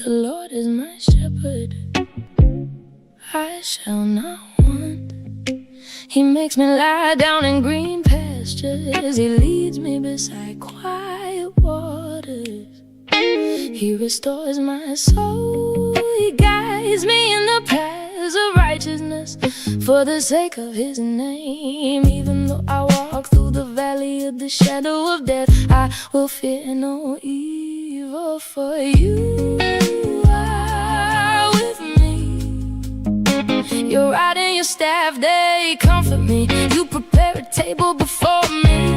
The Lord is my shepherd, I shall not want. He makes me lie down in green pastures. He leads me beside quiet waters. He restores my soul. He guides me in the paths of righteousness for the sake of His name. Even though I walk through the valley of the shadow of death, I will fear no evil, for You are with me. Your rod and Your staff, they comfort me. You prepare a table before me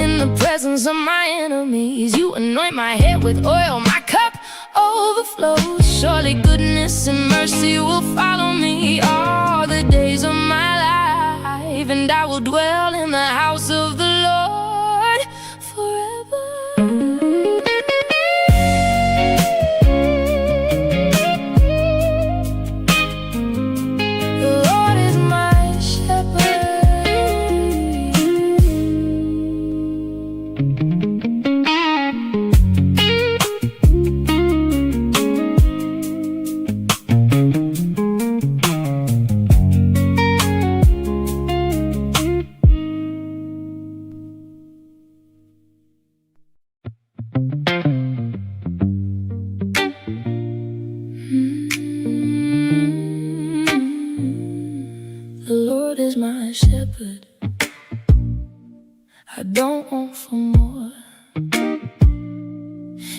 in the presence of my enemies. You anoint my head with oil, my cup overflows. Surely goodness and mercy will follow me all the days of my life, and I will dwell in the house of the Lord forever. The Lord is my shepherd. The Lord is my shepherd, I don't want for more.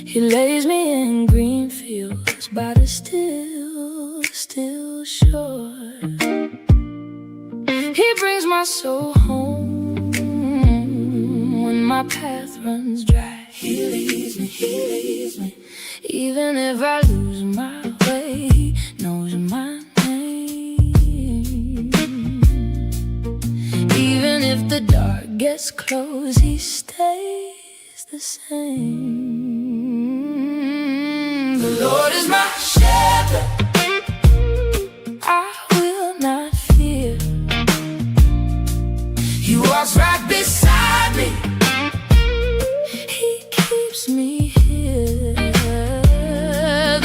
He lays me in green fields by the still shore. He brings my soul home when my path runs dry. He leads me, even if I lose my way. He knows my name. Even if the dark gets close, He stays the same. The Lord is my shepherd, I will not fear. He walks right beside me. He keeps me here.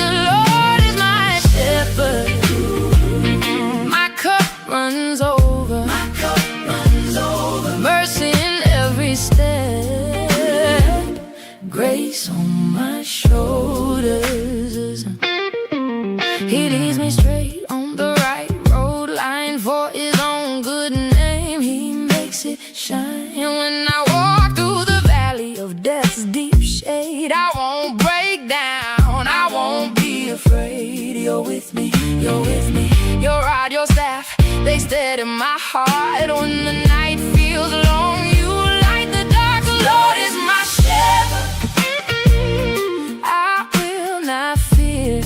The Lord is my shepherd, my cup runs over. My cup runs over. Mercy in every step, grace on my shoulders. He leads me straight on the right road, line for His own good name. He makes it shine when I walk through the valley of death's deep shade. I won't break down, I won't be afraid. You're with me, You're with me. Your rod, Your staff, they steady my heart. When the night feels long, You light the dark. The Lord is my shepherd, I will not fear.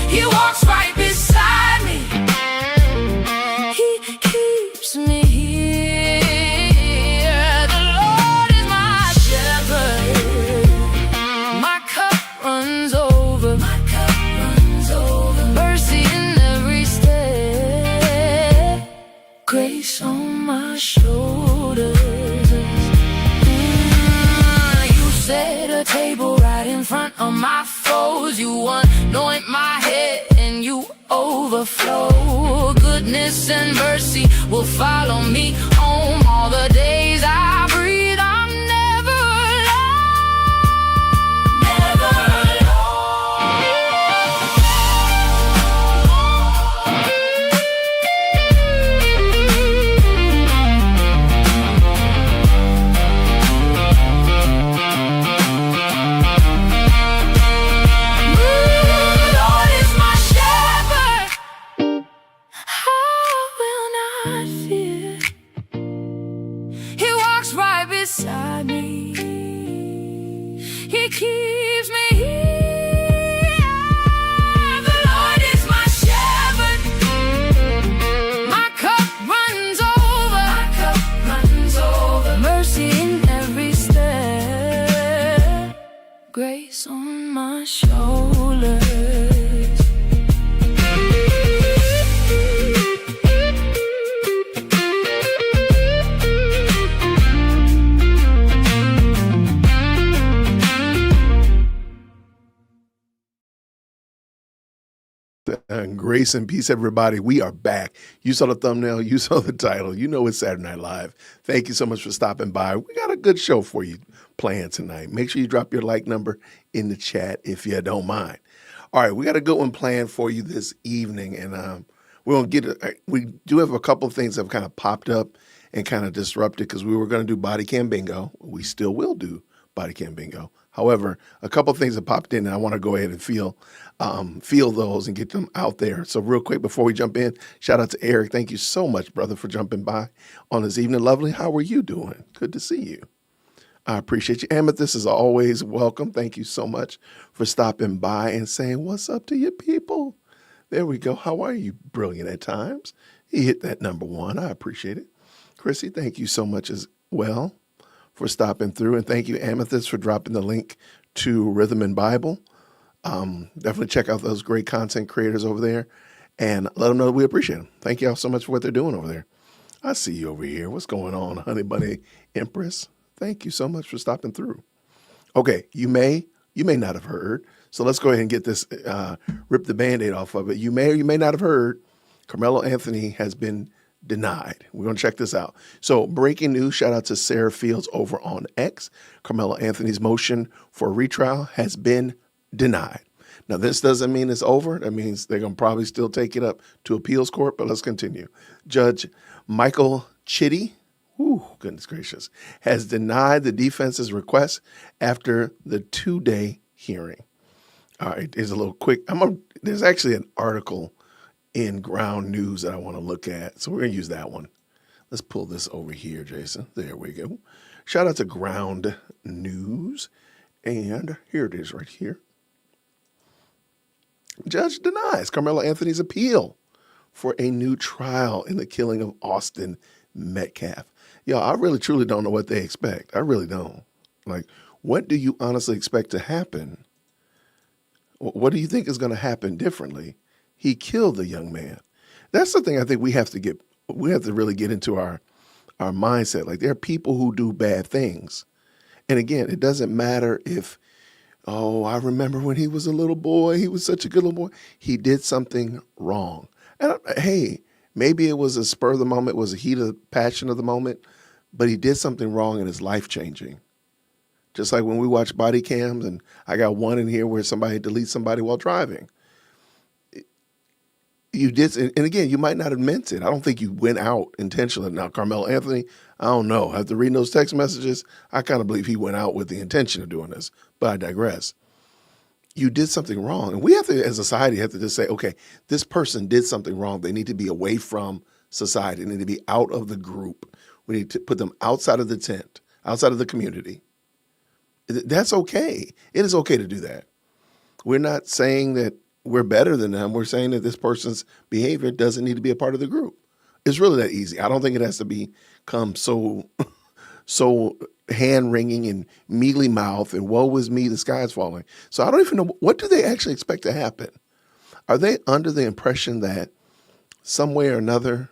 He walks right beside me. He keeps me here. The Lord is my shepherd, my cup runs over. My cup runs over. Mercy in every step, grace on my shoulders. You set a table right in front of my foes. You anoint my head and You overflow. Goodness and mercy will follow me home all the days I breathe. I'm never alone, never beside me. He keeps me here. The Lord is my shepherd, my cup runs over. My cup runs over. Mercy in every step, grace on my shoulders. Grace and peace, everybody. We are back. You saw the thumbnail. You saw the title. You know it's Saturday Night Live. Thank you so much for stopping by. We got a good show for you planned tonight. Make sure you drop your like number in the chat if you don't mind. All right, we got a good one planned for you this evening, and we're gonna get it. We do have a couple of things that have kind of popped up and kind of disrupted because we were going to do body cam bingo. We still will do body cam bingo. However, a couple of things have popped in, and I want to go ahead and feel those and get them out there. So real quick before we jump in, shout out to Eric. Thank you so much, brother, for jumping by on this evening. Lovely, how are you doing? Good to see you. I appreciate you. Amethyst is always welcome. Thank you so much for stopping by and saying what's up to you people. There we go. How are you? Brilliant at times. He hit that number one. I appreciate it. Chrissy, thank you so much as well for stopping through. And thank you, Amethyst, for dropping the link to Rhythm and Bible. Definitely check out those great content creators over there and let them know that we appreciate them. Thank y'all so much for what they're doing over there. I see you over here. What's going on, Honey Bunny Empress? Thank you so much for stopping through. Okay, you may not have heard. So let's go ahead and get this, rip the Band-Aid off of it. You may or you may not have heard, Carmelo Anthony has been denied. We're going to check this out. So breaking news, shout out to Sarah Fields over on X. Carmelo Anthony's motion for a retrial has been denied. Now, this doesn't mean it's over. That means they're going to probably still take it up to appeals court, but let's continue. Judge Michael Chitty, goodness gracious, has denied the defense's request after the 2-day hearing. All right, here's a little quick. There's actually an article in Ground News that I want to look at, so we're going to use that one. Let's pull this over here, Jason. There we go. Shout out to Ground News, and here it is right here. Judge denies Carmelo Anthony's appeal for a new trial in the killing of Austin Metcalf. Yo, I really truly don't know what they expect. I really don't. Like, what do you honestly expect to happen? What do you think is going to happen differently? He killed the young man. That's the thing I think we have to really get into our mindset. Like, there are people who do bad things. And again, it doesn't matter if, I remember when he was a little boy, he was such a good little boy. He did something wrong. And hey, maybe it was a spur of the moment, it was a heat of passion of the moment, but he did something wrong and it's life-changing. Just like when we watch body cams, and I got one in here where somebody deletes somebody while driving. You did, and again, you might not have meant it. I don't think you went out intentionally. Now, Carmelo Anthony, I don't know. After reading those text messages, I kind of believe he went out with the intention of doing this, but I digress. You did something wrong. And we have to, as a society, have to just say, okay, this person did something wrong. They need to be away from society. They need to be out of the group. We need to put them outside of the tent, outside of the community. That's okay. It is okay to do that. We're not saying that we're better than them. We're saying that this person's behavior doesn't need to be a part of the group. It's really that easy. I don't think it has to become so hand-wringing and mealy mouth and woe is me, the sky's falling. So I don't even know, what do they actually expect to happen? Are they under the impression that some way or another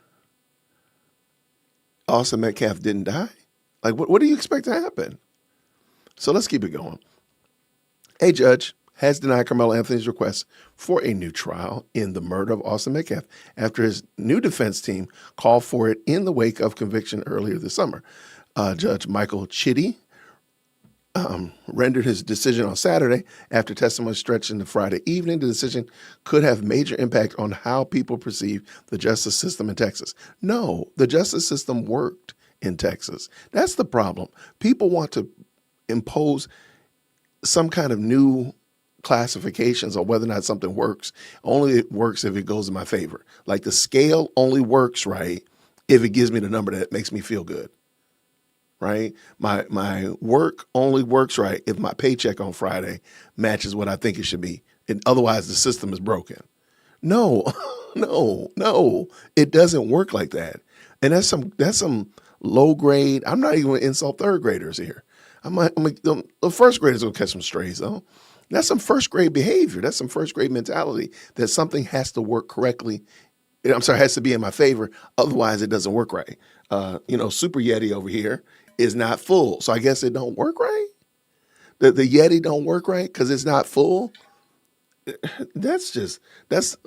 Austin Metcalf didn't die? Like, what do you expect to happen? So let's keep it going. A judge has denied Carmelo Anthony's request for a new trial in the murder of Austin Metcalf after his new defense team called for it in the wake of conviction earlier this summer. Judge Michael Chitty rendered his decision on Saturday after testimony stretched into Friday evening. The decision could have major impact on how people perceive the justice system in Texas. No, the justice system worked in Texas. That's the problem. People want to impose some kind of new classifications on whether or not something works. Only it works if it goes in my favor. Like, the scale only works right if it gives me the number that makes me feel good. Right? My work only works right if my paycheck on Friday matches what I think it should be. And otherwise the system is broken. No, no, it doesn't work like that. And that's some low grade. I'm not even going to insult third graders here. The first graders will catch some strays though. That's some first grade behavior. That's some first grade mentality that something has to work correctly. Has to be in my favor. Otherwise it doesn't work right. Super Yeti over here is not full. So I guess it don't work right. The Yeti don't work right because it's not full. that's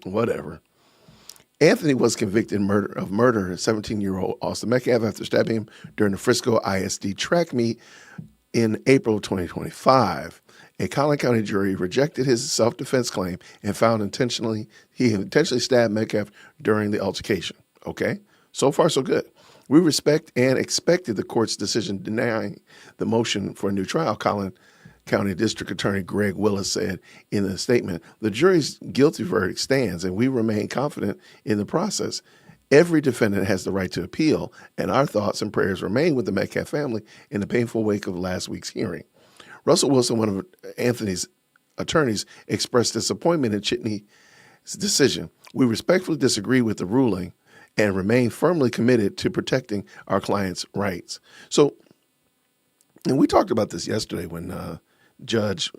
whatever. Anthony was convicted of murder 17-year-old Austin Metcalf after stabbing him during the Frisco ISD track meet in April 2025. A Collin County jury rejected his self-defense claim and found he intentionally stabbed Metcalf during the altercation. Okay, so far so good. We respect and expected the court's decision denying the motion for a new trial, Collin County District Attorney Greg Willis said in a statement. The jury's guilty verdict stands, and we remain confident in the process. Every defendant has the right to appeal, and our thoughts and prayers remain with the Metcalf family in the painful wake of last week's hearing. Russell Wilson, one of Anthony's attorneys, expressed disappointment in Chitney's decision. We respectfully disagree with the ruling and remain firmly committed to protecting our clients' rights. So, and we talked about this yesterday when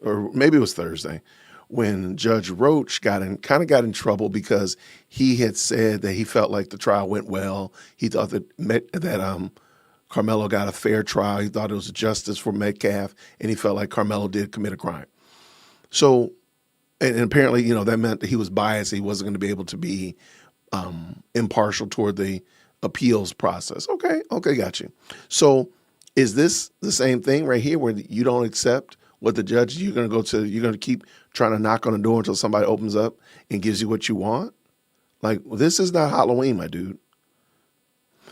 or maybe it was Thursday, when Judge Roach got in trouble because he had said that he felt like the trial went well. He thought that Carmelo got a fair trial. He thought it was justice for Metcalf, and he felt like Carmelo did commit a crime. So, and apparently, that meant that he was biased. He wasn't going to be able to be impartial toward the appeals process. Okay, got you. So, is this the same thing right here where you don't accept what the judge, you're going to keep trying to knock on the door until somebody opens up and gives you what you want? Like, this is not Halloween, my dude.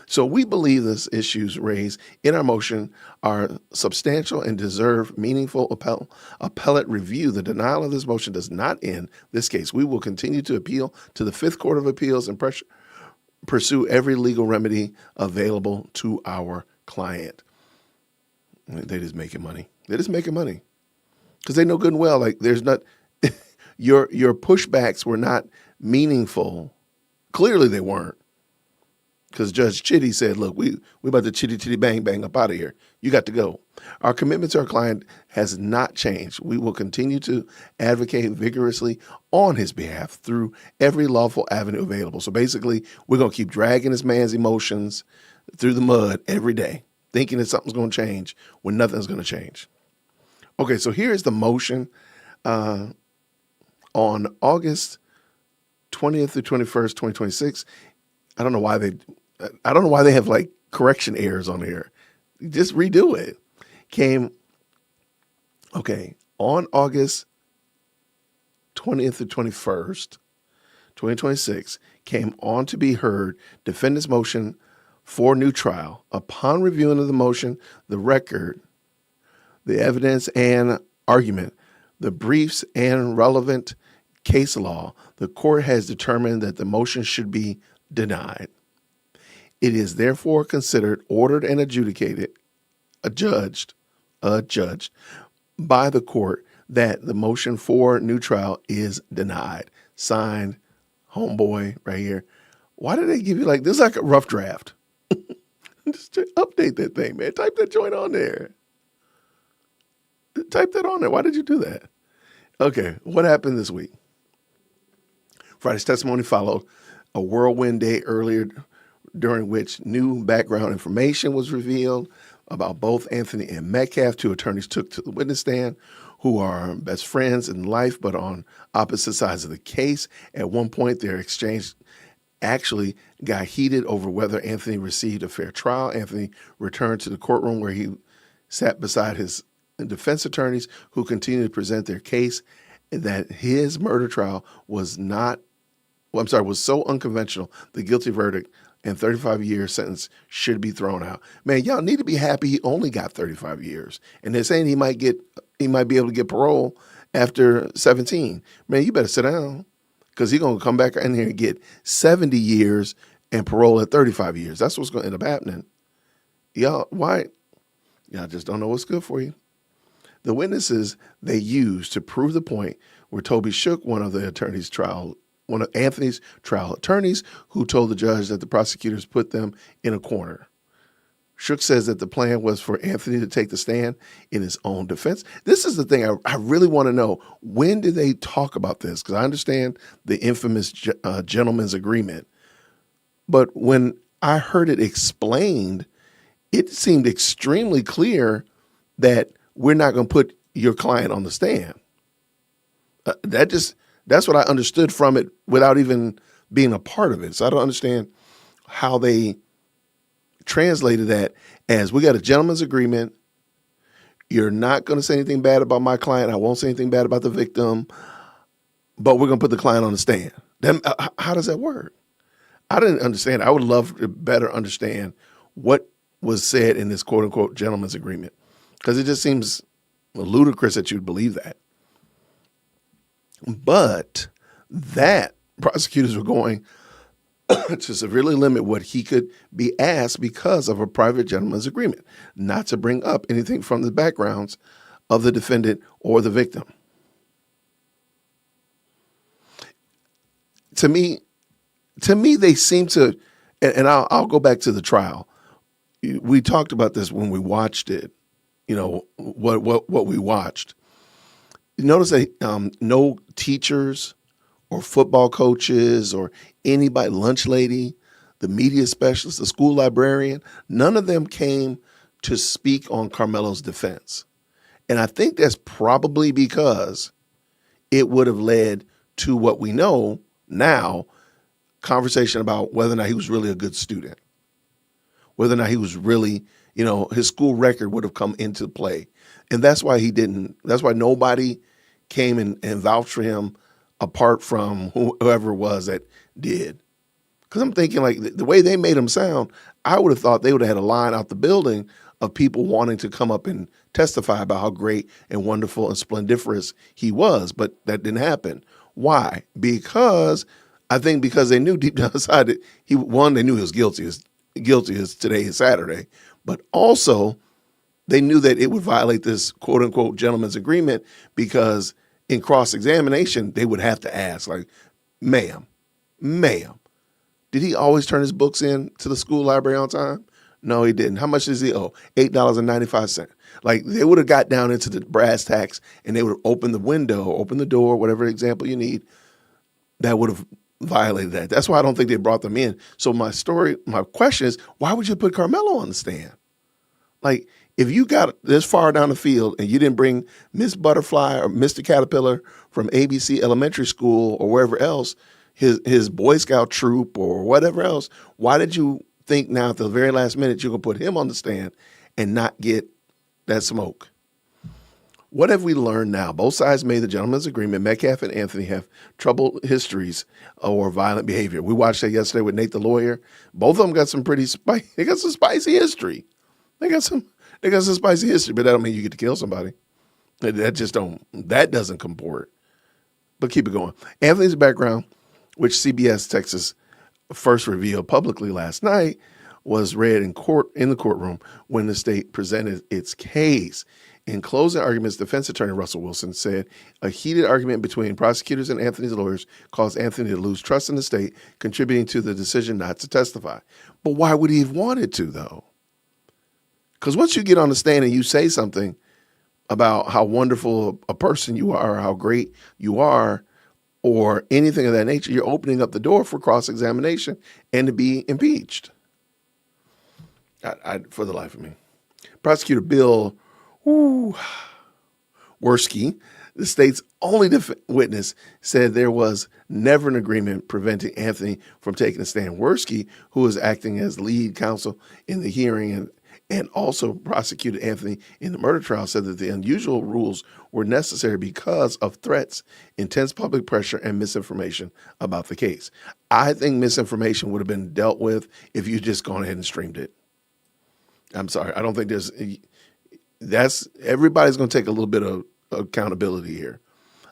So we believe the issues raised in our motion are substantial and deserve meaningful appellate review. The denial of this motion does not end this case. We will continue to appeal to the Fifth Court of Appeals and pursue every legal remedy available to our client. They're just making money. Because they know good and well, like there's not, your pushbacks were not meaningful. Clearly they weren't. Because Judge Chitty said, look, we about to chitty bang bang up out of here. You got to go. Our commitment to our client has not changed. We will continue to advocate vigorously on his behalf through every lawful avenue available. So basically, we're going to keep dragging this man's emotions through the mud every day, thinking that something's going to change when nothing's going to change. Okay, so here's the motion. On August 20th through 21st, 2026, I don't know why they have like correction errors on here. Just redo it. On August 20th through 21st, 2026, came on to be heard defendant's motion for new trial. Upon reviewing of the motion, the record, the evidence and argument, the briefs and relevant case law, the court has determined that the motion should be denied. It is therefore considered, ordered, and adjudged by the court that the motion for new trial is denied. Signed, homeboy, right here. Why did they give you this is like a rough draft? Just update that thing, man. Type that joint on there. Type that on there. Why did you do that? Okay, what happened this week? Friday's testimony followed a whirlwind day earlier, during which new background information was revealed about both Anthony and Metcalf. Two attorneys took to the witness stand who are best friends in life but on opposite sides of the case. At one point, their exchange actually got heated over whether Anthony received a fair trial. Anthony returned to the courtroom where he sat beside his defense attorneys who continued to present their case that his murder trial was so unconventional, the guilty verdict and 35-year sentence should be thrown out. Man, y'all need to be happy he only got 35 years. And they're saying he might be able to get parole after 17. Man, you better sit down, because he's going to come back in here and get 70 years and parole at 35 years. That's what's going to end up happening. Y'all, why? Y'all just don't know what's good for you. The witnesses they used to prove the point were Toby Shook, one of Anthony's trial attorneys, who told the judge that the prosecutors put them in a corner. Shook says that the plan was for Anthony to take the stand in his own defense. This is the thing I really want to know. When did they talk about this? Because I understand the infamous gentleman's agreement. But when I heard it explained, it seemed extremely clear that we're not going to put your client on the stand. That's what I understood from it without even being a part of it. So I don't understand how they translated that as we got a gentleman's agreement. You're not going to say anything bad about my client. I won't say anything bad about the victim, but we're going to put the client on the stand. Then, how does that work? I didn't understand. I would love to better understand what was said in this quote unquote gentleman's agreement, because it just seems ludicrous that you'd believe that. But that prosecutors were going to severely limit what he could be asked because of a private gentleman's agreement, not to bring up anything from the backgrounds of the defendant or the victim. To me, they seem to, and I'll go back to the trial. We talked about this when we watched it. You know what we watched. You notice that no teachers or football coaches or anybody, lunch lady, the media specialist, the school librarian, none of them came to speak on Carmelo's defense. And I think that's probably because it would have led to what we know now, conversation about whether or not he was really a good student, whether or not he was really, his school record would have come into play. And that's why that's why nobody came and vouched for him apart from whoever it was that did. Because I'm thinking, like, the way they made him sound, I would have thought they would have had a line out the building of people wanting to come up and testify about how great and wonderful and splendiferous he was. But that didn't happen. Why? Because they knew deep down inside that they knew he was guilty as today is Saturday. But also, they knew that it would violate this quote unquote gentleman's agreement, because in cross-examination, they would have to ask, like, ma'am, did he always turn his books in to the school library on time? No, he didn't. How much does he owe? $8.95. Like, they would have got down into the brass tacks, and they would have opened the window, opened the door, whatever example you need, that would have violated that. That's why I don't think they brought them in. So my question is, why would you put Carmelo on the stand? Like, if you got this far down the field and you didn't bring Miss Butterfly or Mr. Caterpillar from ABC Elementary School or wherever else, his Boy Scout troop or whatever else, why did you think now at the very last minute you're going to put him on the stand and not get that smoke? What have we learned now? Both sides made the gentleman's agreement. Metcalf and Anthony have troubled histories or violent behavior. We watched that yesterday with Nate the lawyer. Both of them got some they got some spicy history. They got some spicy history, but that don't mean you get to kill somebody. That doesn't comport. But keep it going. Anthony's background, which CBS Texas first revealed publicly last night, was read in the courtroom when the state presented its case. In closing arguments, defense attorney Russell Wilson said a heated argument between prosecutors and Anthony's lawyers caused Anthony to lose trust in the state, contributing to the decision not to testify. But why would he have wanted to, though? Because once you get on the stand and you say something about how wonderful a person you are, how great you are, or anything of that nature, you're opening up the door for cross-examination and to be impeached. For the life of me. Prosecutor Bill Werski, the state's only witness, said there was never an agreement preventing Anthony from taking a stand. Werski, who was acting as lead counsel in the hearing and also prosecuted Anthony in the murder trial, said that the unusual rules were necessary because of threats, intense public pressure, and misinformation about the case. I think misinformation would have been dealt with if you just gone ahead and streamed it. I'm sorry. I don't think everybody's going to take a little bit of accountability here.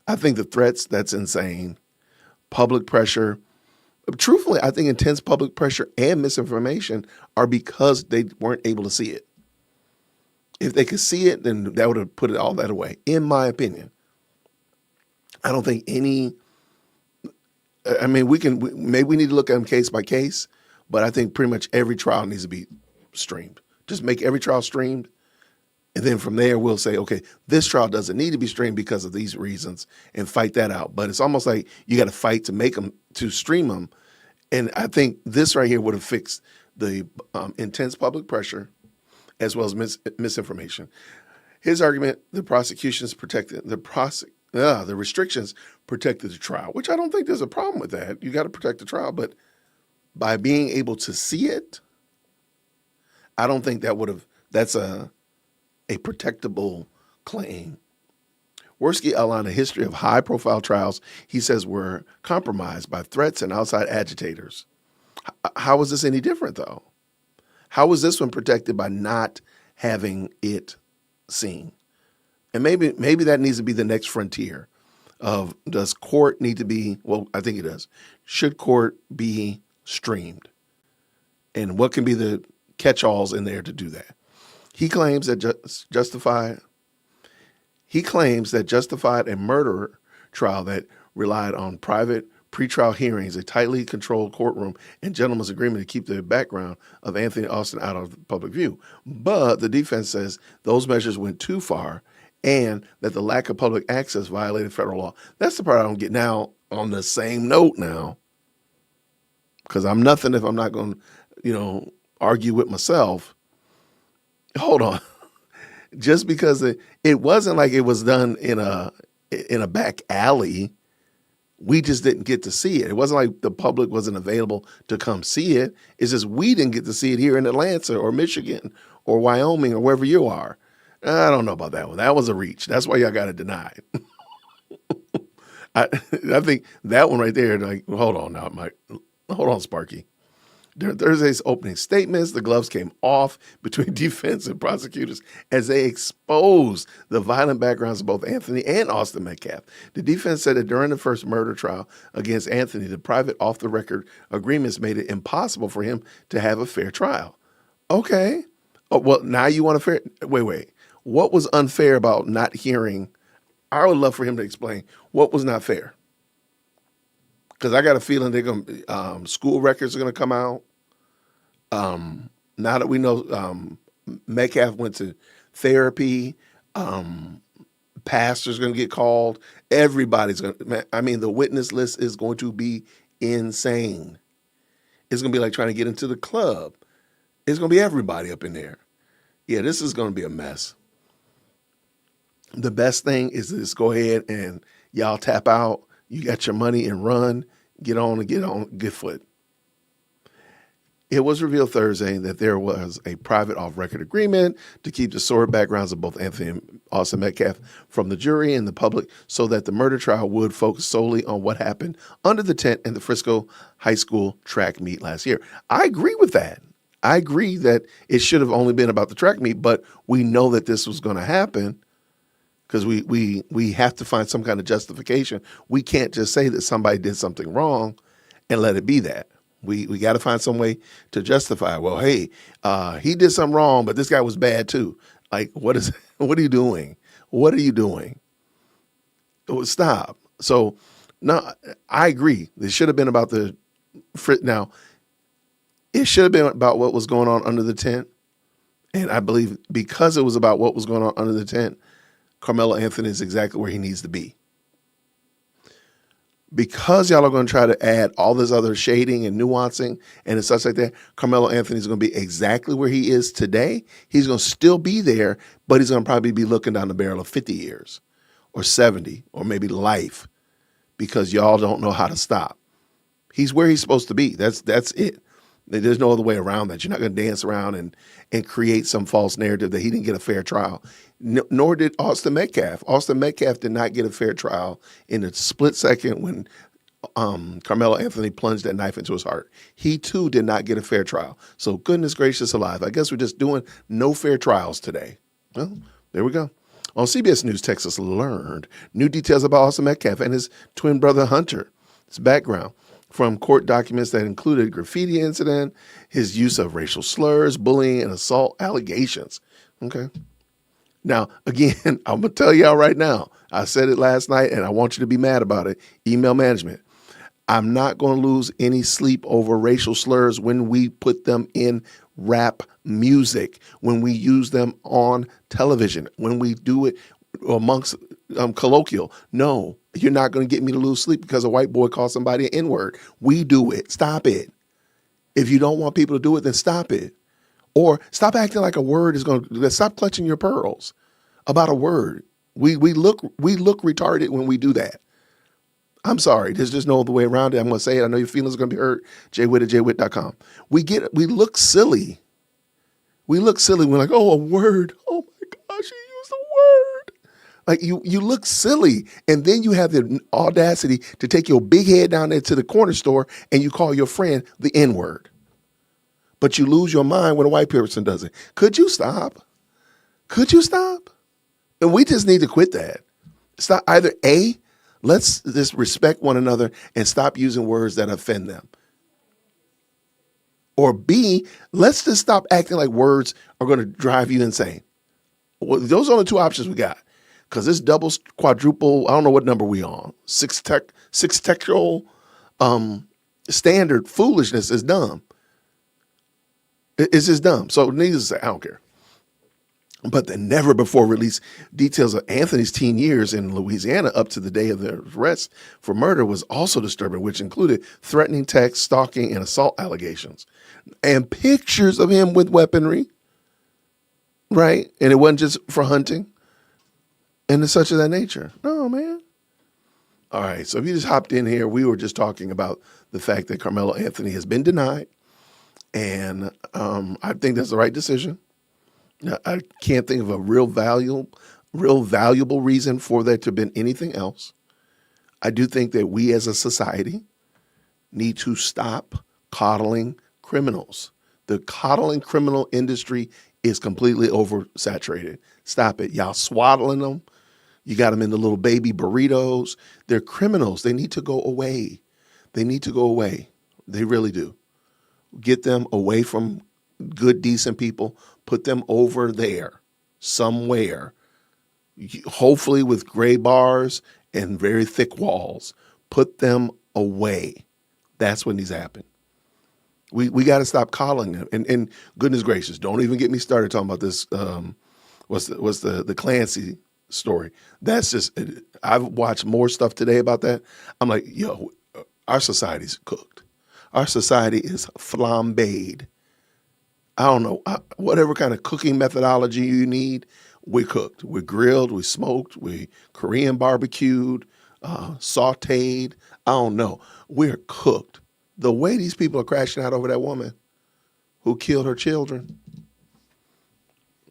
I think the threats, that's insane. Public pressure. Truthfully, I think intense public pressure and misinformation are because they weren't able to see it. If they could see it, then that would have put all that away, in my opinion. I don't think maybe we need to look at them case by case, but I think pretty much every trial needs to be streamed. Just make every trial streamed. And then from there, we'll say, okay, this trial doesn't need to be streamed because of these reasons, and fight that out. But it's almost like you got to fight to make them, to stream them. And I think this right here would have fixed the intense public pressure as well as misinformation. His argument, the prosecution's protected, Yeah, the restrictions protected the trial, which I don't think there's a problem with that. You got to protect the trial, but by being able to see it, I don't think that's a protectable claim. Werski outlined a history of high-profile trials he says were compromised by threats and outside agitators. How is this any different, though? How was this one protected by not having it seen? And maybe that needs to be the next frontier of, does court need to be, well, I think it does. Should court be streamed? And what can be the catch-alls in there to do that? He claims that justified a murder trial that relied on private pretrial hearings, a tightly controlled courtroom, and gentlemen's agreement to keep the background of Anthony Austin out of public view. But the defense says those measures went too far and that the lack of public access violated federal law. That's the part I don't get. Now, on the same note now, because I'm nothing if I'm not going to, argue with myself. Hold on. Just because it wasn't like it was done in a back alley, we just didn't get to see it. It wasn't like the public wasn't available to come see it. It's just we didn't get to see it here in Atlanta or Michigan or Wyoming or wherever you are. I don't know about that one. That was a reach. That's why y'all got it denied. I think that one right there, like, hold on now, Mike. Hold on, Sparky. During Thursday's opening statements, the gloves came off between defense and prosecutors as they exposed the violent backgrounds of both Anthony and Austin Metcalf. The defense said that during the first murder trial against Anthony, the private off-the-record agreements made it impossible for him to have a fair trial. Okay. Oh, well, now you want a fair... Wait. What was unfair about not hearing? I would love for him to explain what was not fair. Because I got a feeling they're going to, school records are going to come out. Now that we know Metcalf went to therapy, pastors going to get called. Everybody's going to, the witness list is going to be insane. It's going to be like trying to get into the club. It's going to be everybody up in there. Yeah, this is going to be a mess. The best thing is to just go ahead and y'all tap out. You got your money and run, get on, good foot. It was revealed Thursday that there was a private off-record agreement to keep the sordid backgrounds of both Anthony and Austin Metcalf from the jury and the public so that the murder trial would focus solely on what happened under the tent in the Frisco High School track meet last year. I agree with that. I agree that it should have only been about the track meet, but we know that this was going to happen. Because we have to find some kind of justification. We can't just say that somebody did something wrong and let it be that. We got to find some way to justify. Well, hey, he did something wrong, but this guy was bad too. Like, what are you doing? What are you doing? Stop. So, no, I agree. It should have been about now. It should have been about what was going on under the tent, and I believe because it was about what was going on under the tent, Carmelo Anthony is exactly where he needs to be. Because y'all are going to try to add all this other shading and nuancing and such like that, Carmelo Anthony is going to be exactly where he is today. He's going to still be there, but he's going to probably be looking down the barrel of 50 years or 70 or maybe life because y'all don't know how to stop. He's where he's supposed to be. That's it. There's no other way around that. You're not going to dance around and create some false narrative that he didn't get a fair trial. Nor did Austin Metcalf. Austin Metcalf did not get a fair trial in a split second when Carmelo Anthony plunged that knife into his heart. He, too, did not get a fair trial. So goodness gracious alive. I guess we're just doing no fair trials today. Well, there we go. On CBS News, Texas learned new details about Austin Metcalf and his twin brother Hunter. His background from court documents that included graffiti incident, his use of racial slurs, bullying, and assault allegations. Okay. Now, again, I'm going to tell y'all right now, I said it last night and I want you to be mad about it. Email management. I'm not going to lose any sleep over racial slurs when we put them in rap music, when we use them on television, when we do it amongst colloquial. No, you're not going to get me to lose sleep because a white boy calls somebody an N-word. We do it. Stop it. If you don't want people to do it, then stop it. Or stop acting like a word is going to, stop clutching your pearls about a word. We look retarded when we do that. I'm sorry. There's just no other way around it. I'm going to say it. I know your feelings are going to be hurt. jwitt@jwitt.com. We look silly. We look silly. We're like, oh, a word. Oh my gosh, he used a word. Like you look silly. And then you have the audacity to take your big head down there to the corner store and you call your friend the N-word. But you lose your mind when a white person does it. Could you stop? Could you stop? And we just need to quit that. Stop. Either A, let's just respect one another and stop using words that offend them. Or B, let's just stop acting like words are going to drive you insane. Well, those are the two options we got. Because this double, quadruple, I don't know what number we on. Six textual standard foolishness is dumb. It's just dumb. So needless to say, I don't care. But the never before released details of Anthony's teen years in Louisiana up to the day of their arrest for murder was also disturbing, which included threatening texts, stalking, and assault allegations, and pictures of him with weaponry, right? And it wasn't just for hunting and such of that nature. No, man. All right, so if you just hopped in here, we were just talking about the fact that Carmelo Anthony has been denied, and I think that's the right decision. I can't think of a real valuable reason for there to have been anything else. I do think that we as a society need to stop coddling criminals. The coddling criminal industry is completely oversaturated. Stop it. Y'all swaddling them. You got them in the little baby burritos. They're criminals. They need to go away. They need to go away. They really do. Get them away from good, decent people. Put them over there somewhere, hopefully with gray bars and very thick walls. Put them away. That's what needs to happen. We got to stop calling them. And goodness gracious, don't even get me started talking about this. What's the Clancy story? That's just, I've watched more stuff today about that. I'm like, yo, our society's cooked. Our society is flambéed. I don't know, whatever kind of cooking methodology you need, we cooked. We grilled, we smoked, we Korean barbecued, sauteed. I don't know. We're cooked. The way these people are crashing out over that woman who killed her children,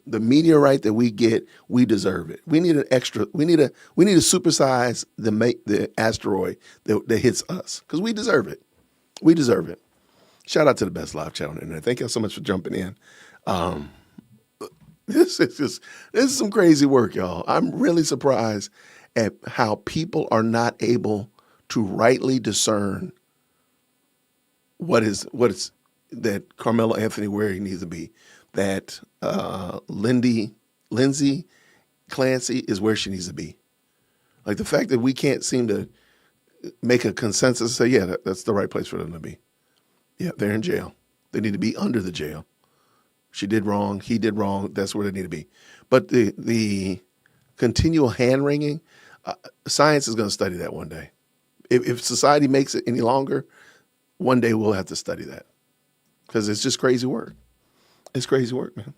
the meteorite that we get, we deserve it. We need an extra. We need to supersize the asteroid that hits us because we deserve it. We deserve it. Shout out to the best live chat on the internet. Thank y'all so much for jumping in. This is some crazy work, y'all. I'm really surprised at how people are not able to rightly discern what is that Carmelo Anthony where he needs to be, that Lindsay Clancy is where she needs to be. Like the fact that we can't seem to make a consensus and say, yeah, that's the right place for them to be. Yeah, they're in jail. They need to be under the jail. She did wrong. He did wrong. That's where they need to be. But the continual hand-wringing, science is going to study that one day. If society makes it any longer, one day we'll have to study that because it's just crazy work. It's crazy work, man.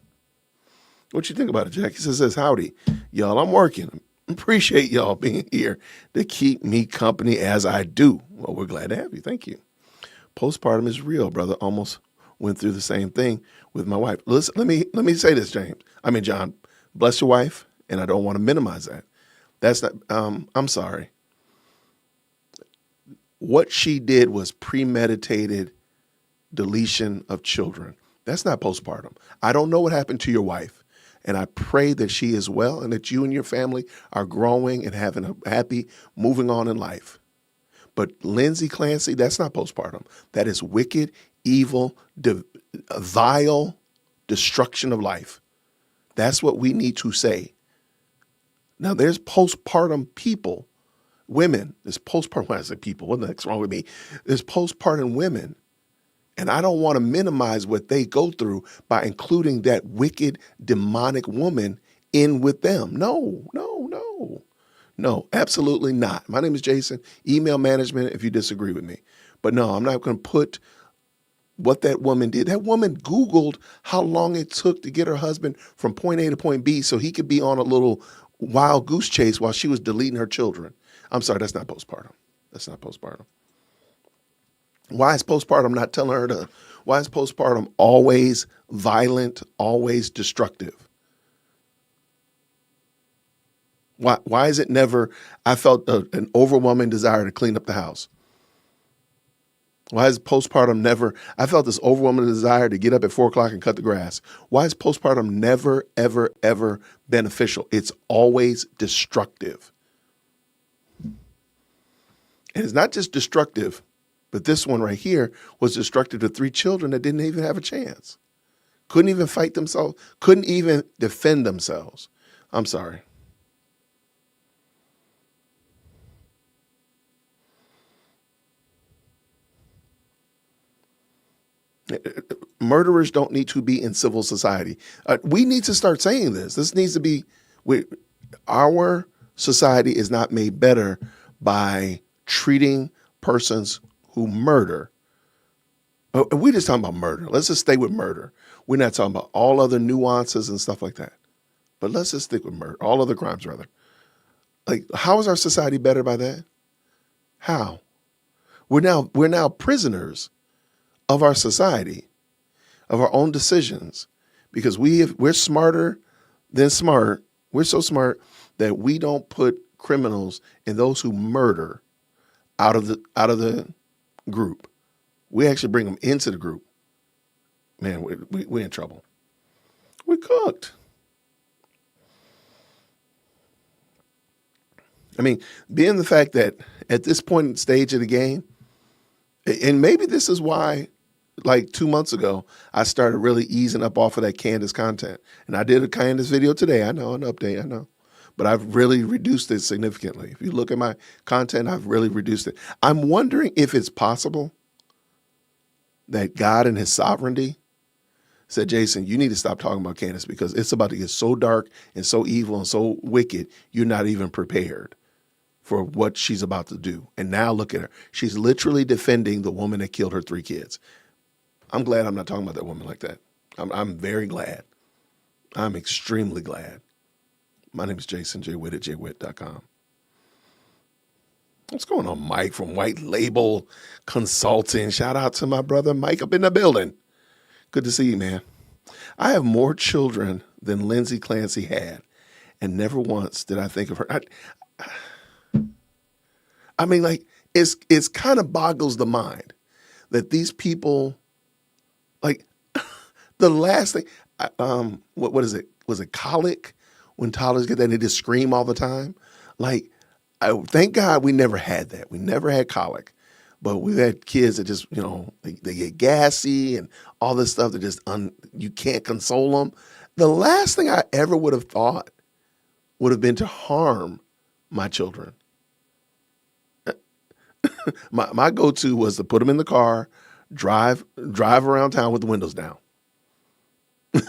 What you think about it, Jackie? Says, howdy. Y'all, I'm working. Appreciate y'all being here to keep me company as I do. Well, we're glad to have you. Thank you. Postpartum is real, brother. Almost went through the same thing with my wife. Listen, let me say this, John. Bless your wife, and I don't want to minimize that. That's not. I'm sorry. What she did was premeditated deletion of children. That's not postpartum. I don't know what happened to your wife, and I pray that she is well and that you and your family are growing and having a happy moving on in life. But Lindsay Clancy, that's not postpartum. That is wicked, evil, vile destruction of life. That's what we need to say. Now, there's postpartum people, women. There's postpartum, when I say people, what the heck's wrong with me? There's postpartum women. And I don't want to minimize what they go through by including that wicked, demonic woman in with them. No, absolutely not. My name is Jason. Email management if you disagree with me. But no, I'm not going to put what that woman did. That woman Googled how long it took to get her husband from point A to point B so he could be on a little wild goose chase while she was deleting her children. I'm sorry, that's not postpartum. That's not postpartum. Why is postpartum not telling her to, why is postpartum always violent, always destructive? Why is it never, I felt an overwhelming desire to clean up the house? Why is postpartum never, I felt this overwhelming desire to get up at 4 o'clock and cut the grass? Why is postpartum never, ever, ever beneficial? It's always destructive. And it's not just destructive, but this one right here was destructive to 3 children that didn't even have a chance. Couldn't even fight themselves, couldn't even defend themselves. I'm sorry. Murderers don't need to be in civil society. We need to start saying this. This needs to be, our society is not made better by treating persons who murder. We're just talking about murder. Let's just stay with murder. We're not talking about all other nuances and stuff like that. But let's just stick with murder, all other crimes rather. Like, how is our society better by that? How? We're now prisoners of our society, of our own decisions, because we're smarter than smart. We're so smart that we don't put criminals and those who murder out of the group. We actually bring them into the group. Man, we're in trouble. We're cooked. I mean, being the fact that at this point in stage of the game, and maybe this is why, like 2 months ago, I started really easing up off of that Candace content. And I did a Candace video today. I know, an update, I know. But I've really reduced it significantly. If you look at my content, I've really reduced it. I'm wondering if it's possible that God in his sovereignty said, Jason, you need to stop talking about Candace because it's about to get so dark and so evil and so wicked, you're not even prepared for what she's about to do. And now look at her. She's literally defending the woman that killed her 3 kids. I'm glad I'm not talking about that woman like that. I'm very glad. I'm extremely glad. My name is Jason J. Witt at jwitt.com. What's going on, Mike from White Label Consulting? Shout out to my brother Mike up in the building. Good to see you, man. I have more children than Lindsay Clancy had, and never once did I think of her. I mean, like, it's kind of boggles the mind that these people, like, the last thing, what is it? Was it colic? When toddlers get that, they just scream all the time. Like, thank God we never had that. We never had colic. But we've had kids that just, they get gassy and all this stuff that just, you can't console them. The last thing I ever would have thought would have been to harm my children. My go-to was to put them in the car, drive around town with the windows down.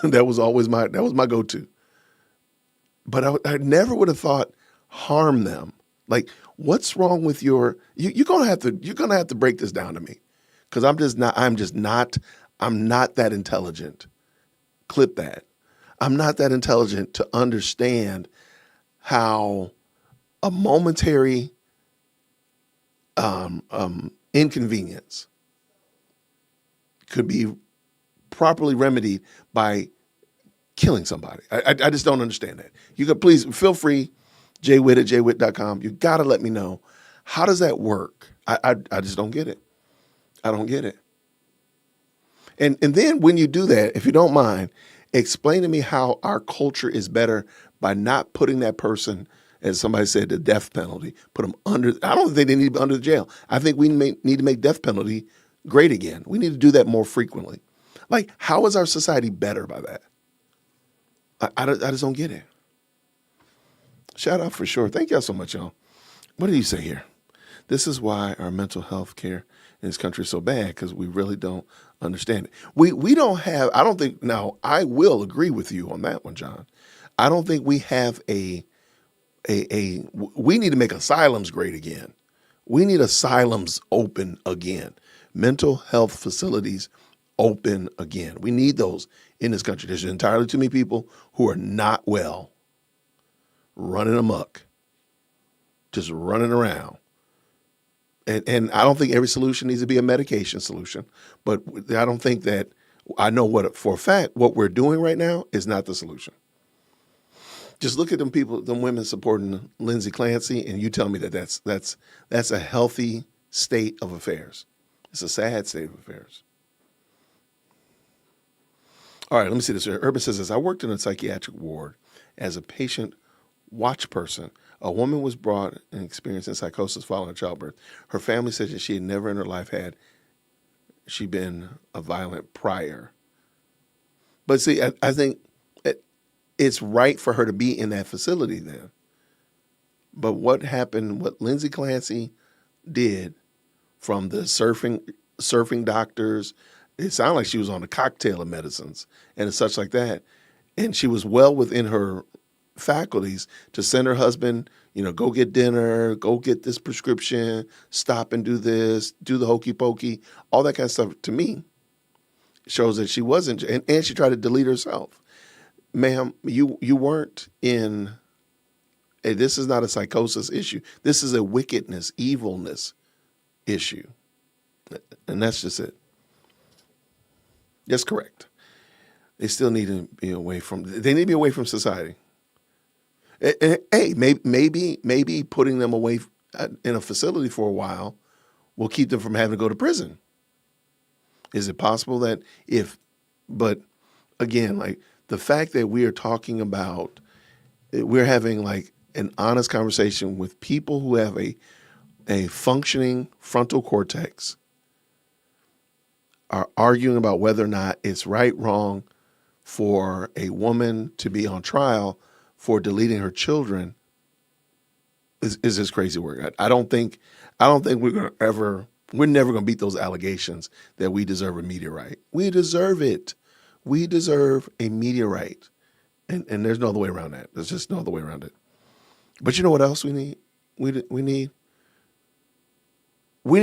That was my go-to. But I never would have thought harm them. Like, what's wrong with you're gonna have to break this down to me, because I'm not that intelligent. Clip that. I'm not that intelligent to understand how a momentary inconvenience could be properly remedied by killing somebody. I just don't understand that. You could please feel free, jwitt at jwitt.com. You got to let me know. How does that work? I just don't get it. I don't get it. And then when you do that, if you don't mind, explain to me how our culture is better by not putting that person, as somebody said, the death penalty, put them under. I don't think they need to be under the jail. I think we need to make death penalty great again. We need to do that more frequently. Like, how is our society better by that? I just don't get it. Shout out for sure. Thank y'all so much, y'all. What do you say here? This is why our mental health care in this country is so bad, because we really don't understand it. We don't have, I don't think, now I will agree with you on that one, John. I don't think we have we need to make asylums great again. We need asylums open again. Mental health facilities open again. We need those in this country. There's entirely too many people who are not well, running amok, just running around. And I don't think every solution needs to be a medication solution, but I don't think that I know what for a fact what we're doing right now is not the solution. Just look at them people, them women supporting Lindsay Clancy, and you tell me that that's a healthy state of affairs. It's a sad state of affairs. All right, let me see this here. Urban says this. I worked in a psychiatric ward as a patient watch person. A woman was brought and experiencing psychosis following childbirth. Her family said that she had never in her life had she been a violent prior. But see, I think it's right for her to be in that facility then. But what happened, what Lindsay Clancy did from the surfing doctors, it sounded like she was on a cocktail of medicines and such like that. And she was well within her faculties to send her husband, go get dinner, go get this prescription, stop and do this, do the hokey pokey, all that kind of stuff. To me, shows that she wasn't, and she tried to delete herself. Ma'am, you weren't in, this is not a psychosis issue. This is a wickedness, evilness issue. And that's just it. That's correct. They still need to be away from, they need to be away from society. Hey, maybe putting them away in a facility for a while will keep them from having to go to prison. Is it possible that but again, like the fact that we are talking about, we're having like an honest conversation with people who have a functioning frontal cortex, are arguing about whether or not it's right, wrong for a woman to be on trial for deleting her children is this crazy work. I don't think we're never going to beat those allegations that we deserve a media right. We deserve it. We deserve a media right. And there's no other way around that. There's just no other way around it. But you know what else we need? We need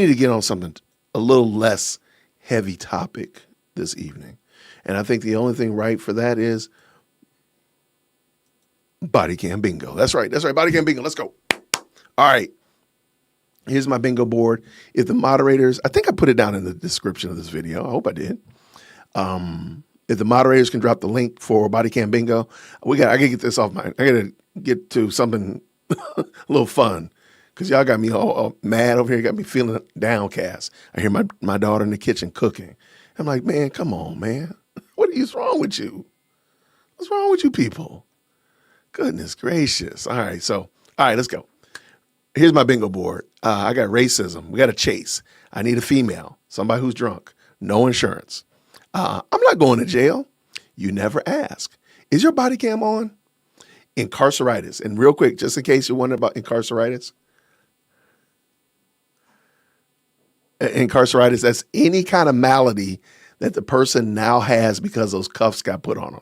to get on something a little less heavy topic this evening. And I think the only thing right for that is Body Cam Bingo. That's right. Body Cam Bingo. Let's go. All right. Here's my bingo board. If the moderators, I think I put it down in the description of this video. I hope I did. If the moderators can drop the link for Body Cam Bingo, I gotta get this off I gotta get to something a little fun. Because y'all got me all mad over here, got me feeling downcast. I hear my daughter in the kitchen cooking. I'm like, man, come on, man. What is wrong with you? What's wrong with you people? Goodness gracious. All right, let's go. Here's my bingo board. I got racism. We got a chase. I need a female, somebody who's drunk, no insurance. I'm not going to jail. You never ask. Is your body cam on? Incarceritis. And real quick, just in case you're wondering about incarceritis. Incarceritis, that's any kind of malady that the person now has because those cuffs got put on them.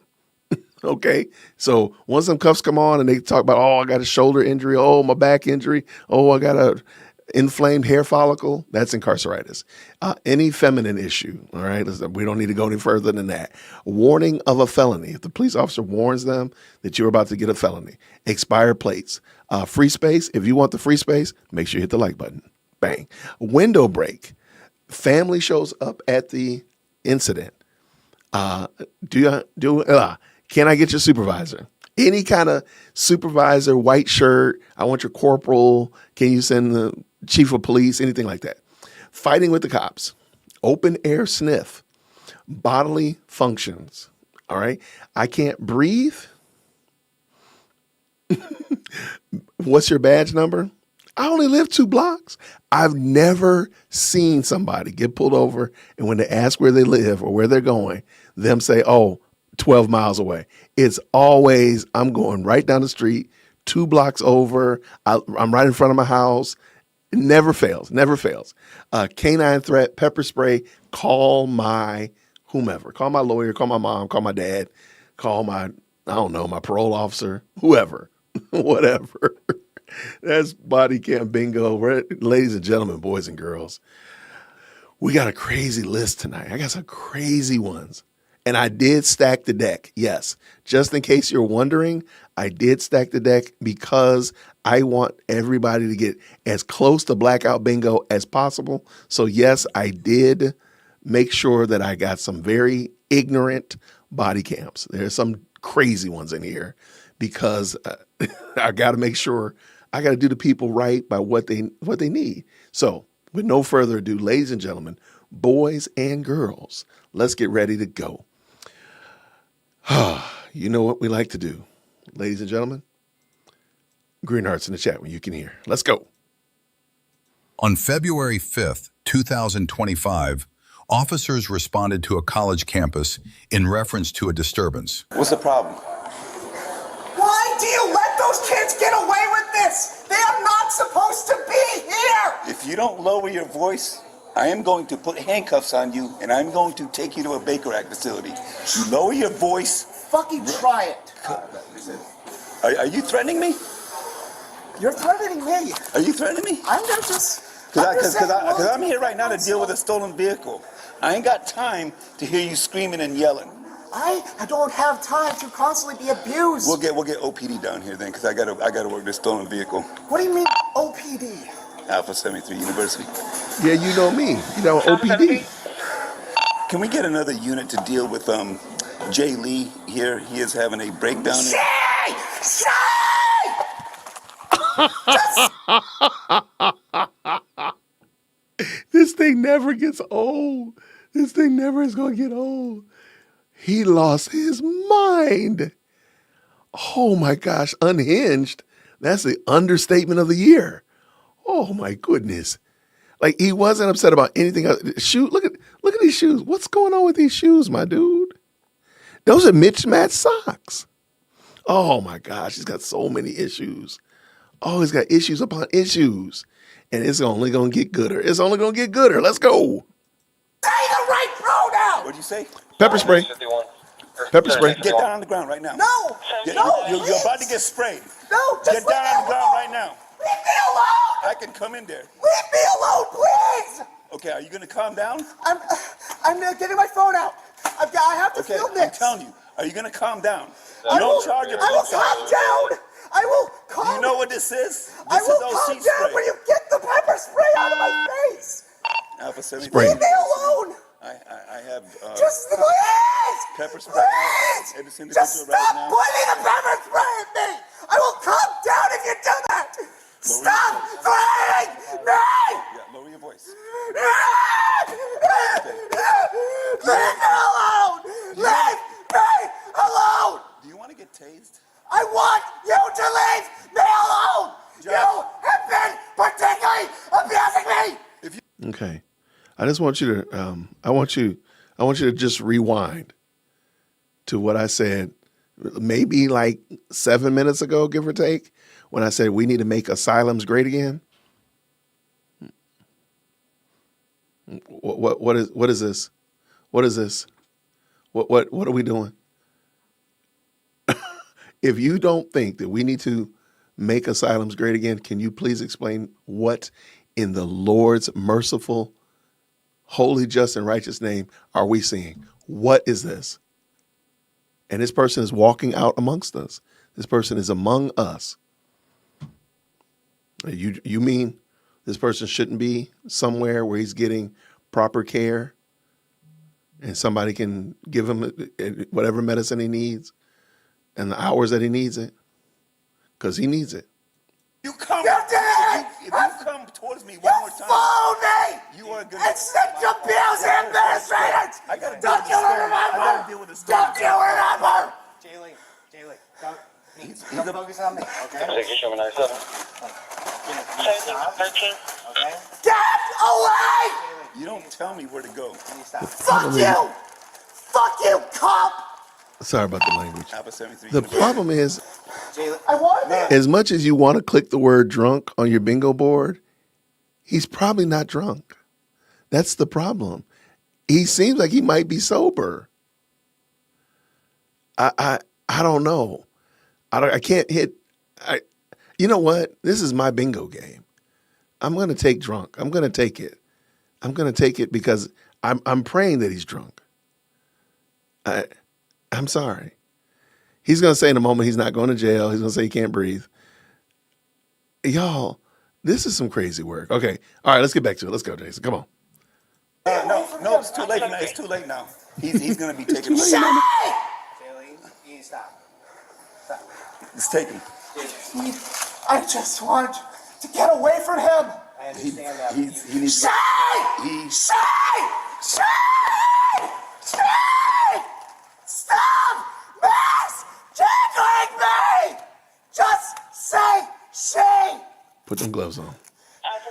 Okay. So once them cuffs come on and they talk about, I got a shoulder injury. Oh, my back injury. Oh, I got a inflamed hair follicle. That's incarceritis. Any feminine issue. All right. We don't need to go any further than that. Warning of a felony. If the police officer warns them that you're about to get a felony. Expired plates. Free space. If you want the free space, make sure you hit the like button. Bang. Window break. Family shows up at the incident. Can I get your supervisor? Any kind of supervisor, white shirt. I want your corporal. Can you send the chief of police? Anything like that. Fighting with the cops. Open air sniff. Bodily functions. All right. I can't breathe. What's your badge number? I only live 2 blocks. I've never seen somebody get pulled over and when they ask where they live or where they're going, them say, 12 miles away. It's always, I'm going right down the street, 2 blocks over. I'm right in front of my house. It never fails. Canine threat, pepper spray, call my whomever. Call my lawyer, call my mom, call my dad, call my parole officer, whoever, whatever. That's Body Cam Bingo. Ladies and gentlemen, boys and girls, we got a crazy list tonight. I got some crazy ones. And I did stack the deck. Yes. Just in case you're wondering, I did stack the deck because I want everybody to get as close to blackout bingo as possible. So yes, I did make sure that I got some very ignorant body cams. There's some crazy ones in here because I got to make sure I got to do the people right by what they need. So with no further ado, ladies and gentlemen, boys and girls, let's get ready to go. You know what we like to do, ladies and gentlemen? Green hearts in the chat when you can hear. Let's go. On February 5th, 2025, officers responded to a college campus in reference to a disturbance. What's the problem? Why do you let those kids get away with this? They are not supposed to be here! If you don't lower your voice, I am going to put handcuffs on you and I'm going to take you to a Baker Act facility. You lower your voice. Fucking try it. Are you threatening me? You're threatening me. Are you threatening me? I'm just Because I'm here right now to deal with a stolen vehicle. I ain't got time to hear you screaming and yelling. I don't have time to constantly be abused. We'll get OPD down here then, because I gotta work this stolen vehicle. What do you mean OPD? Alpha 73 University. Yeah, you know me. You know OPD. Can we get another unit to deal with Jay Lee here? He is having a breakdown. Shay! This thing never gets old. This thing never is going to get old. He lost his mind. Oh my gosh, unhinged. That's the understatement of the year. Oh my goodness. Like he wasn't upset about anything else. Shoot, look at these shoes. What's going on with these shoes, my dude? Those are mismatched socks. Oh my gosh, he's got so many issues. Oh, he's got issues upon issues. And it's only going to get gooder. It's only going to get gooder. Let's go. Say the right pronoun! What'd you say? Pepper spray. Pepper spray. Get down on the ground right now. No! You're about to get sprayed. No, just Get down on the ground right now. Leave me alone! I can come in there. Leave me alone, please! Okay, are you gonna calm down? I'm getting my phone out. I have to Okay, film I'm this. telling you. Are you gonna calm down? I You don't will- charge a I will police calm officer. down. I will Do calm. you know what this is? I This will is calm OC down spray. when you get the pepper spray out of my face. Alpha 73. Spray. Leave me alone. I have Just please. pepper spray Please. at this individual Just right stop now. pointing the pepper spray at me. I will calm down if you do that. Stop threatening me. Yeah, lower your voice. Leave me alone. Leave me alone. Do you want to get tased? I want you to leave me alone. Judge. You have been particularly abusing me. Okay. I just want you to I want you to just rewind to what I said maybe like 7 minutes ago, give or take, when I said we need to make asylums great again. What is this? What is this? What are we doing? If you don't think that we need to make asylums great again, can you please explain what in the Lord's merciful, holy, just, and righteous name are we seeing? What is this? And this person is walking out amongst us. This person is among us. You mean this person shouldn't be somewhere where he's getting proper care and somebody can give him whatever medicine he needs and the hours that he needs it? Because he needs it. You come. You did it! If you come towards me You one more time, fooled me. you are gonna. And sent to abuse administrators. I gotta deal Don't with you this story. I gotta remember? deal with this story. Don't you remember? Jaylee, don't focus on me, okay? Execution 97. Stop, 13. okay? Get away! You don't tell me where to go. Can you stop? Fuck you! Fuck you, cop! Sorry about the language. Alpha 73. The problem is, Jaylee, I want it. as much as you want to click the word drunk on your bingo board, he's probably not drunk. That's the problem. He seems like he might be sober. I don't know. I can't hit. You know what? This is my bingo game. I'm going to take drunk. I'm going to take it. I'm going to take it because I'm praying that he's drunk. I'm sorry. He's going to say in a moment he's not going to jail. He's going to say he can't breathe. Y'all, this is some crazy work. Okay. All right, let's get back to it. Let's go, Jason. Come on. No, it's too late now. It's too late now. He's going to be taken away. Haley, you need to stop. Stop. It's taken. I just want to get away from him. I understand that. He needs to. He. Shay! Stop misgendering me! Just say Shay! Put them gloves on. Alpha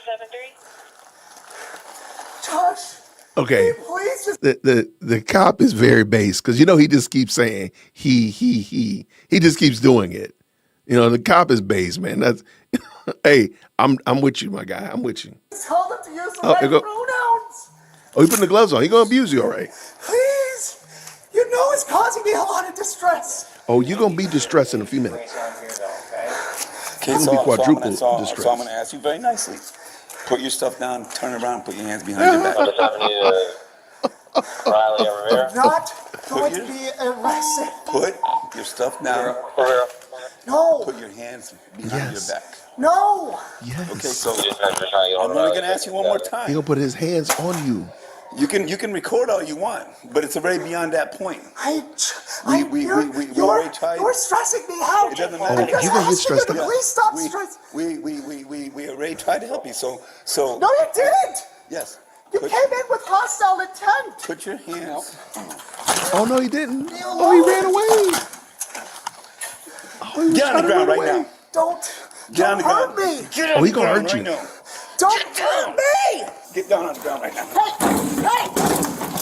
7-3. Josh, Okay. please just... The cop is very base because he just keeps saying he. He just keeps doing it. The cop is base, man. That's hey, I'm with you, my guy. I'm with you. Tell them to use the Oh, right there go. pronouns. Oh, he putting the gloves on. He gonna abuse you, all right? Please. You know it's causing me a lot of distress. Oh, you're gonna be distressed in a few minutes. Place on here, though, okay? Okay, It'll be quadruple so distress. I'm going to ask you very nicely. Put your stuff down, turn around, put your hands behind your back. Riley and Rivera. Not going to be arrested. Put your stuff down, No. put your hands behind Yes. your back. No. Yes. Okay, so I'm only going to ask you one more He time. gonna put his hands on you. You can record all you want, but it's already beyond that point. We You're already tried. stressing me out. It doesn't matter. Because You're gonna I get asked you stressed to out. Please stop We, stressing. we already tried to help you. So No, you didn't. yes. You Put, came in with hostile intent. put your hands. Oh no, he didn't. Oh, he ran away. Oh, he was Get on the trying to ground run right away. now. Don't Get on the hurt ground. me. Get on Oh, he the gonna ground hurt right you. now. Don't hurt me. Get down on the ground right now. Hey.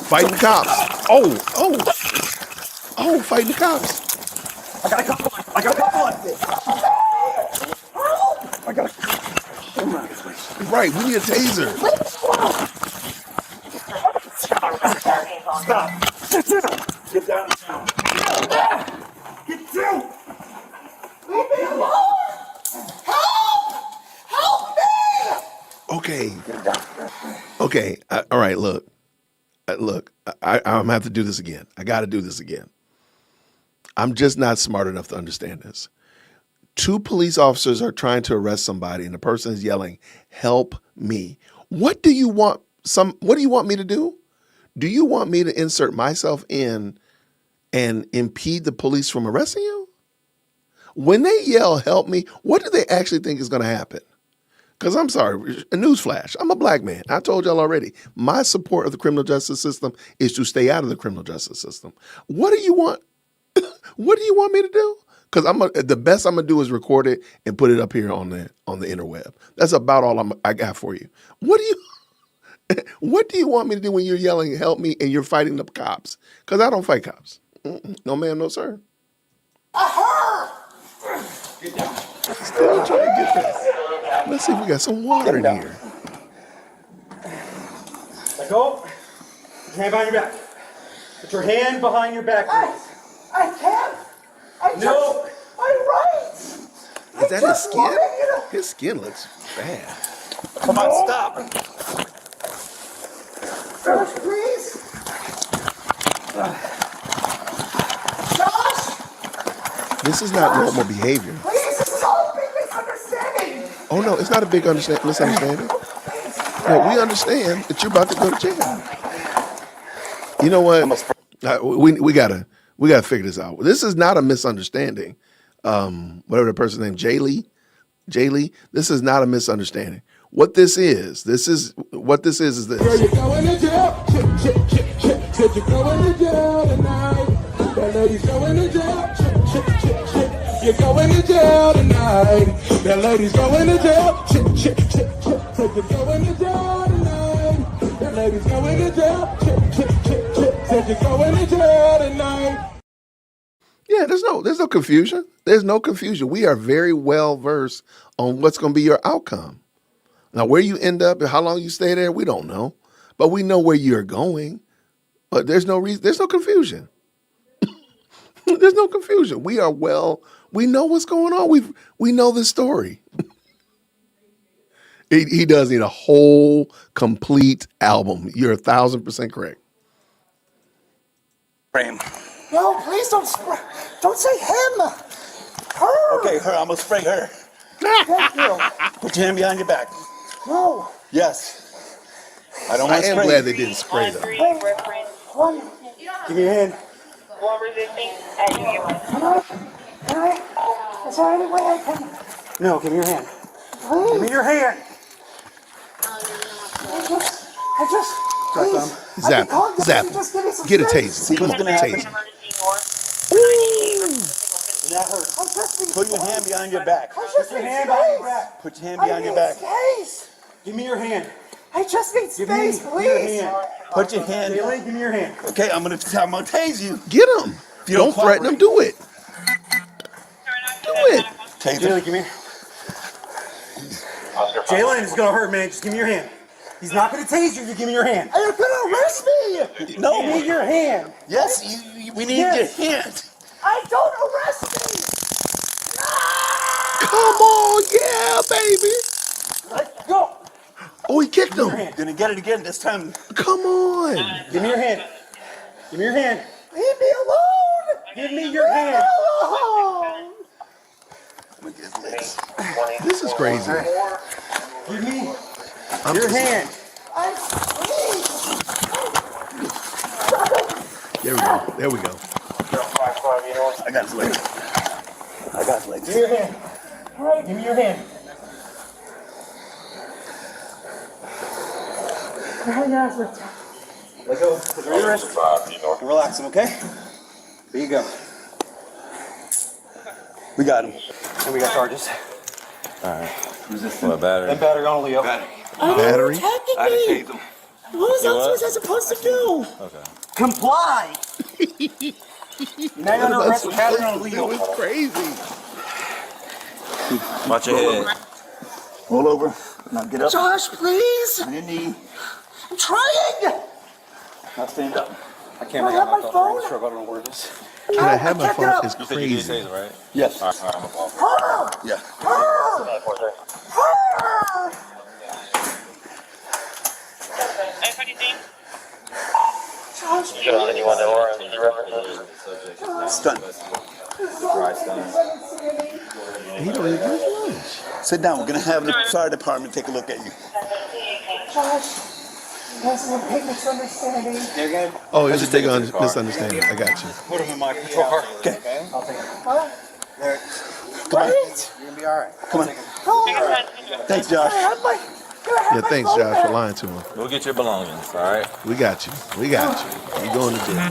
Fighting the cops. Oh, fighting the cops. I got a couple on this. I got a. Come on, this way. Right, we need a taser. Stop. Get down. Get down. Leave me alone. Help me. Okay. All right. Look. I'm gonna have to do this again. I got to do this again. I'm just not smart enough to understand this. 2 police officers are trying to arrest somebody, and the person is yelling, "Help me!" What do you want? What do you want me to do? Do you want me to insert myself in and impede the police from arresting you? When they yell, "Help me," what do they actually think is going to happen? Because I'm sorry, a newsflash, I'm a black man. I told y'all already. My support of the criminal justice system is to stay out of the criminal justice system. What do you want? What do you want me to do? Because the best I'm gonna do is record it and put it up here on the interweb. That's about all I got for you. What do you want me to do when you're yelling "Help me" and you're fighting the cops? Because I don't fight cops. No ma'am, no sir. Still trying to get this. Let's see if we got some water in here. Let go. Put your hand behind your back. Put your hand behind your back. I can't. No. I'm right. Is that his skin? His skin looks bad. Come on, stop. Josh, please. Josh, This is not normal behavior. please. This is all a big misunderstanding. Oh no, it's not a big misunderstanding. No, we understand that you're about to go to jail. You know what? We gotta figure this out. This is not a misunderstanding. Whatever the person's name, Jay Lee. This is not a misunderstanding. What this is this. Girl, you're going to jail. Said you're going to jail tonight. That lady's going to jail. You're going to jail tonight. That lady's going to jail. Said you're going to jail tonight. That lady's going to jail. Said you're going to jail tonight. Yeah, there's no confusion. There's no confusion. We are very well versed on what's going to be your outcome. Now, where you end up and how long you stay there, we don't know, but we know where you're going. But there's no reason. There's no confusion. There's no confusion. We know what's going on. We know this story. He does need a whole complete album. You're 1,000% correct. spray him. No, please don't spray. Don't say him. Her. Okay, her. I'm gonna spray her. Thank you. Put your hand behind your back. No. Yes. I don't I want to am spray glad you. they didn't spray them. 13, reference. One. Give me your hand. One resisting. At you. Can I? Is there any way I can? No, give me your hand. Give Please. me your hand. I just. Please. Zap, zap. Just give me some Get a space. taser. See Come what's on, gonna happen? taser. Emergency north. That hurts. I just need Put your space. hand behind your back. I just Put your need hand behind your space. back. Put your hand I behind your need back. space. Give me your hand. I just need Give me space, your please. hand. Put your hand. Jalen, give me your hand. Okay, I'm gonna tase you. Get him. you Don't don't threaten him. Do it. Do it. Taser. Jalen, give me. Jalen, it's gonna hurt, man. Just give me your hand. He's not gonna tase you. You give me your hand. You're gonna arrest me. No. Give me your hand. Yes, we need Yes. your hand. I don't arrest me. Come on, yeah, baby. Let's go. Oh, he kicked Give me your him. hand. Gonna get it again this time. Come on. Give me your hand. Give me your hand. Leave me alone. Give me your hand. Alone. Look at this. This is crazy. Give me I'm your just- hand. Please. There we go. There we go. I got his leg. I got his leg. Give me your hand. Give me your hand. Let go. Put your wrist. Relax him, okay? There you go. We got him. And we got charges. What, battery? And battery on Leo. Battery. Attacking me. What was I supposed to do? Comply. Now you're under arrest with battery on That Leo. was crazy. Watch your head. Roll over. Now get up. Josh, please. On your knee. I'm trying. Now stand up. I can't I have my phone. Sure, I don't know where it is. Can I have my can't get phone? up. It's You said you did crazy. taser, right? Yes. All right, I'm gonna call. Her. Yeah. Her. Her. Josh, Anyone that or Stun. He don't even get lunch. Sit down. We're gonna have the fire department take a look at you. Josh. This is a big misunderstanding. There you go. Oh, it's a big misunderstanding. I got you. Put him in my patrol car. Okay. Huh? There. Come on. Wait. You're gonna be all right. Come on. No. Thanks, Josh. I have my. Yeah, thanks, Josh, for lying to him. Go get your belongings, all right? We got you. We got you. You going to jail.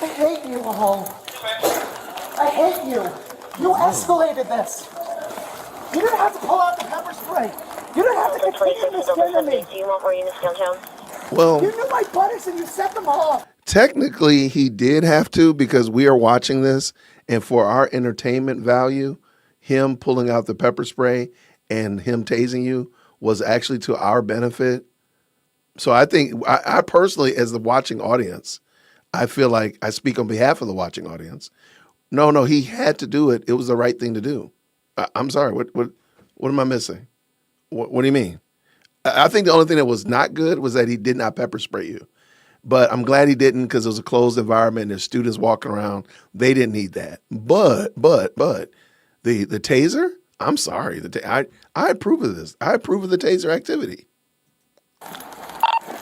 I hate you all. I hate you. You escalated this. You didn't have to pull out the pepper spray. You didn't have to continue to scare me. Do you want more units downtown? Well, You knew my buttons and you set them off. technically, he did have to because we are watching this, and for our entertainment value, him pulling out the pepper spray and him tasing you was actually to our benefit. So I think I personally, as the watching audience, I feel like I speak on behalf of the watching audience. No, he had to do it. It was the right thing to do. I'm sorry. What am I missing? What do you mean? I think the only thing that was not good was that he did not pepper spray you. But I'm glad he didn't because it was a closed environment and there's students walking around. They didn't need that. But the taser, I'm sorry. I approve of this. I approve of the taser activity.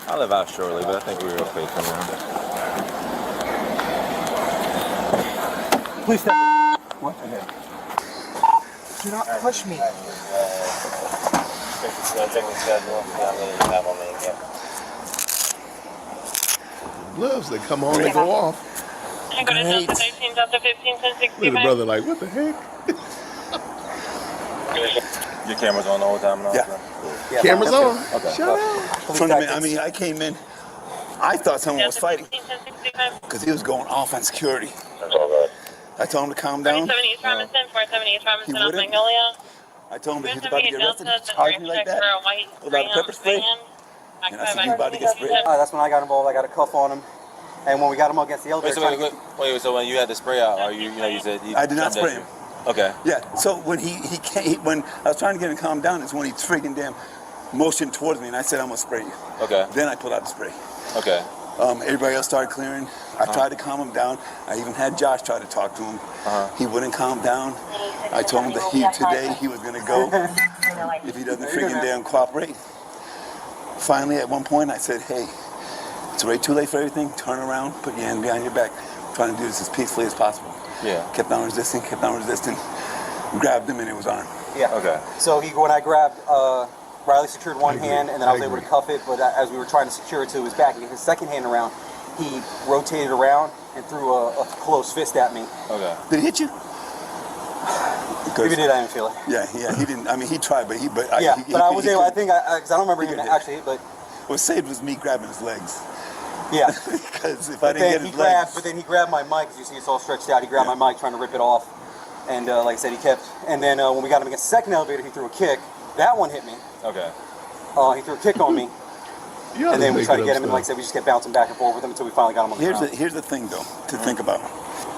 I'll live out shortly, but I think we were okay coming in. Please step. What? Do not push me. Gloves, they come on, they go off. I'm going to Delta 13, Delta 15, 10, Look at 65. the brother like, what the heck? Your camera's on the whole time and all Yeah. that? Camera's on. Okay. Shut up. Fundamentally, I mean, I came in. I thought someone was Delta fighting 15, 10, 65. because he was going off on security. I told him to calm down. 47 East Robinson, 47 East Robinson He on wouldn't. Magnolia. I told him that he was 47 about to get Delta, arrested. the Charged me like check that. for a white Without a pepper spray. van. And I said, you about to get sprayed. That's when I got involved. I got a cuff on him. And when we got him up against the Wait, elevator, so when you had the spray out, are you said you I did not spray him. Okay. Yeah. So when he came, when I was trying to get him to calm down, is when he freaking damn motioned towards me, and I said, I'm gonna spray you. Okay. Then I pulled out the spray. Okay. Everybody else started clearing. I tried to calm him down. I even had Josh try to talk to him. He wouldn't calm down. I told him that today he was gonna go if he doesn't freaking damn cooperate. Finally, at one point, I said, hey, it's already too late for everything. Turn around, put your hand behind your back. I'm trying to do this as peacefully as possible. Yeah. Kept on resisting, grabbed him, and it was on. Yeah. Okay. So when I grabbed, Riley secured one hand, and then I was able to cuff it, but as we were trying to secure it to his back, his second hand around, he rotated around and threw a closed fist at me. Okay. Did he hit you? Maybe did, I didn't feel it. Yeah, he didn't. I mean, he tried, but I was able. I think because I don't remember him actually, but what saved was me grabbing his legs. Yeah. Because if I didn't get his legs, but then he grabbed my mic. As you see, it's all stretched out. He grabbed my mic, trying to rip it off, and like I said, he kept. And then when we got him against the second elevator, he threw a kick. That one hit me. Okay. He threw a kick on me. And then we tried to get him, and like I said, we just kept bouncing back and forth with him until we finally got him on the ground. Here's the thing, though, to think about.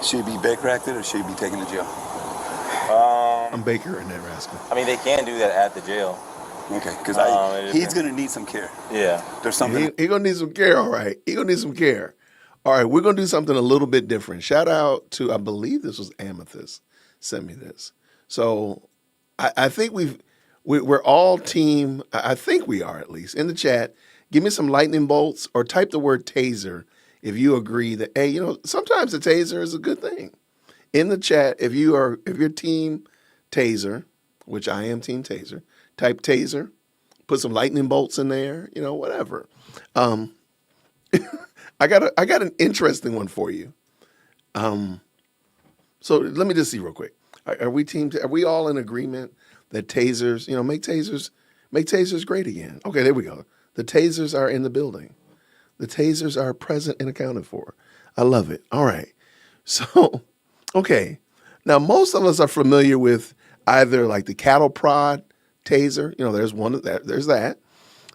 Should he be Baker acted or should he be taken to jail? I'm Baker in that rascal. I mean, they can do that at the jail. Okay, because he's going to need some care. Yeah. There's something. He's going to need some care, all right. He's going to need some care. All right, we're going to do something a little bit different. Shout out to, I believe this was Amethyst sent me this. So I think we're all team, I think we are at least, in the chat. Give me some lightning bolts or type the word taser if you agree that, hey, sometimes a taser is a good thing. In the chat, if you're team taser, which I am team taser, type taser, put some lightning bolts in there, whatever. I got an interesting one for you. So let me just see real quick. Are we all in agreement that tasers, make tasers great again? Okay, there we go. The tasers are in the building. The tasers are present and accounted for. I love it. All right. So, okay. Now, most of us are familiar with either like the cattle prod taser. There's one of that. There's that.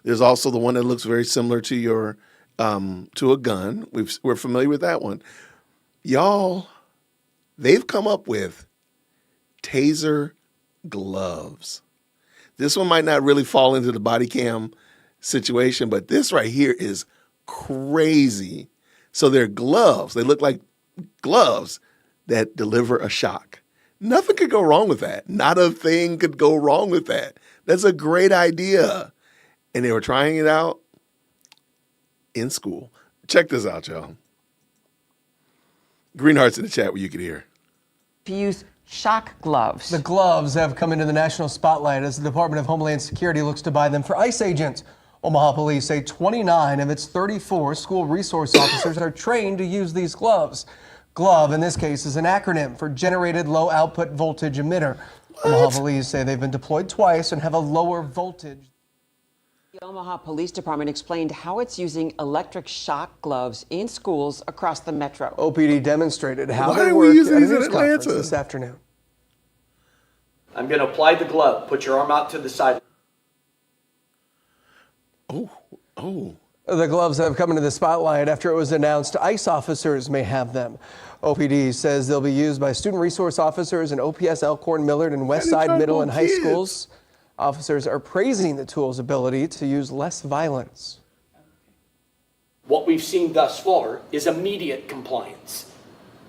There's also the one that looks very similar to your to a gun. We're familiar with that one. Y'all, they've come up with taser gloves. This one might not really fall into the body cam situation, but this right here is crazy. So they're gloves. They look like gloves that deliver a shock. Nothing could go wrong with that. Not a thing could go wrong with that. That's a great idea. And they were trying it out in school. Check this out, y'all. Green hearts in the chat where you can hear. To use shock gloves. The gloves have come into the national spotlight as the Department of Homeland Security looks to buy them for ICE agents. Omaha police say 29 of its 34 school resource officers are trained to use these gloves. GLOVE, in this case, is an acronym for Generated Low Output Voltage Emitter. Omaha police say they've been deployed twice and have a lower voltage. The Omaha Police Department explained how it's using electric shock gloves in schools across the metro. OPD demonstrated how Why they are we work using at a these in news conference Atlanta? this afternoon. I'm going to apply the glove. Put your arm out to the side. Oh. The gloves have come into the spotlight after it was announced ICE officers may have them. OPD says they'll be used by student resource officers in OPS Elkhorn, Millard, and Westside Middle and High Schools. Officers are praising the tool's ability to use less violence. What we've seen thus far is immediate compliance.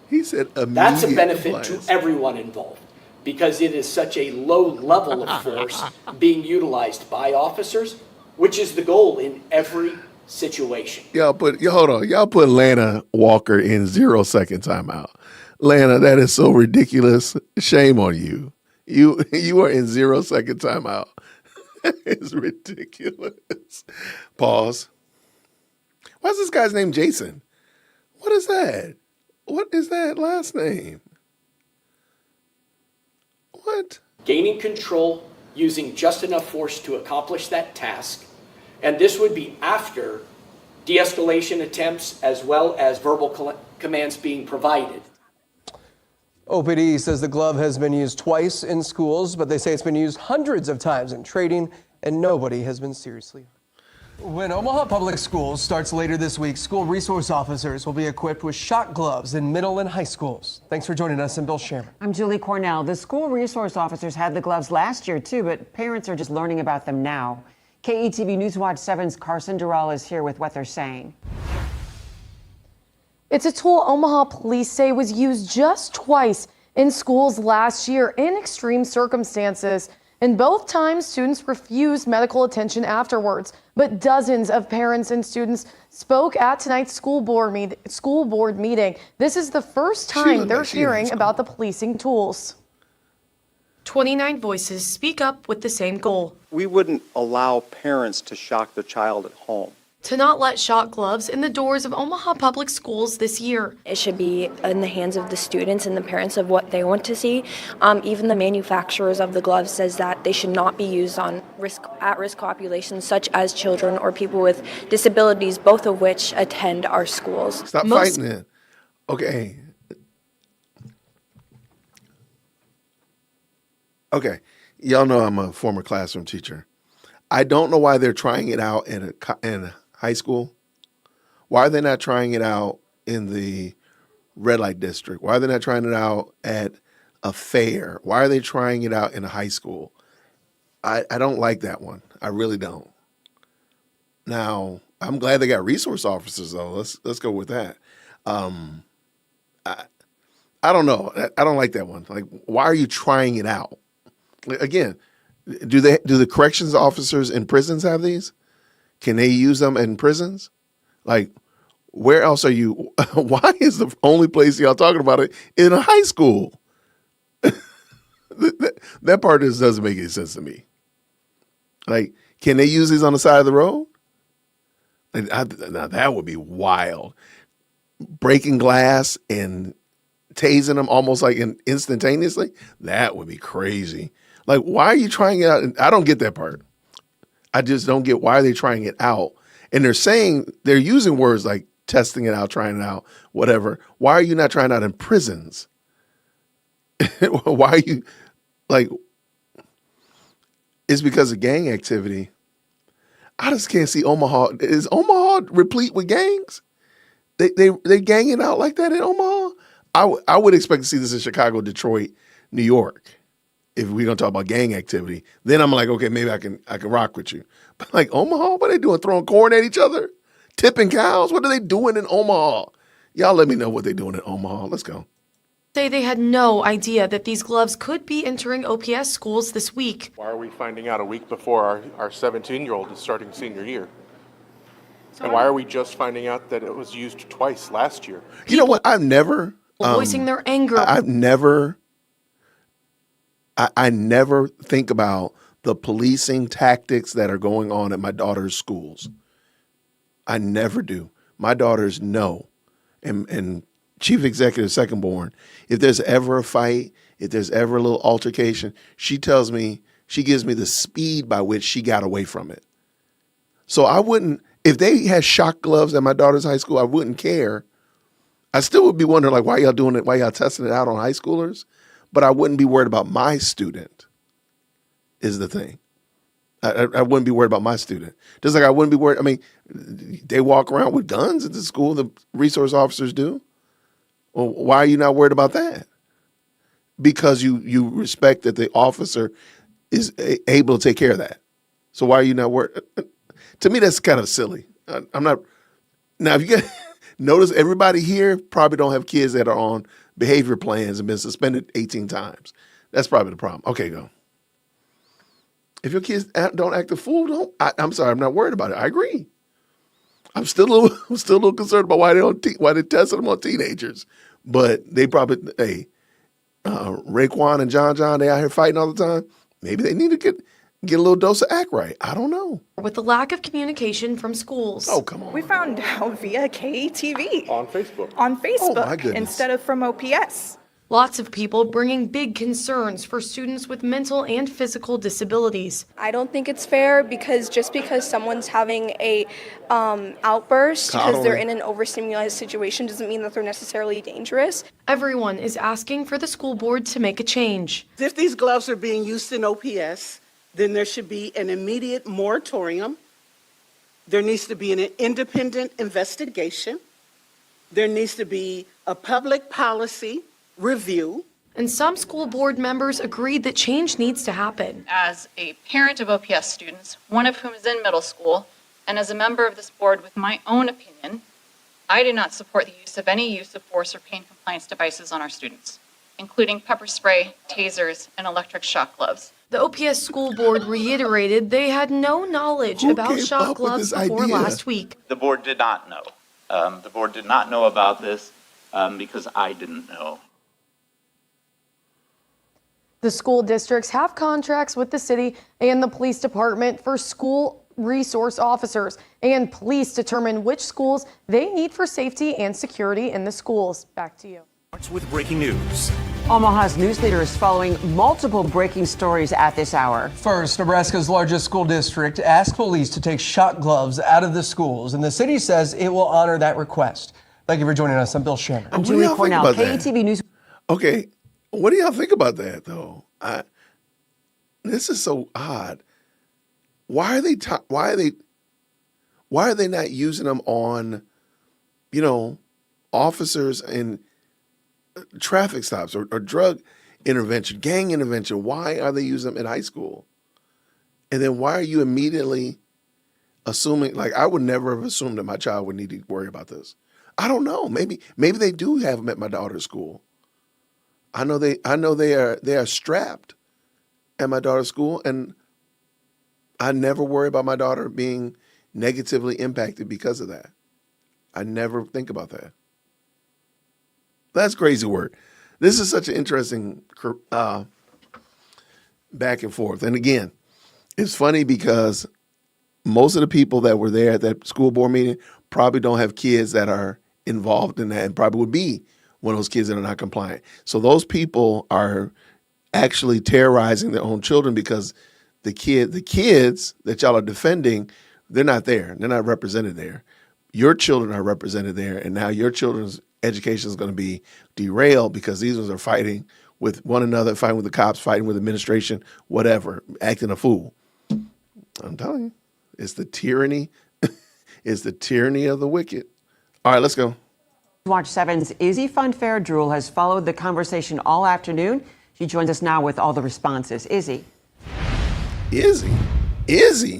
He said immediate That's a benefit compliance. to everyone involved because it is such a low level of force being utilized by officers, which is the goal in every situation. Hold on. Y'all put Lana Walker in 0-second timeout. Lana, that is so ridiculous. Shame on you. You are in 0-second timeout. It's ridiculous. Pause. Why is this guy's name Jason? What is that? What is that last name? What? Gaining control using just enough force to accomplish that task. And this would be after de-escalation attempts as well as verbal commands being provided. OPD says the glove has been used twice in schools, but they say it's been used hundreds of times in trading, and nobody has been seriously hurt. When Omaha Public Schools starts later this week, school resource officers will be equipped with shock gloves in middle and high schools. Thanks for joining us. I'm Bill Sherman. I'm Julie Cornell. The school resource officers had the gloves last year, too, but parents are just learning about them now. KETV Newswatch 7's Carson Durrell is here with what they're saying. It's a tool Omaha police say was used just twice in schools last year in extreme circumstances. And both times, students refused medical attention afterwards. But dozens of parents and students spoke at tonight's school board meeting. This is the first time they're hearing about the policing tools. 29 voices speak up with the same goal. We wouldn't allow parents to shock their child at home. To not let shock gloves in the doors of Omaha Public Schools this year. It should be in the hands of the students and the parents of what they want to see. Even the manufacturers of the gloves says that they should not be used on at-risk populations such as children or people with disabilities, both of which attend our schools. Stop fighting it. Okay. Okay. Y'all know I'm a former classroom teacher. I don't know why they're trying it out in a high school. Why are they not trying it out in the red light district? Why are they not trying it out at a fair? Why are they trying it out in a high school? I don't like that one. I really don't. Now, I'm glad they got resource officers though. Let's go with that. I don't know. I don't like that one. Like, why are you trying it out? Again, do the corrections officers in prisons have these? Can they use them in prisons? Like, where else are you? Why is the only place y'all talking about it in a high school? That part just doesn't make any sense to me. Like, can they use these on the side of the road? Now that would be wild. Breaking glass and tasing them almost like instantaneously. That would be crazy. Like, why are you trying it out? I don't get that part. I just don't get why are they trying it out. And they're using words like testing it out, trying it out, whatever. Why are you not trying it out in prisons? Why are you like, it's because of gang activity. I just can't see Omaha. Is Omaha replete with gangs? They ganging out like that in Omaha? I would expect to see this in Chicago, Detroit, New York. If we're gonna talk about gang activity, then I'm like, okay, maybe I can rock with you. But like Omaha, what are they doing? Throwing corn at each other? Tipping cows? What are they doing in Omaha? Y'all let me know what they're doing in Omaha. Let's go. Say they had no idea that these gloves could be entering OPS schools this week. Why are we finding out a week before our 17-year-old is starting senior year? And why are we just finding out that it was used twice last year? You know what? I've never voicing their anger. I never think about the policing tactics that are going on at my daughter's schools. I never do. My daughters know. And Chief Executive Second Born, if there's ever a fight, if there's ever a little altercation, she gives me the speed by which she got away from it. So I wouldn't, if they had shock gloves at my daughter's high school, I wouldn't care. I still would be wondering, like, why y'all doing it? Why y'all testing it out on high schoolers? But I wouldn't be worried about my student, is the thing. I wouldn't be worried about my student. Just like I wouldn't be worried. I mean, they walk around with guns at the school, the resource officers do. Well, why are you not worried about that? Because you respect that the officer is able to take care of that. So why are you not worried? To me, that's kind of silly. I'm not. Now, if you get notice, everybody here probably don't have kids that are on behavior plans and been suspended 18 times. That's probably the problem. Okay, go. If your kids don't act a fool, I'm sorry, I'm not worried about it. I agree. I'm still a little concerned about why they tested them on teenagers. But they probably, Raekwon and John, they out here fighting all the time. Maybe they need to get a little dose of act right. I don't know. With the lack of communication from schools. Oh, come on. We found out via KETV. On Facebook. On Facebook. Oh, my goodness. Instead of from OPS. Lots of people bringing big concerns for students with mental and physical disabilities. I don't think it's fair because just because someone's having a outburst because they're in an overstimulated situation doesn't mean that they're necessarily dangerous. Everyone is asking for the school board to make a change. If these gloves are being used in OPS, then there should be an immediate moratorium. There needs to be an independent investigation. There needs to be a public policy review. And some school board members agreed that change needs to happen. As a parent of OPS students, one of whom is in middle school, and as a member of this board with my own opinion, I do not support the use of any use of force or pain compliance devices on our students, including pepper spray, tasers, and electric shock gloves. The OPS school board reiterated they had no knowledge about shock gloves before last week. The board did not know. The board did not know about this because I didn't know. The school districts have contracts with the city and the police department for school resource officers, and police determine which schools they need for safety and security in the schools. Back to you. With breaking news. Omaha's news leader is following multiple breaking stories at this hour. First, Nebraska's largest school district asked police to take shock gloves out of the schools, and the city says it will honor that request. Thank you for joining us. I'm Bill Shannon. I'm Julie Cornell, KETV News. Okay, what do y'all think about that, though? This is so odd. Why are they not using them on, officers and traffic stops or drug intervention, gang intervention? Why are they using them in high school? And then why are you immediately assuming, like, I would never have assumed that my child would need to worry about this. I don't know. Maybe they do have them at my daughter's school. I know they are strapped at my daughter's school, and I never worry about my daughter being negatively impacted because of that. I never think about that. That's crazy work. This is such an interesting back and forth. And again, it's funny because most of the people that were there at that school board meeting probably don't have kids that are involved in that and probably would be one of those kids that are not compliant. So those people are actually terrorizing their own children because the kids that y'all are defending, they're not there. They're not represented there. Your children are represented there, and now your children's education is going to be derailed because these ones are fighting with one another, fighting with the cops, fighting with administration, whatever, acting a fool. I'm telling you, it's the tyranny. It's the tyranny of the wicked. All right, let's go. Watch 7's Izzy Funfair-Drool has followed the conversation all afternoon. She joins us now with all the responses. Izzy.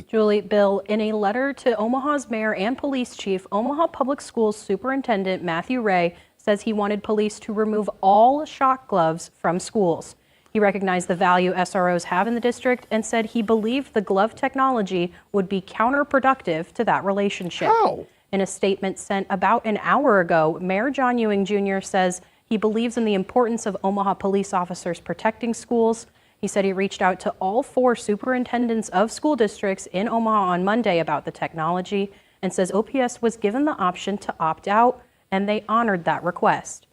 Julie, Bill, in a letter to Omaha's mayor and police chief, Omaha Public Schools Superintendent Matthew Ray says he wanted police to remove all shock gloves from schools. He recognized the value SROs have in the district and said he believed the glove technology would be counterproductive to that relationship. How? In a statement sent about an hour ago, Mayor John Ewing Jr. says he believes in the importance of Omaha police officers protecting schools. He said he reached out to all 4 superintendents of school districts in Omaha on Monday about the technology and says OPS was given the option to opt out, and they honored that request.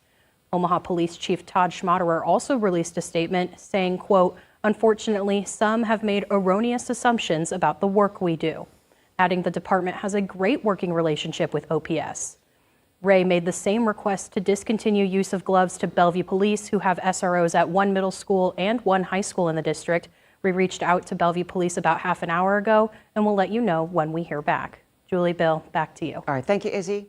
Omaha Police Chief Todd Schmaderer also released a statement saying, quote, "Unfortunately, some have made erroneous assumptions about the work we do," adding the department has a great working relationship with OPS. Ray made the same request to discontinue use of gloves to Bellevue Police, who have SROs at 1 middle school and 1 high school in the district. We reached out to Bellevue Police about half an hour ago, and we'll let you know when we hear back. Julie, Bill, back to you. All right, thank you, Izzy.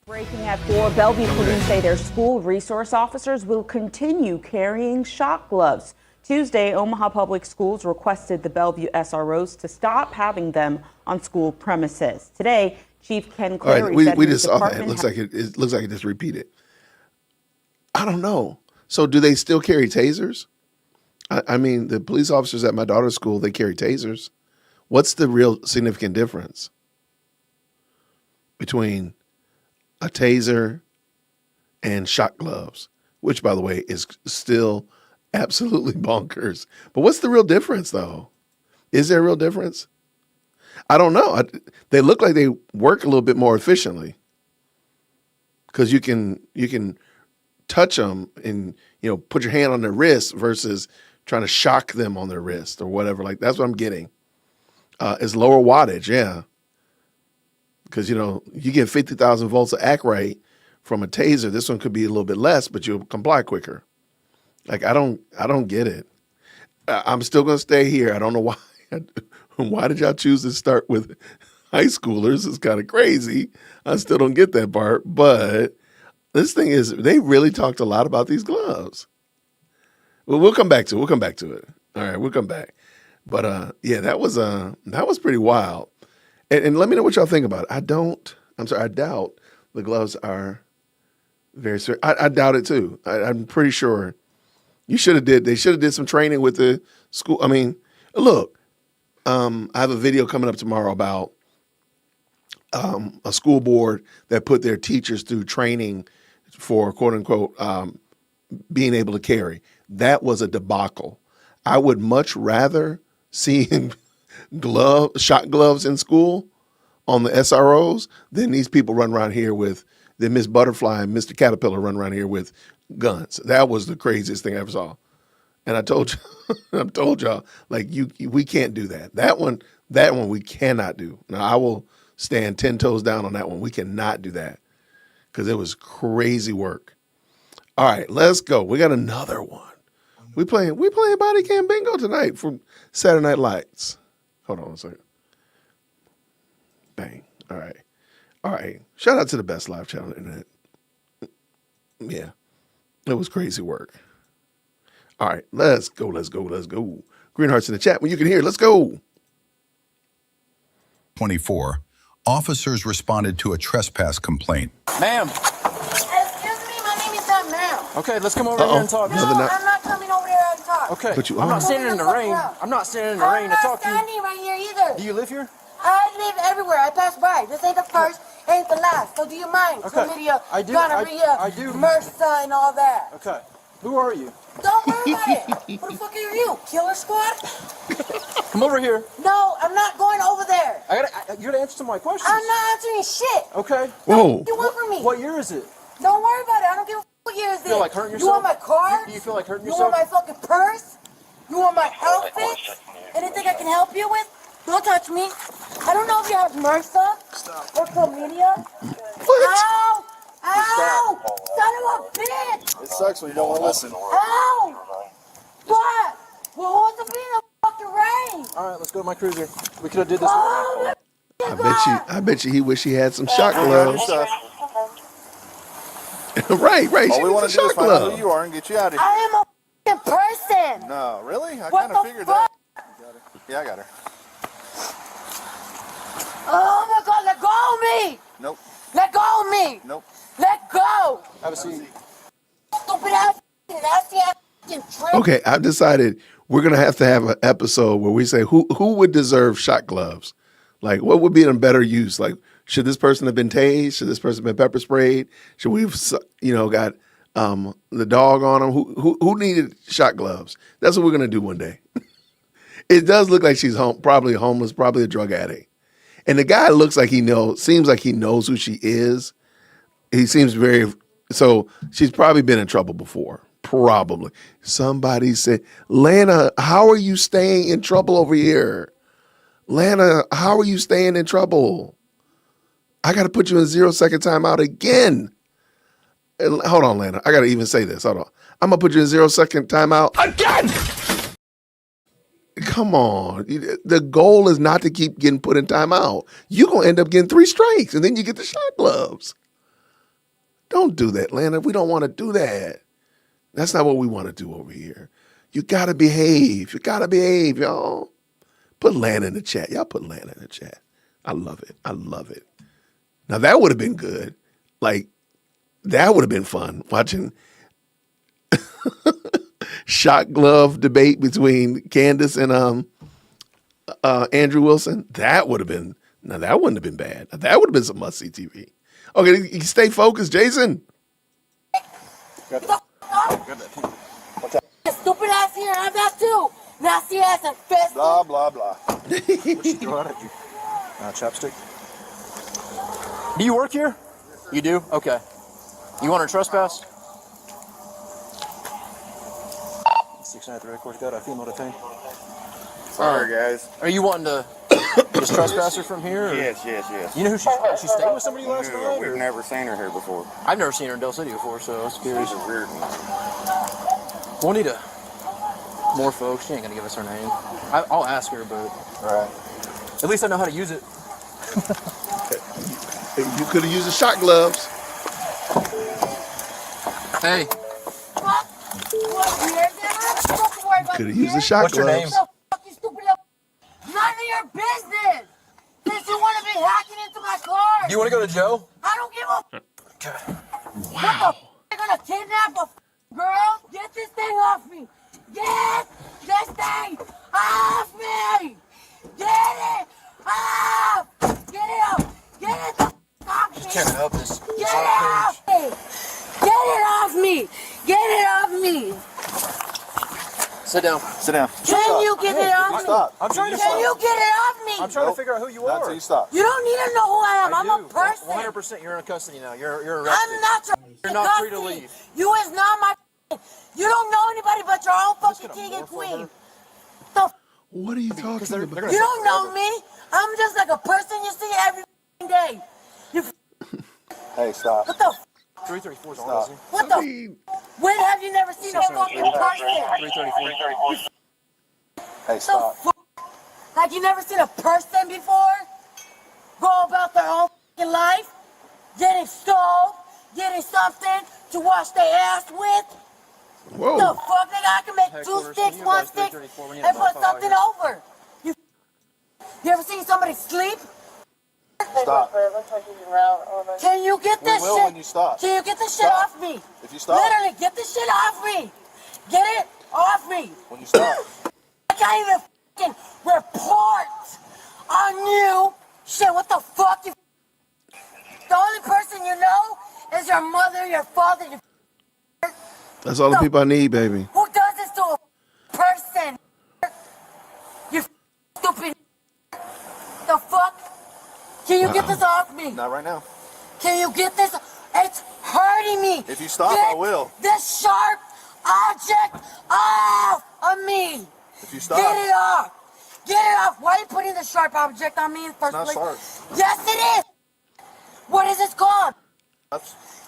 Breaking at 4, Bellevue Police say their school resource officers will continue carrying shock gloves. Tuesday, Omaha Public Schools requested the Bellevue SROs to stop having them on school premises. Today, Chief Ken Clary All right, said we his just saw that. department It looks like it just repeated. I don't know. So do they still carry tasers? I mean, the police officers at my daughter's school, they carry tasers. What's the real significant difference between a taser and shock gloves, which, by the way, is still absolutely bonkers. But what's the real difference, though? Is there a real difference? I don't know. They look like they work a little bit more efficiently because you can touch them and put your hand on their wrist versus trying to shock them on their wrist or whatever. Like that's what I'm getting. It's lower wattage, yeah. Because you get 50,000 volts of Acrite from a taser. This one could be a little bit less, but you'll comply quicker. Like I don't get it. I'm still gonna stay here. I don't know why. Why did y'all choose to start with high schoolers? It's kind of crazy. I still don't get that part. But this thing is, they really talked a lot about these gloves. Well, we'll come back to it. We'll come back to it. All right, we'll come back. But yeah, that was pretty wild. And let me know what y'all think about it. I doubt the gloves are very serious. I doubt it too. I'm pretty sure they should have did some training with the school. I mean, look, I have a video coming up tomorrow about a school board that put their teachers through training for quote unquote being able to carry. That was a debacle. I would much rather see shot gloves in school on the SROs than these people run around here than Miss Butterfly and Mr. Caterpillar run around here with guns. That was the craziest thing I ever saw. And I told y'all, like we can't do that. That one we cannot do. Now I will stand 10 toes down on that one. We cannot do that because it was crazy work. All right, let's go. We got another one. We playing Body Cam Bingo tonight from Saturday Night Lights. Hold on a second. Bang. All right. Shout out to the best live channel on the internet. Yeah, it was crazy work. All right, let's go. Green hearts in the chat when you can hear. Let's go. 24. Officers responded to a trespass complaint. Ma'am. Excuse me, my name is not ma'am. Okay, let's come over here and talk. No, I'm not coming over there and talk. Okay, But you I'm are. not standing in the rain. I'm not standing in the rain to talk to I'm not you. standing right here either. Do you live here? I live everywhere. I pass by. This ain't the first, ain't the last. So do you mind? Okay. Chlamydia, I do. gonorrhea, I do. MRSA, and all that. Okay. Who are you? Don't worry about it. Who the fuck are you? Killer Squad? Come over here. No, I'm not going over there. You gotta answer some of my questions. I'm not answering shit. Okay. Whoa. What do you want from me? What year is it? Don't worry about it. I don't give a fuck what year is You feel it. like hurting You want yourself? my car? Do you feel like hurting You yourself? want my fucking purse? You want my outfit? Anything I can help you with? Don't touch me. I don't know if you have MRSA or chlamydia. Ow! Ow! Son of a bitch! It sucks when you don't want to listen. Ow! What? Well, who wants to be in the fucking rain? All right, let's go to my cruiser. We could have did this. Oh, I bet you he wish he had some shot gloves. right. All She we needs want a to do is shot find out glove. who you are and get you out of here. I am a fucking person. No, really? I What kind of the figured fuck? that. Yeah, I got her. Oh my God! Let go of me! Nope. Let go of me! Nope. Let go! Have a seat. Stupid ass, nasty ass trick. Okay, I've decided we're gonna have to have an episode where we say who would deserve shot gloves. Like, what would be in better use? Like, should this person have been tased? Should this person have been pepper sprayed? Should we have, got the dog on them? Who needed shot gloves? That's what we're gonna do one day. It does look like she's probably homeless, probably a drug addict. And the guy looks like seems like he knows who she is. He seems so she's probably been in trouble before. Probably. Somebody said, Lana, how are you staying in trouble over here? Lana, how are you staying in trouble? I got to put you in 0-second timeout again. Hold on, Lana. I got to even say this. Hold on. I'm going to put you in 0-second timeout again. Come on. The goal is not to keep getting put in timeout. You're going to end up getting 3 strikes, and then you get the shot gloves. Don't do that, Lana. We don't want to do that. That's not what we want to do over here. You got to behave. You got to behave, y'all. Put Lana in the chat. Y'all put Lana in the chat. I love it. I love it. Now, that would have been good. Like, that would have been fun, watching shot glove debate between Candace and Andrew Wilson. That would have been, now that wouldn't have been bad. That would have been some must-see TV. Okay, you stay focused, Jason. Stupid ass here, I'm that too. Nasty ass and fist. Blah, blah, blah. What'd she throw out at you? Chapstick. Do you work here? You do? Okay. You want to trespass? 693 records got a female detained. Sorry, guys. Are you wanting to just trespass her from here? Or? Yes. You know who she stayed with somebody last night? We've never seen her here before. I've never seen her in Del City before, so I was curious. She's a weird one. We'll need more folks. She ain't gonna give us her name. I'll ask her, but at least I know how to use it. You could have used the shot gloves. Hey. Could have used the shot What's your name? gloves. You stupid little. None of your business. Since you want to be hacking into my car. Do you want to go to Joe? I don't give a. Wow. You're gonna kidnap a girl? Get this thing off me. Get this thing off me. Get it off. Get it off. Get it the off me. Can't help this. Get it off me. Get it off me. Get it off me. Sit down. Sit down. Can you get it off me? Stop. I'm trying to Can you get it off me? I'm trying to figure out who you are. Until you stop. You don't need to know who I am. I'm a person. 100%. You're in custody now. You're arrested. I'm not your You're not free to custody. leave. You is not my. You don't know anybody but your own fucking king and queen. What are you talking about? You don't know me. I'm just like a person you see every day. You. Hey, stop. What the? 334 is Stop. What the? When have you never seen a fucking person? 334. Hey, stop. Like you never seen a person before go about their own fucking life, getting stove, getting something to wash their ass with. Whoa. The fuck, nigga, I can make 2 sticks, 1 stick, and put something over. You ever seen somebody sleep? Stop. Can you get We this will shit? when you stop. Can you get this shit Stop. off me? If you stop. Literally, get this shit off me. Get it off me. When you stop. I can't even fucking report on you. Shit, what the fuck? You. The only person you know is your mother, your father, your. That's all the people I need, baby. Who does this to a person? You stupid. The fuck? Can you get this off me? Not right now. Can you get this? It's hurting me. If you stop, Get I will. this sharp object off of me. If you stop. Get it off. Get it off. Why are you putting the sharp object on me in the first It's not place? sharp. Yes, it is. What is this called?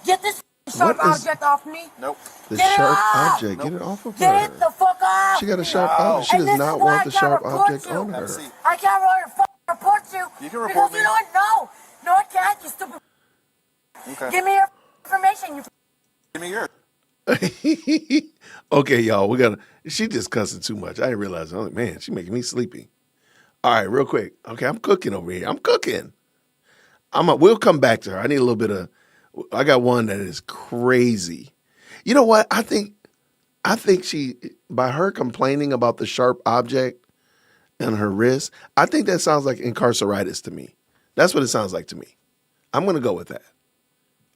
Get this sharp What is- object off me. Nope. The Get it sharp off. object. Get it off of Get her. it the fuck off. She got a sharp object. She And does this not is why want I the can't sharp report object you. on her. I can't report you. You can report because me. you don't know. No, I can't. You stupid. Okay. Give me your information. You. Give me yours. Okay, y'all, we gotta. She just cussing too much. I didn't realize. I'm like, man, she making me sleepy. All right, real quick. Okay, I'm cooking over here. I'm cooking. We'll come back to her. I need a little bit of. I got one that is crazy. You know what? I think she, by her complaining about the sharp object on her wrist, I think that sounds like incarceritis to me. That's what it sounds like to me. I'm gonna go with that.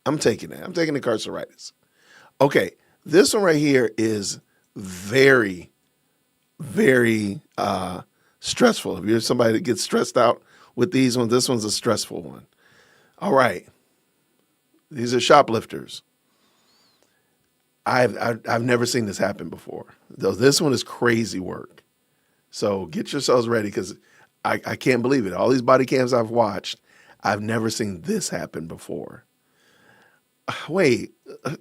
I'm taking that. I'm taking incarceritis. Okay, this one right here is very, very stressful. If you're somebody that gets stressed out with these ones, this one's a stressful one. All right, these are shoplifters. I've never seen this happen before. Though this one is crazy work. So get yourselves ready because I can't believe it. All these body cams I've watched, I've never seen this happen before. Wait,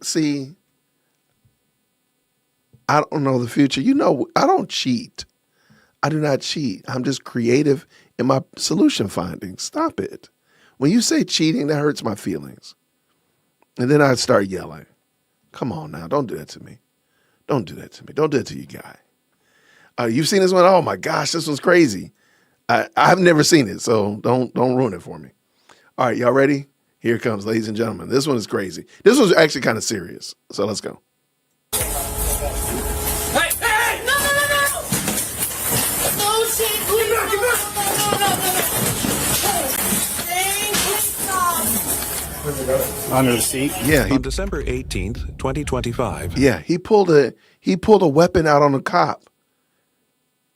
see, I don't know the future. You know, I don't cheat. I do not cheat. I'm just creative in my solution finding. Stop it. When you say cheating, that hurts my feelings. And then I start yelling. Come on now, don't do that to me. Don't do that to me. Don't do that to you, guy. You've seen this one? Oh my gosh, this one's crazy. I've never seen it, so don't ruin it for me. All right, y'all ready? Here it comes, ladies and gentlemen. This one is crazy. This one's actually kind of serious. So let's go. Hey! Hey! No! No shit! Get back! Under the seat. Yeah. On December 18th, 2025. Yeah, he pulled a weapon out on a cop.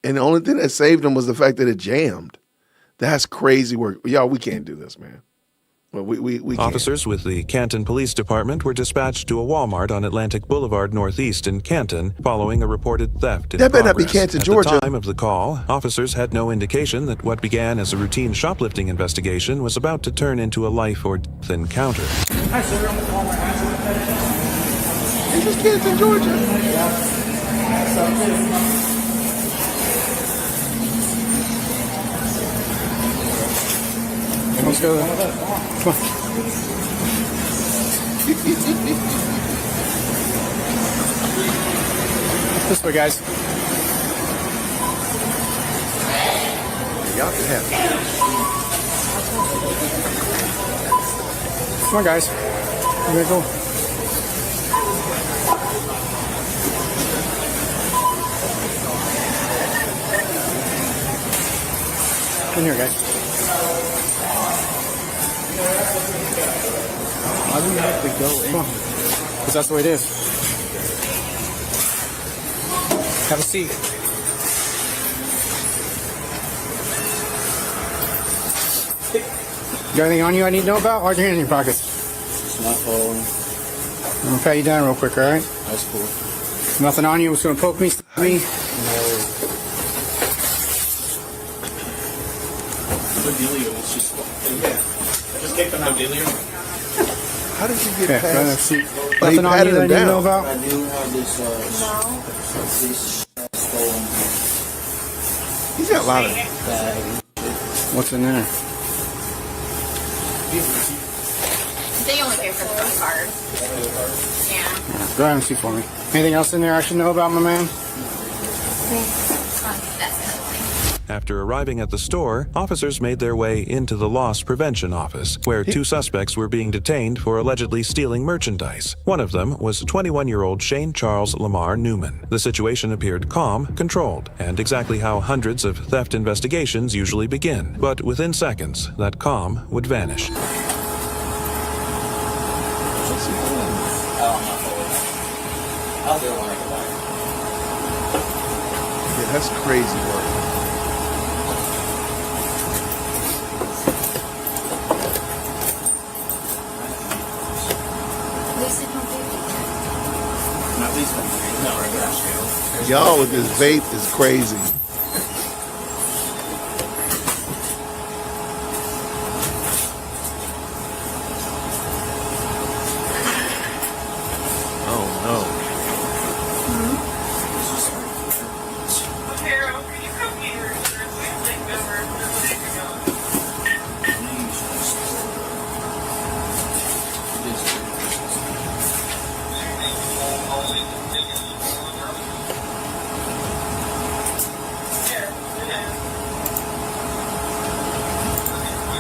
And the only thing that saved him was the fact that it jammed. That's crazy work. Y'all, we can't do this, man. Well, we can't. Officers with the Canton Police Department were dispatched to a Walmart on Atlantic Boulevard Northeast in Canton following a reported theft in That better not be progress. Canton, At Georgia. the time of the call, officers had no indication that what began as a routine shoplifting investigation was about to turn into a life or death encounter. Hi, sir. Is this Canton, Georgia? Let's go. Come on. This way, guys. Y'all can have it. Come on, guys. We're gonna go. In here, guys. Why do we have to go in? Because that's the way it is. Have a seat. You got anything on you I need to know about? Why'd your hand in your pocket? It's my phone. I'm gonna pat you down real quick, alright? That's cool. Nothing on you was gonna poke me, stab me? Just kicked him out. How did you get Yeah, past? right, have a seat. Well, he Nothing on patted you that I him need to know down. about? I do have this, this stolen He's got a lot of. bag. What's in there? They only pay for the card. Yeah. Go ahead and see for me. Anything else in there I should know about, my man? After arriving at the store, officers made their way into the loss prevention office, where two suspects were being detained for allegedly stealing merchandise. One of them was 21-year-old Shane Charles Lamar Newman. The situation appeared calm, controlled, and exactly how hundreds of theft investigations usually begin. But within seconds, that calm would vanish. Yeah, that's crazy work. Y'all with this vape is crazy. Oh no.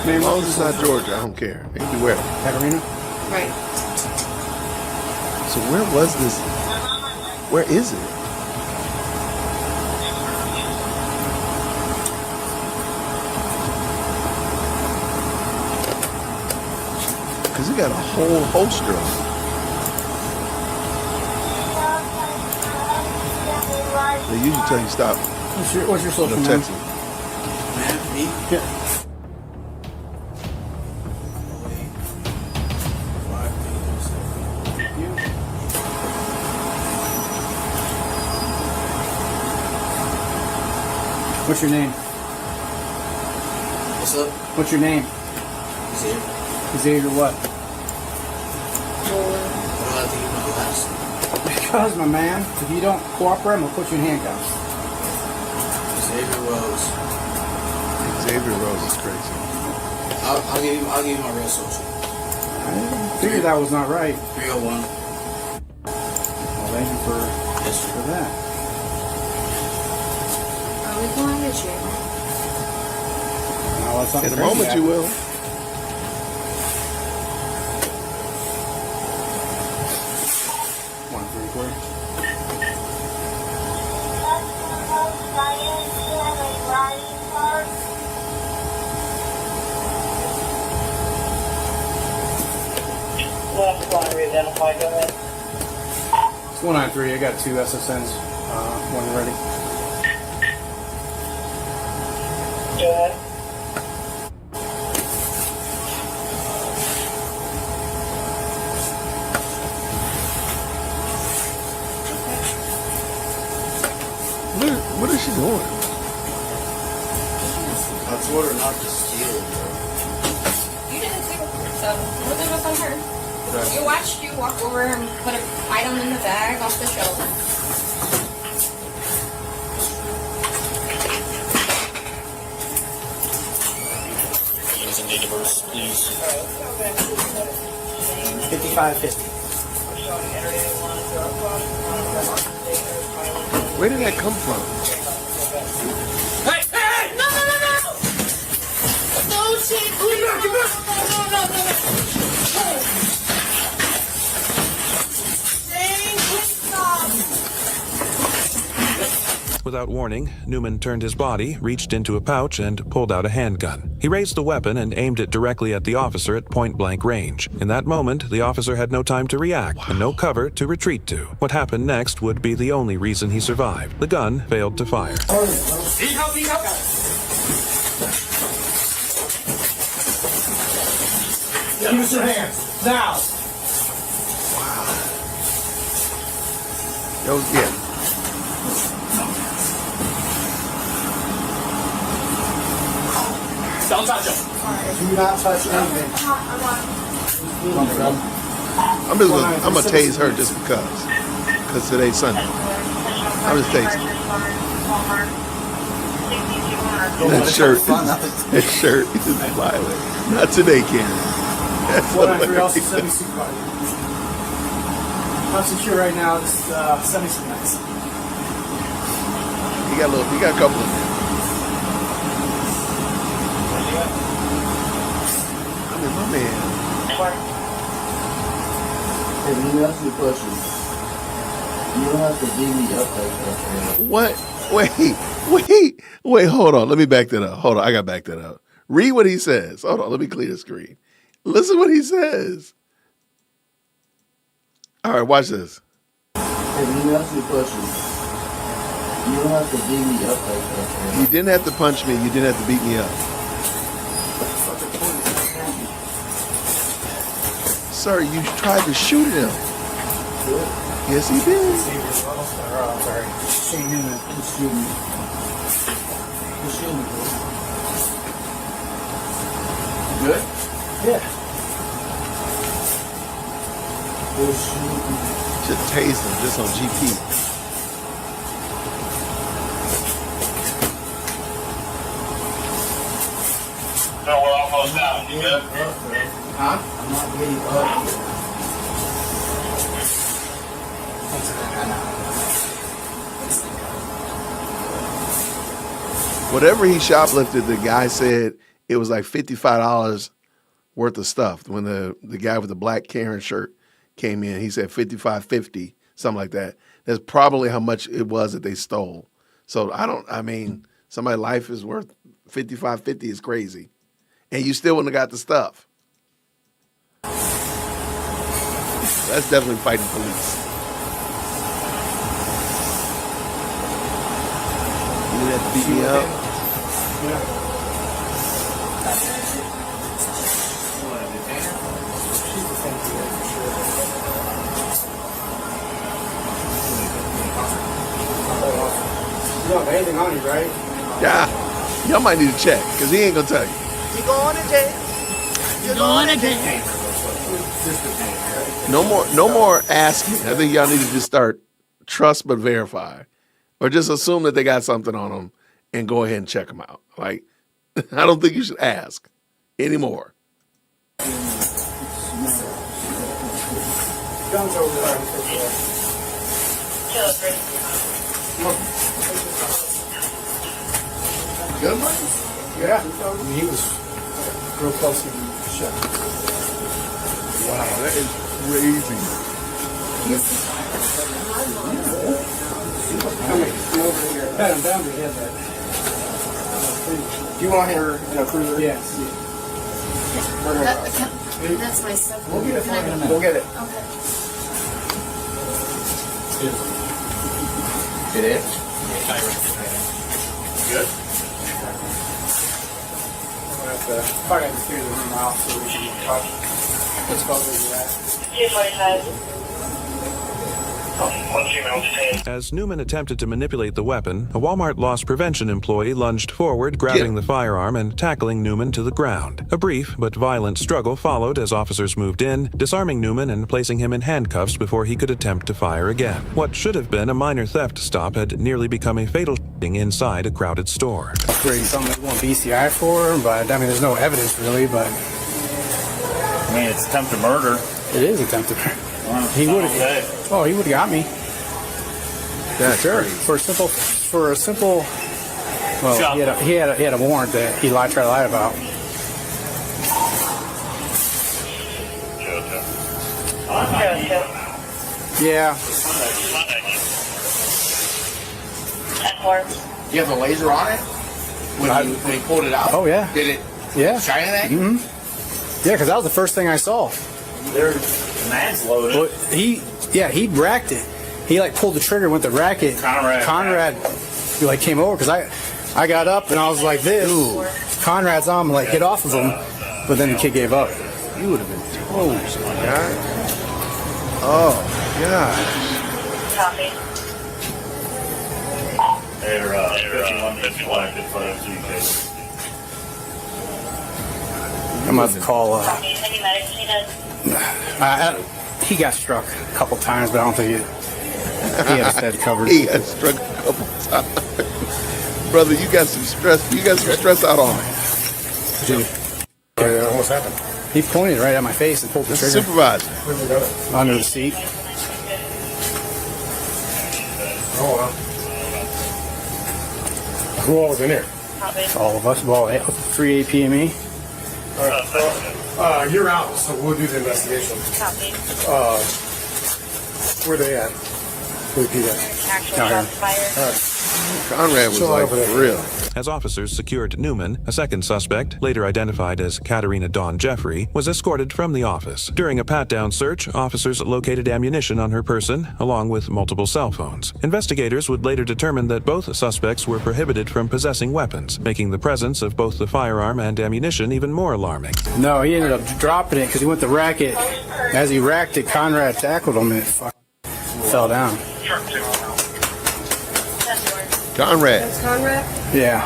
As long as it's not Georgia, I don't care. It can be where. Katarina? Right. So where was this? Where is it? Because he got a whole holster on it. They usually tell you stop. What's your social name? Texas. Yeah. What's your name? What's up? What's your name? Xavier. Xavier what? What do I think about last? Because, my man, if you don't cooperate, I'm going to put you in handcuffs. Xavier Rose. Xavier Rose is crazy. I'll give you my real social. I figured that was not right. 301. Well, thank you for that. Are we going to jail? No, that's not In a crazy moment, you happened. will. One, three, four. It's 193. I got two SSNs when you're ready. Go ahead. What is she doing? I told her not to steal, bro. You didn't take a photo, so nothing was on her. You watched you walk over and put an item in the bag off the shelf. Using date of birth, please. 5550. Where did that come from? Hey! Hey! No! Without warning, Newman turned his body, reached into a pouch, and pulled out a handgun. He raised the weapon and aimed it directly at the officer at point-blank range. In that moment, the officer had no time to react and no cover to retreat to. What happened next would be the only reason he survived. The gun failed to fire. Give us your hands, now! Yeah. Don't touch him. Do not touch anything. I'm gonna tase her just because today's Sunday. I'm just tasing. That shirt is violent. Not today, Karen. That's 493 also 76 body. Not secure right now. Just 76 nights. He got a couple of them. I mean, my man. Hey, let me ask you a question. You don't have to beat me up like that. What? Wait, hold on. Let me back that up. Hold on, I got to back that up. Read what he says. Hold on, let me clear the screen. Listen what he says. All right, watch this. Hey, let me ask you a question. You don't have to beat me up like that. You didn't have to punch me. You didn't have to beat me up. Sir, you tried to shoot him. Yes, he did. Sorry. Shane Newman. He's shooting me. He's shooting me. Good? Yeah. Just tase him, just on GP. No, we're almost out. You good? Huh? I'm not getting up. Whatever he shoplifted, the guy said it was like $55 worth of stuff. When the guy with the black Karen shirt came in, he said $55.50, something like that. That's probably how much it was that they stole. So I mean, somebody's life is worth $55.50 is crazy. And you still wouldn't have got the stuff. That's definitely fighting police. You didn't have to beat me up. You don't have anything on you, right? Yeah. Y'all might need to check, because he ain't going to tell you. You going to jail? You going to jail? No more asking. I think y'all need to just start trust but verify. Or just assume that they got something on them and go ahead and check them out. Like, I don't think you should ask anymore. Guns over there. Good money? Yeah. I mean, he was real close to being shot. Wow, that is crazy. Come over here. Pat him down to hit that. Do you want her in a cruiser? Yes. That's my stuff. We'll get it for you in a minute. We'll get it. Okay. It is? Good. Probably have to clear the room out so we can talk. Let's go over that. As Newman attempted to manipulate the weapon, a Walmart loss prevention employee lunged forward, grabbing the firearm and tackling Newman to the ground. A brief but violent struggle followed as officers moved in, disarming Newman and placing him in handcuffs before he could attempt to fire again. What should have been a minor theft stop had nearly become a fatal shooting inside a crowded store. Crazy. Something they want BCI for, but I mean, there's no evidence really, but. I mean, it's attempted murder. It is attempted murder. He would have. Oh, he would have got me. That's sure. crazy. For a simple. Well, he had a warrant that he tried to lie about. Yeah. You have a laser on it? When you pulled it out? Oh, yeah. Did it shine at you? Mm-hmm. Yeah, because that was the first thing I saw. The man's loaded. Well, he racked it. He like pulled the trigger with the racket. Conrad like came over because I got up and I was like this. Conrad's on, like get off of him, but then the kid gave up. You would have been toast, my guy. Oh, God. Copy. They're 51 active photos. I'm about to call. Any medics needed? He got struck a couple times, but I don't think he had his head covered. He got struck a couple times. Brother, you got some stress. You got some stress out on it. Dude. What's happened? He pointed right at my face and pulled the trigger. Supervisor. Under the seat. Oh, wow. Who all was in here? All of us. Well, 3 APME. All right. You're out, so we'll do the investigation. Copy. Where they at? Repeat it. Actual Down here. shots fired. All right. Conrad was like, for real. As officers secured Newman, a second suspect, later identified as Katerina Dawn Jeffrey, was escorted from the office. During a pat-down search, officers located ammunition on her person, along with multiple cell phones. Investigators would later determine that both suspects were prohibited from possessing weapons, making the presence of both the firearm and ammunition even more alarming. No, he ended up dropping it because he went to rack it. As he racked it, Conrad tackled him and it fell down. Conrad. That's Conrad? Yeah.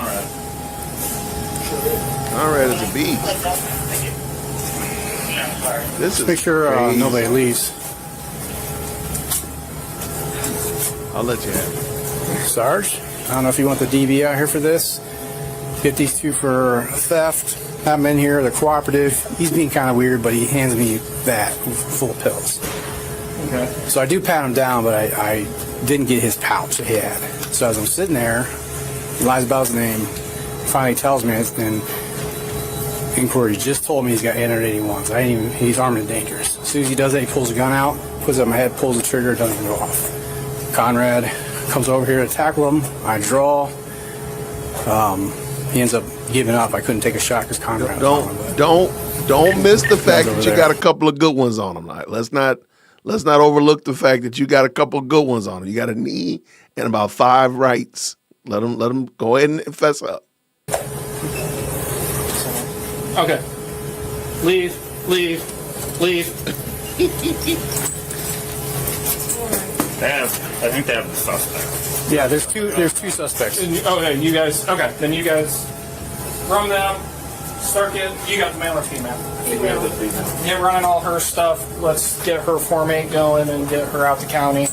Conrad is a beast. This is Make sure crazy. nobody leaves. I'll let you have it. Sarge, I don't know if you want the DB out here for this. Get these two for theft. Have them in here. They're cooperative. He's being kind of weird, but he hands me that full of pills. Okay. So I do pat him down, but I didn't get his pouch that he had. So as I'm sitting there, he lies about his name. Finally tells me it's been inquiry. Just told me he's got 881s. He's armed and dangerous. As soon as he does that, he pulls a gun out, puts it on my head, pulls the trigger, it doesn't go off. Conrad comes over here to tackle him. I draw. He ends up giving up. I couldn't take a shot because Conrad. Don't miss the fact that you got a couple of good ones on him. Like, let's not overlook the fact that you got a couple of good ones on him. You got a knee and about 5 rights. Let him go ahead and fess up. Okay. Leave. I think they have the suspect. Yeah, there's two suspects. Okay, you guys. Okay, then you guys run them. Start you got the male or female? Female. Get running all her stuff. Let's get her Form 8 going and get her out the county.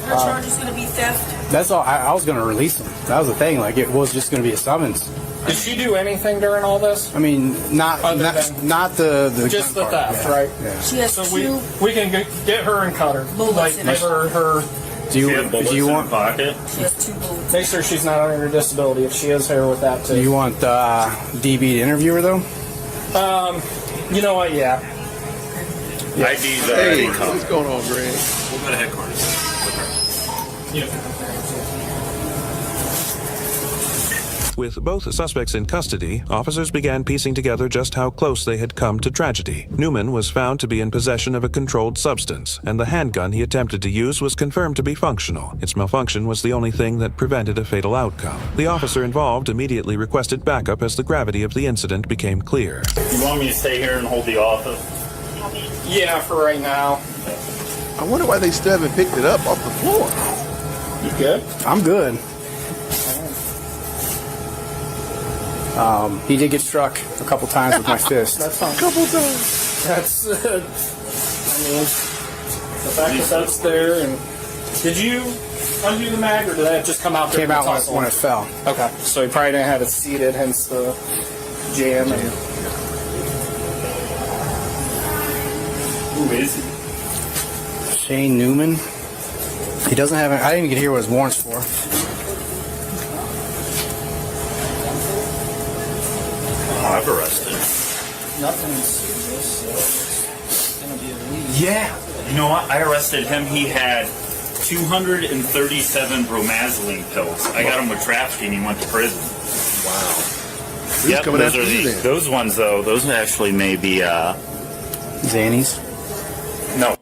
Her charge is going to be theft. That's all. I was going to release him. That was the thing. Like it was just going to be a summons. Did she do anything during all this? I mean, not the just the gun theft, part, right? Yeah. She has So two we can get her and cut her. Like in give her. Do you want pocket? She has 2 bullets. Make sure she's not under disability if she is here with that too. Do you want DB to interview her though? You know what? Yeah. ID's Hey, already come. what's going on, Greg? We'll go to headquarters with her. With both suspects in custody, officers began piecing together just how close they had come to tragedy. Newman was found to be in possession of a controlled substance, and the handgun he attempted to use was confirmed to be functional. Its malfunction was the only thing that prevented a fatal outcome. The officer involved immediately requested backup as the gravity of the incident became clear. You want me to stay here and hold the office? Yeah, for right now. I wonder why they still haven't picked it up off the floor. You good? I'm good. He did get struck a couple times with my fist. That's fine. A couple times. That's. I mean, the fact that that's there, and did you undo the mag, or did that just come out? Came out when it fell. Okay, so he probably didn't have it seated, hence the jam. And Who is he? Shane Newman. He doesn't have. I didn't even get to hear what his warrant's for. I've arrested. nothing serious, so it's gonna be a lead. Yeah. You know what? I arrested him. He had 237 bromazine pills. I got him with trafficking. He went to prison. Wow. Yep, coming those after are you then. those ones though. Those actually may be Xannies? no.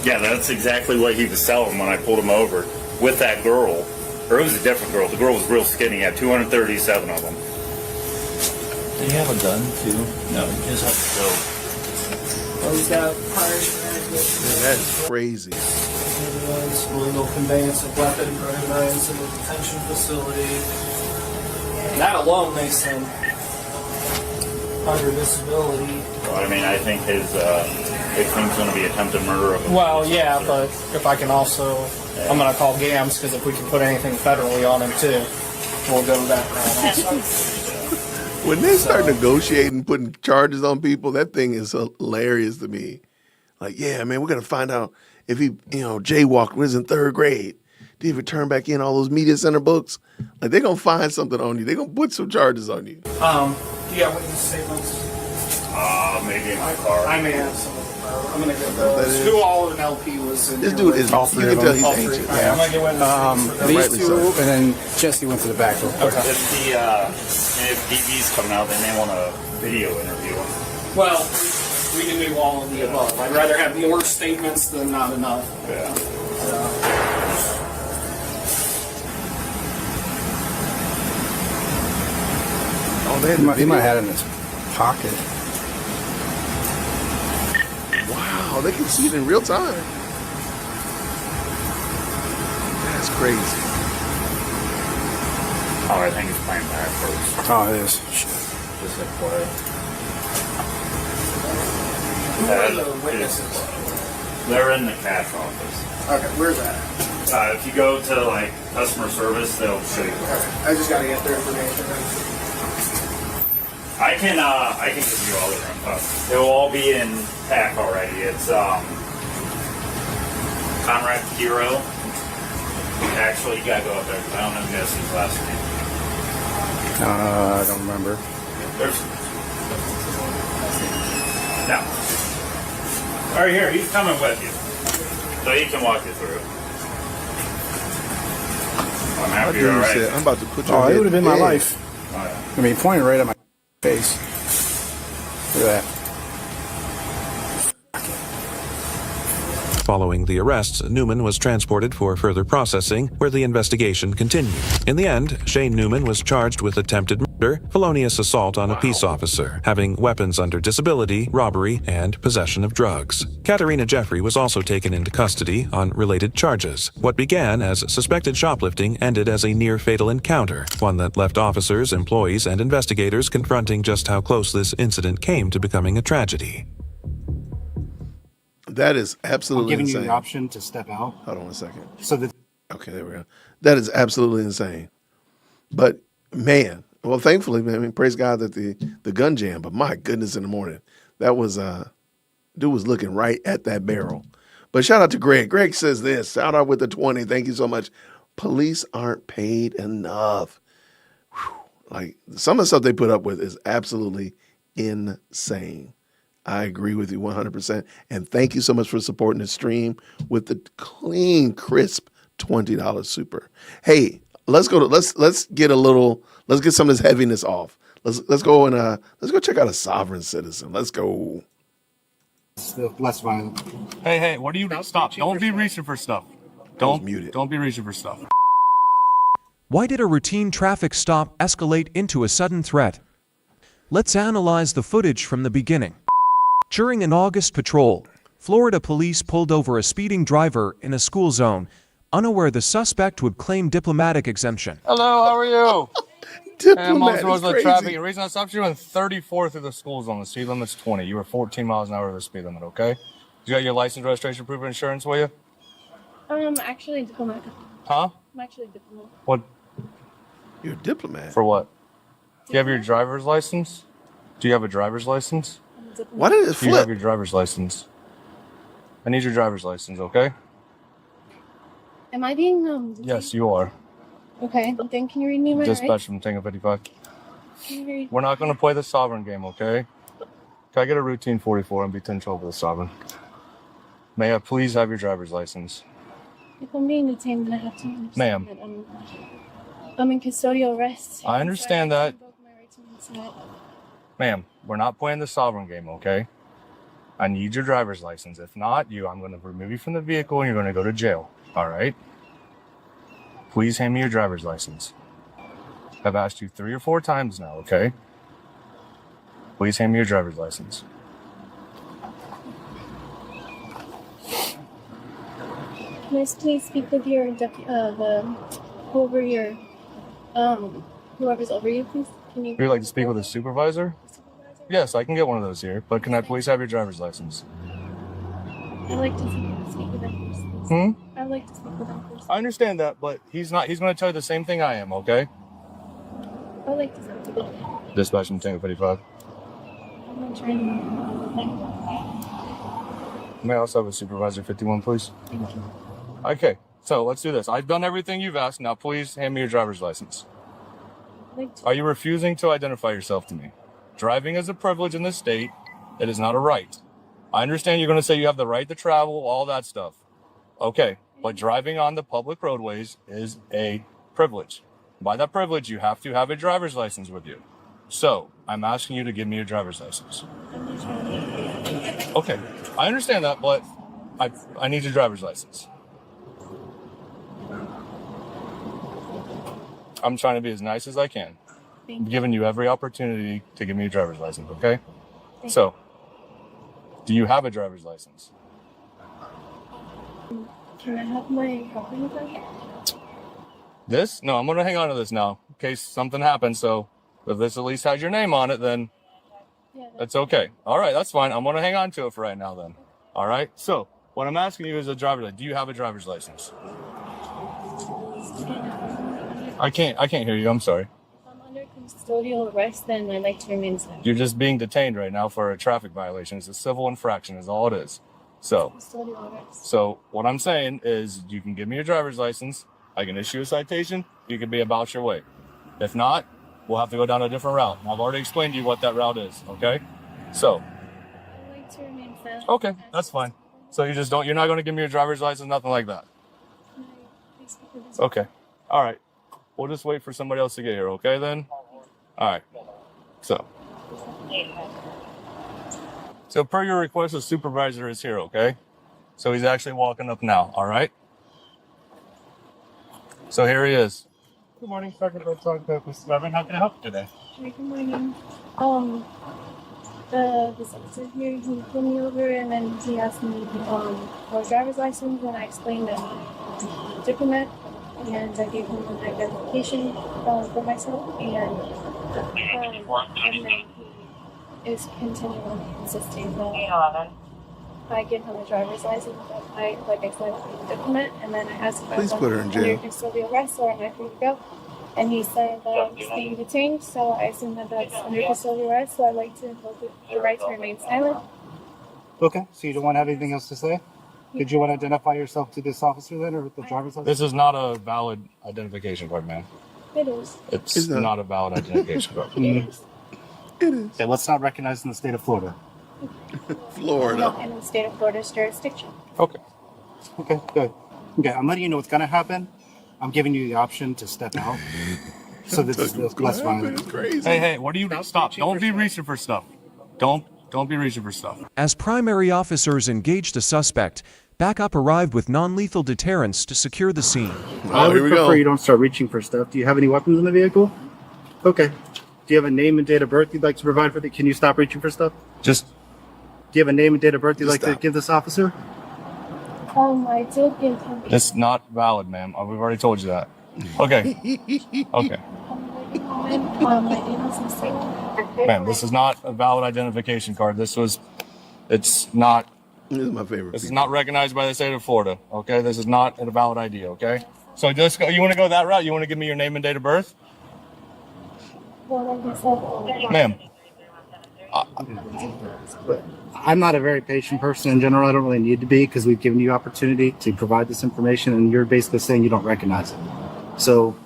Yeah, that's exactly what he was selling when I pulled him over with that girl. Or it was a different girl. The girl was real skinny. He had 237 of them. Did he have a gun too? No, he just had to go. Well, he's got prior That is crazy. illegal conveyance of weapon for conveyance in a detention facility. That alone makes him under disability. Well, I mean, I think his victim's going to be attempted murder of a Well, yeah, but if I can also, I'm going to call GAMS because if we can put anything federally on him too, we'll go that route. When they start negotiating, putting charges on people, that thing is hilarious to me. Like, yeah, man, we're going to find out if he, jaywalked when he was in 3rd grade. Did he return back in all those media center books? Like, they're going to find something on you. They're going to put some charges on you. Do you got witness statements? Maybe in my car. I may have some. I'm going to get those. Who all in LP was in This here dude with? is, you can tell he's ancient. All right, I'm going to get witness statements. These two, and then Jesse went to the back real quick. If DV's coming out, they may want a video interview him. Well, we can do all of the above. I'd rather have more statements than not enough. Yeah. Oh, they had He might have had it in his pocket. Wow, they can see it in real time. That's crazy. Oh, I think he's playing backwards. Oh, it is. Just like play. Who are the witnesses? They're in the cash office. Okay, where's that? If you go to like customer service, they'll show you. I just got to get their information. I can give you all their info. It will all be in pack already. It's Conrad Hero. Actually, you gotta go up there because I don't know Jesse's last name. I don't remember. There's no. All right, here he's coming with you, so he can walk you through. I'm happy you're all right. I'm about to put your Oh, head it would have been my dead. life. Oh, yeah. I mean, he pointed right at my face. Look at that. Following the arrests, Newman was transported for further processing, where the investigation continued. In the end, Shane Newman was charged with attempted murder, felonious assault on a peace officer, having weapons under disability, robbery, and possession of drugs. Katarina Jeffrey was also taken into custody on related charges. What began as suspected shoplifting ended as a near-fatal encounter, one that left officers, employees, and investigators confronting just how close this incident came to becoming a tragedy. That is absolutely I'm giving insane. you the option to step out. Hold on a second. So that Okay, there we go. That is absolutely insane. But man, well, thankfully, I mean, praise God that the gun jam. But my goodness, in the morning, that was dude was looking right at that barrel. But shout out to Greg. Greg says this. Shout out with the 20. Thank you so much. Police aren't paid enough. Whew. Like some of the stuff they put up with is absolutely insane. I agree with you 100%. And thank you so much for supporting the stream with the clean, crisp $20 super. Hey, let's get some of this heaviness off. Let's go check out a sovereign citizen. Let's go. less violent. Hey, what are you? Stop. Don't be reaching for stuff. Don't be reaching for stuff. Why did a routine traffic stop escalate into a sudden threat? Let's analyze the footage from the beginning. During an August patrol, Florida police pulled over a speeding driver in a school zone, unaware the suspect would claim diplomatic exemption. Hello, how are you? Diplomatic was is the crazy. traffic. The reason I stopped you in 34 through the school zone. The speed limit's 20. You were 14 miles an hour over the speed limit. Okay. You got your license, registration, proof of insurance with you? Actually a diplomat. Huh? I'm actually a diplomat. What? You're a diplomat. For what? Do you have your driver's license? Do you have a driver's license? Why did it Do you flip? have your driver's license? I need your driver's license, okay? Am I being Yes, you are. Okay, then can you read me my Dispatch rights? from Tango 55. Can you read? We're not going to play the sovereign game, okay? Can I get a routine 44 and be 10-12 with a sovereign? May I please have your driver's license? If I'm being detained, then I have to understand Ma'am. that I'm in custodial arrest. I understand that. Inside. Ma'am, we're not playing the sovereign game, okay? I need your driver's license. If not, I'm going to remove you from the vehicle and you're going to go to jail. All right? Please hand me your driver's license. I've asked you 3 or 4 times now, okay? Please hand me your driver's license. Can I please speak with your whoever's over you, please? Can you? Would you like to speak with a supervisor? Yes, I can get one of those here, but can I please have your driver's license? I'd like to speak with them first. Hmm? I'd like to speak with them first. I understand that, but he's not. He's going to tell you the same thing I am, okay? I'd like to speak with them. Dispatch from Tango 55. I'm not trying to. May I also have a supervisor 51, please? Thank you. Okay, so let's do this. I've done everything you've asked. Now, please hand me your driver's license. Are you refusing to identify yourself to me? Driving is a privilege in this state. It is not a right. I understand you're going to say you have the right to travel, all that stuff. Okay, but driving on the public roadways is a privilege. By that privilege, you have to have a driver's license with you. So, I'm asking you to give me your driver's license. Okay, I understand that, but I need your driver's license. I'm trying to be as nice as I can. I'm giving you every opportunity to give me your driver's license, okay? So, do you have a driver's license? Can I have my property back? This? No, I'm going to hang on to this now in case something happens. So, if this at least has your name on it, then that's okay. All right, that's fine. I'm going to hang on to it for right now then. All right? So, what I'm asking you is a driver's license. Do you have a driver's license? I can't hear you. I'm sorry. If I'm under custodial arrest, then I'd like to remain silent. You're just being detained right now for a traffic violation. It's a civil infraction is all it is. So, Custodial arrest. So what I'm saying is you can give me your driver's license. I can issue a citation. You can be about your way. If not, we'll have to go down a different route. And I've already explained to you what that route is. Okay? So. I'd like to remain silent. Okay, that's fine. So you're not going to give me your driver's license, nothing like that. Please speak with this. Okay. All right. We'll just wait for somebody else to get here. Okay then? All right. So per your request, the supervisor is here, okay? So he's actually walking up now, all right? So here he is. Good morning, Sergeant Bertrand, Mr. Reverend. How can I help you today? Hi, good morning. This officer here, he pulled me over and then he asked me for a driver's license, and I explained that I'm a diplomat, and I gave him an identification for myself, and then he is continually insisting that I give him a driver's license. Like I said, I'm a diplomat, and then I asked if I was put her in jail. under custodial arrest or am I free to go? And he said that I'm just being detained, so I assume that that's under custodial arrest, so I'd like to invoke the right to remain silent. Okay, so you don't want to have anything else to say? Did you want to identify yourself to this officer then, or with the driver's license? This is not a valid identification card, man. It is. It's not a valid identification card. It is. Okay, let's not recognize in the state of Florida. Not in the state of Florida's jurisdiction. Okay. Okay, good. Okay, I'm letting you know what's going to happen. I'm giving you the option to step out. So this is less violent. Hey, what do you stop? Don't be reaching for stuff. Don't be reaching for stuff. As primary officers engaged a suspect, backup arrived with non-lethal deterrents to secure the scene. I would prefer you don't start reaching for stuff. Do you have any weapons in the vehicle? Okay. Do you have a name and date of birth you'd like to provide for the? Can you stop reaching for stuff? Do you have a name and date of birth you'd like to give this officer? I did give him. It's not valid, ma'am. We've already told you that. Okay. Okay. My name is Mr. Ma'am, this is not a valid identification card. It's not. This is my favorite. This is not recognized by the state of Florida. Okay, this is not a valid ID. Okay, so just go, you want to go that route? You want to give me your name and date of birth, ma'am? I'm not a very patient person in general. I don't really need to be because we've given you opportunity to provide this information, and you're basically saying you don't recognize it. So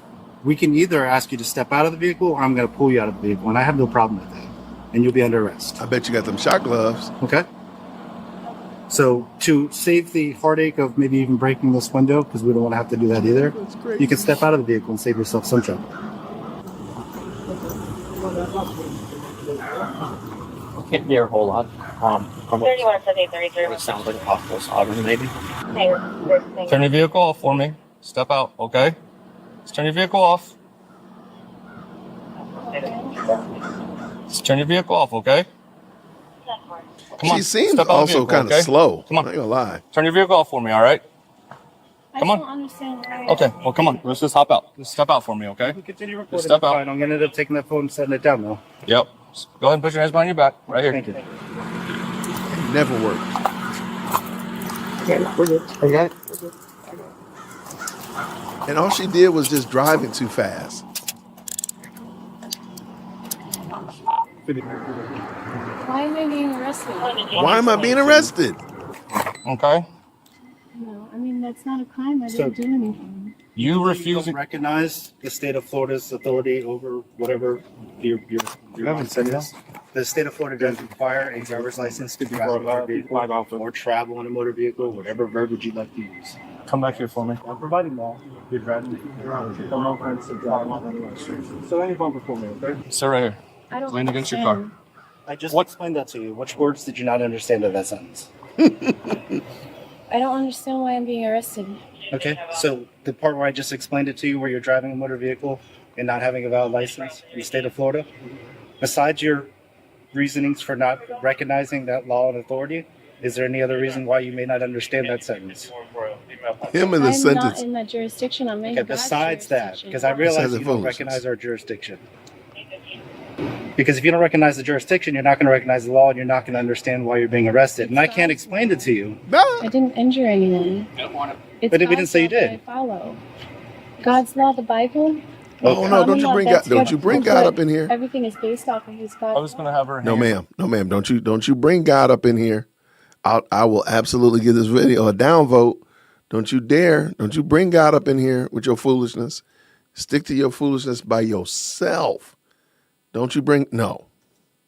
we can either ask you to step out of the vehicle, or I'm going to pull you out of the vehicle, and I have no problem with that. and you'll be under arrest. I bet you got them shot gloves. Okay. So to save the heartache of maybe even breaking this window, because we don't want to have to do that either, you can step out of the vehicle and save yourself some trouble. Can't be a whole lot. 317833. Sounds like a possible sovereign, maybe. Turn your vehicle off for me. Step out, okay? Just turn your vehicle off. Just turn your vehicle off, okay? Come on. She seems step out of the also vehicle, kind of okay? slow. Come on. I ain't gonna lie. Turn your vehicle off for me, all right? Come on. I don't understand why. Okay, well, come on. Let's just hop out. Just step out for me, okay? Continue Just recording. step out. Fine. I'm gonna end up taking that phone and setting it down though. Yep. Go ahead and put your hands behind your back, right here. Thank you. Never worked. We're good. You got it? And all she did was just driving too fast. Why am I being arrested? Why am I being arrested? Okay. No, I mean, that's not a crime. I So- didn't do anything. You don't refusing. recognize the state of Florida's authority over whatever your mindset is. The state of Florida does require a driver's license to drive a motor vehicle or travel in a motor vehicle, whatever verbiage you'd like to use. Come back here for me. I'm providing law. You're driving. Come on, friends, to drive on the So any bumper for me, okay? Sit right here. I don't Lean against your understand. car. I just explained that to you. Which words did you not understand of that sentence? I don't understand why I'm being arrested. Okay, so the part where I just explained it to you, where you're driving a motor vehicle and not having a valid license in the state of Florida, besides your reasonings for not recognizing that law and authority, is there any other reason why you may not understand that sentence? Him in the I'm sentence. not in that jurisdiction. I'm in Okay, God's besides that, jurisdiction. because I realize Besides you the don't foolishness. recognize our jurisdiction. Because if you don't recognize the jurisdiction, you're not going to recognize the law and you're not going to understand why you're being arrested. And I can't explain it to you. I didn't injure anyone. It's But we didn't God's say you law that did. I follow. God's law, the Bible. Oh no! Don't you bring God? Don't you bring God up in here? Everything is based off of His God. I was gonna have her. No, ma'am. No, ma'am. Don't you bring God up in here? I will absolutely give this video a downvote. Don't you dare! Don't you bring God up in here with your foolishness? Stick to your foolishness by yourself. Don't you bring no.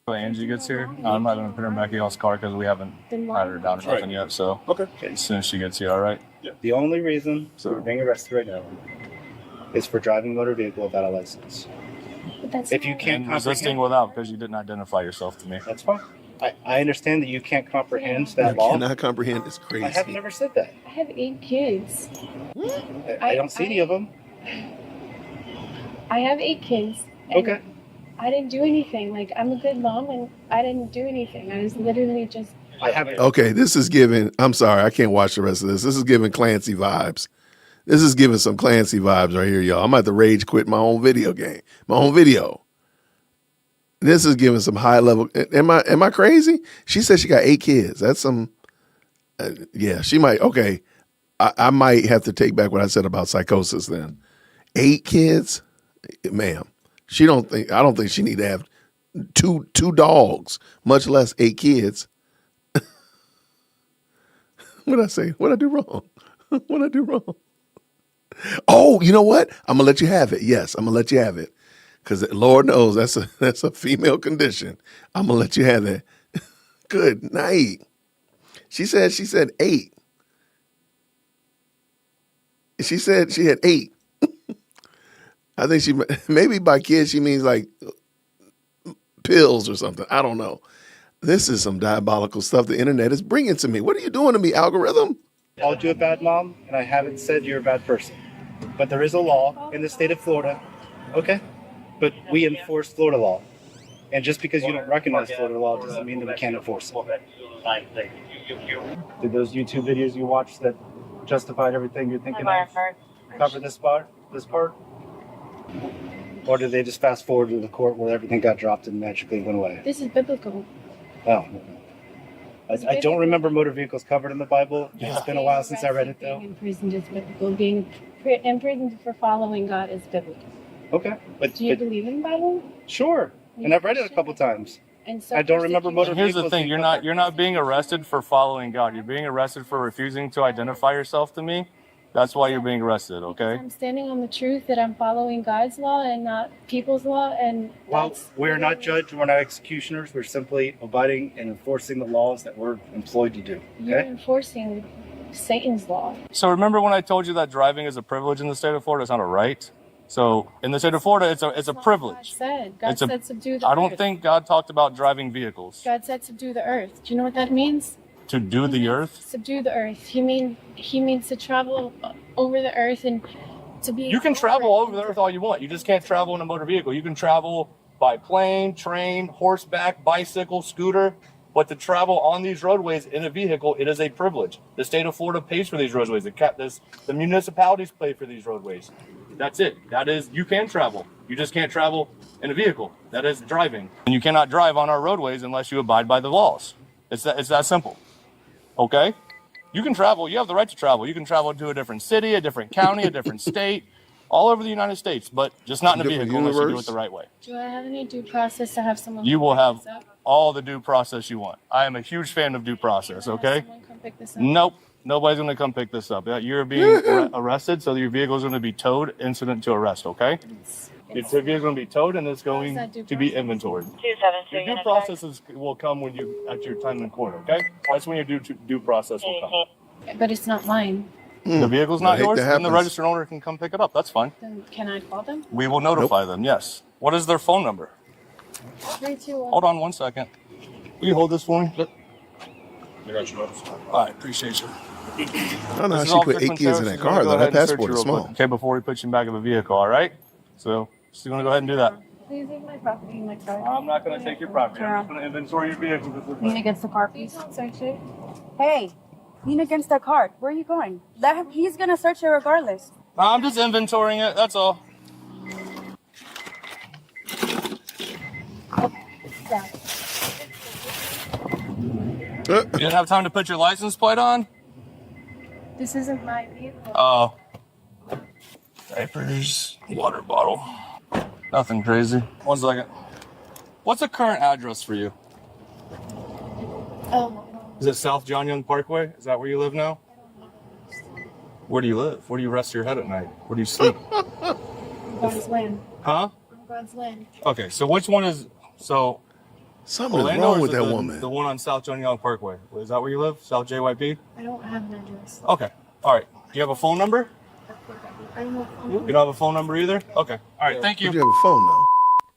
When Angie gets here, I'm not gonna put her in back of y'all's car because we haven't Then had her down or nothing yet. So Okay. as soon as she gets here, all right. The only reason you're being arrested right now is for driving a motor vehicle without a license. But that's If you can't And resisting comprehend, without because you didn't identify yourself to me. that's fine. I understand that you can't comprehend that I law. cannot comprehend. It's crazy. I have never said that. I have 8 kids. I don't see any of them. I have 8 kids. and Okay. I didn't do anything. Like, I'm a good mom, and I didn't do anything. I was literally just. I haven't. Okay, this is giving. I'm sorry, I can't watch the rest of this. This is giving Clancy vibes. This is giving some Clancy vibes right here, y'all. I'm about to rage quit my own video game, my own video. This is giving some high level. Am I crazy? She said she got 8 kids. That's some. Yeah, she might. Okay, I might have to take back what I said about psychosis. Then 8 kids, ma'am. I don't think she need to have two dogs, much less 8 kids. What'd I say? What'd I do wrong? What'd I do wrong? Oh, you know what? I'm gonna let you have it. Yes, I'm gonna let you have it. Because Lord knows that's a female condition. I'm gonna let you have that. Good night. She said 8. She said she had 8. I think she maybe by kids she means like pills or something. I don't know. This is some diabolical stuff the internet is bringing to me. What are you doing to me, algorithm? I called you a bad mom, and I haven't said you're a bad person. But there is a law in the state of Florida, okay? But we enforce Florida law. And just because you don't recognize Florida law doesn't mean that we can't enforce it. Did those YouTube videos you watched that justified everything you're thinking of cover this part? Or did they just fast forward to the court where everything got dropped and magically went away? This is biblical. Oh. I don't remember motor vehicles covered in the Bible. It's been a while since I read it, though. Being imprisoned is biblical. Being imprisoned for following God is biblical. Okay. Do you believe in the Bible? Sure. And I've read it a couple times. And so I don't remember motor Here's vehicles. the thing: you're not being arrested for following God. You're being arrested for refusing to identify yourself to me, That's why you're being arrested, okay? I'm standing on the truth that I'm following God's law and not people's law, and Well, we're not judges, we're not executioners. We're simply abiding and enforcing the laws that we're employed to do. you're Okay? enforcing Satan's law. So remember when I told you that driving is a privilege in the state of Florida? It's not a right. So in the state of Florida, it's a privilege. God It's a- said subdue the I don't earth. think God talked about driving vehicles. God said subdue the earth. Do you know what that means? To do the earth? Subdue the earth. He means to travel over the earth and to be. You can travel over the earth all you want. You just can't travel in a motor vehicle. You can travel by plane, train, horseback, bicycle, scooter. But to travel on these roadways in a vehicle, it is a privilege. The state of Florida pays for these roadways. The municipalities pay for these roadways. That's it. That is, you can travel. You just can't travel in a vehicle. That is driving. And you cannot drive on our roadways unless you abide by the laws. It's that simple. Okay? You can travel. You have the right to travel. You can travel to a different city, a different county, a different state, all over the United States, but just not in a Different vehicle unless you do universe? it the right way. Do I have any due process to have someone? You will pick have this up? all the due process you want. I am a huge fan of due process, okay? Someone come pick this up? Nope. Nobody's going to come pick this up. You're being arrested, so your vehicle is going to be towed incident to arrest, okay? Your vehicle is going to be towed and it's going to be inventoried. Your due process will come when you at your time in court, okay? That's when your due process will come. But it's not mine. The vehicle's not I hate yours, that then the happens. registered owner can come pick it up. That's fine. Then can I call them? We will notify them, yes. What is their phone number? 321. Hold on 1 second. Will you hold this for me? All right, appreciate you. I don't know how This is she all put Crispin 8 kids in Terrace. that He's gonna car, go though. ahead That and search passport you is real quick, small. okay, before we put you in the back of a vehicle, all right? So, she's going to go ahead and do that. Please leave my property in my car. I'm not going to take your property. I'm just going to inventory your vehicle. Lean against the car, please. Search it. Hey, lean against the cart. Where are you going? Let him. He's gonna search it regardless. I'm just inventorying it, that's all. Yeah. You didn't have time to put your license plate on? This isn't my vehicle. Oh. Diapers, water bottle. Nothing crazy. 1 second. What's the current address for you? Is it South John Young Parkway? Is that where you live now? Where do you live? Where do you rest your head at night? Where do you sleep? God's land. Huh? God's land. Okay, so which one is so? Something is Orlando, wrong or with is it that the, woman. The one on South John Young Parkway. Is that where you live? South JYP? I don't have an address. Okay. All right. Do you have a phone number? I don't have You don't have a phone number either? Okay. All right. Thank you. Would you have a phone, though?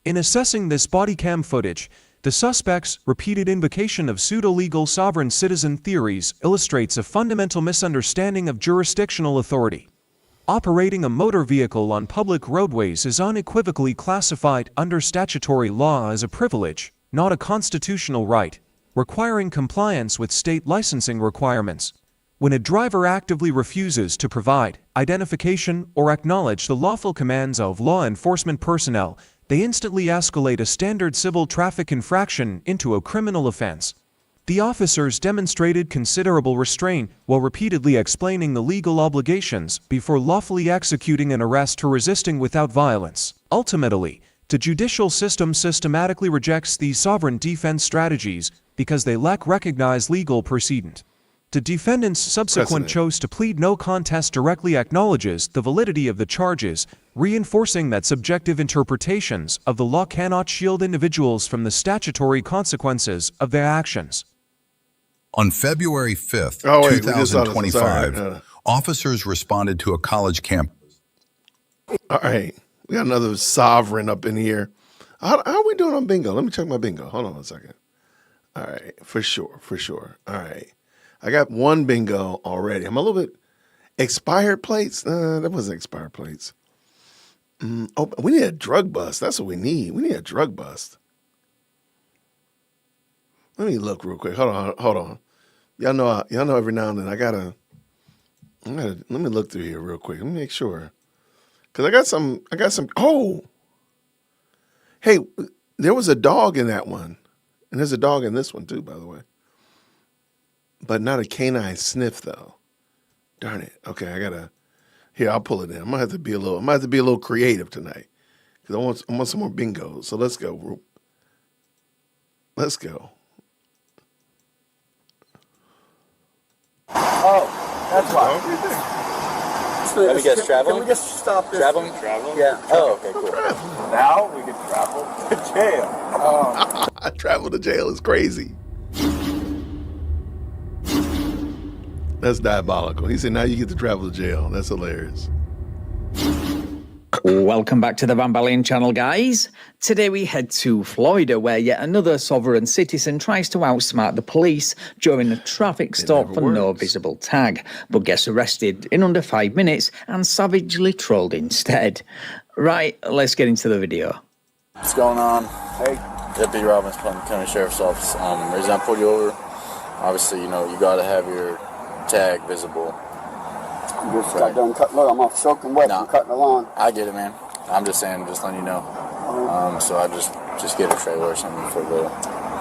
In assessing this body cam footage, the suspect's repeated invocation of pseudo-legal sovereign citizen theories illustrates a fundamental misunderstanding of jurisdictional authority. Operating a motor vehicle on public roadways is unequivocally classified under statutory law as a privilege, not a constitutional right, requiring compliance with state licensing requirements. When a driver actively refuses to provide identification or acknowledge the lawful commands of law enforcement personnel, they instantly escalate a standard civil traffic infraction into a criminal offense. The officers demonstrated considerable restraint while repeatedly explaining the legal obligations before lawfully executing an arrest or resisting without violence. Ultimately, the judicial system systematically rejects these sovereign defense strategies because they lack recognized legal precedent. The defendant's subsequent chose to plead no contest directly acknowledges the validity of the charges, reinforcing that subjective interpretations of the law cannot shield individuals from the statutory consequences of their actions. On February 5th, Oh, wait, we just saw this. 2025, Sorry. officers responded to a college campus. All right. We got another sovereign up in here. How are we doing on bingo? Let me check my bingo. Hold on 1 second. All right. For sure. All right. I got one bingo already. I'm a little bit expired plates. That wasn't expired plates. Oh, we need a drug bust. That's what we need. We need a drug bust. Let me look real quick. Hold on. Y'all know every now and then I gotta let me look through here real quick. Let me make sure. Cause I got some, oh, hey, there was a dog in that one. And there's a dog in this one too, by the way. But not a canine sniff though. Darn it. Okay, here, I'll pull it in. I might have to be a little creative tonight. Cause I want some more bingos. So let's go. Let's go. Oh, that's why. Let me guess, traveling? Can we just stop this? Traveling? Yeah. Oh, okay, cool. Now we can travel to jail. Travel to jail is crazy. That's diabolical. He said, now you get to travel to jail. That's hilarious. Welcome back to the Van Balian channel, guys. Today we head to Florida, where yet another sovereign citizen tries to outsmart the police during a traffic stop for no visible tag, but gets arrested in under 5 minutes and savagely trolled instead. Right, let's get into the video. What's going on? Hey. Deputy Robbins, Putnam County Sheriff's Office. The reason I pulled you over, obviously, you know, you got to have your tag visible. Just got done cutting. Look, I'm off soaking wet from cutting the lawn. I get it, man. I'm just saying, just letting you know. So I just get a trailer or something for the...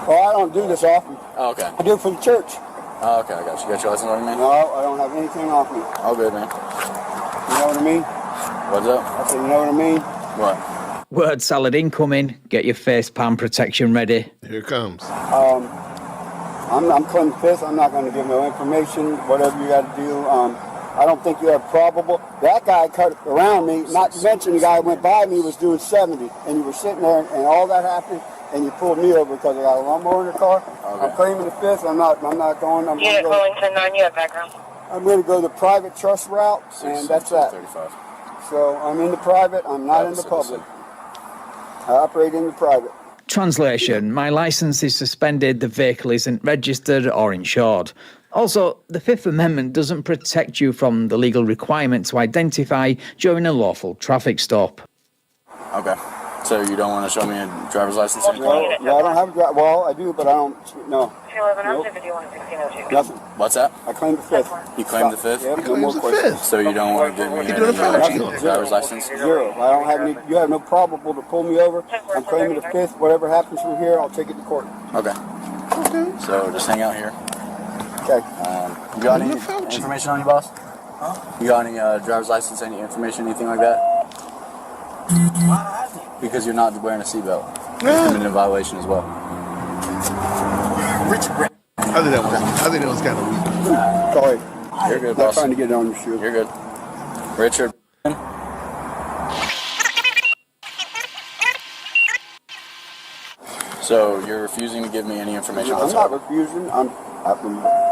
Well, I don't do this often. Oh, okay. I do it for the church. Oh, okay, I got you. You got your license on you, man? No, I don't have anything off me. All good, man. You know what I mean? What's up? I said, you know what I mean? What? Word salad incoming. Get your face palm protection ready. Here it comes. I'm Clinton Fifth. I'm not going to give no information, whatever you got to do. I don't think you have probable. That guy cut around me, not to mention the guy who went by me was doing 70, and you were sitting there, and all that happened, and you pulled me over because I got a lawnmower in the car. Okay. I'm claiming the Fifth. I'm not going. Unit Wellington 9, you have background. I'm going to go the private trust route, and that's that. 35. So I'm in the private. I'm not in the public. I operate in the private. Translation, my license is suspended, the vehicle isn't registered or insured. Also, the Fifth Amendment doesn't protect you from the legal requirement to identify during a lawful traffic stop. Okay. So you don't want to show me a driver's license? No, I don't have a driver. Well, I do, but I don't. No. 211, I'm 511602. Nothing. What's that? I claim the Fifth. You claim the Fifth? Yeah, no more questions. So you don't want to give me a driver's license? Zero. I don't have any. You have no probable to pull me over. I'm claiming the Fifth. Whatever happens from here, I'll take it to court. Okay. So just hang out here. Okay. You got any information on you, boss? Huh? You got any driver's license, any information, anything like that? Because you're not wearing a seatbelt. You're committing a violation as well. I think that was kind of weak. Sorry. You're good, I'm boss. not trying to get it on your shoe. You're good. Richard. So you're refusing to give me any information No, I'm not refusing. I'm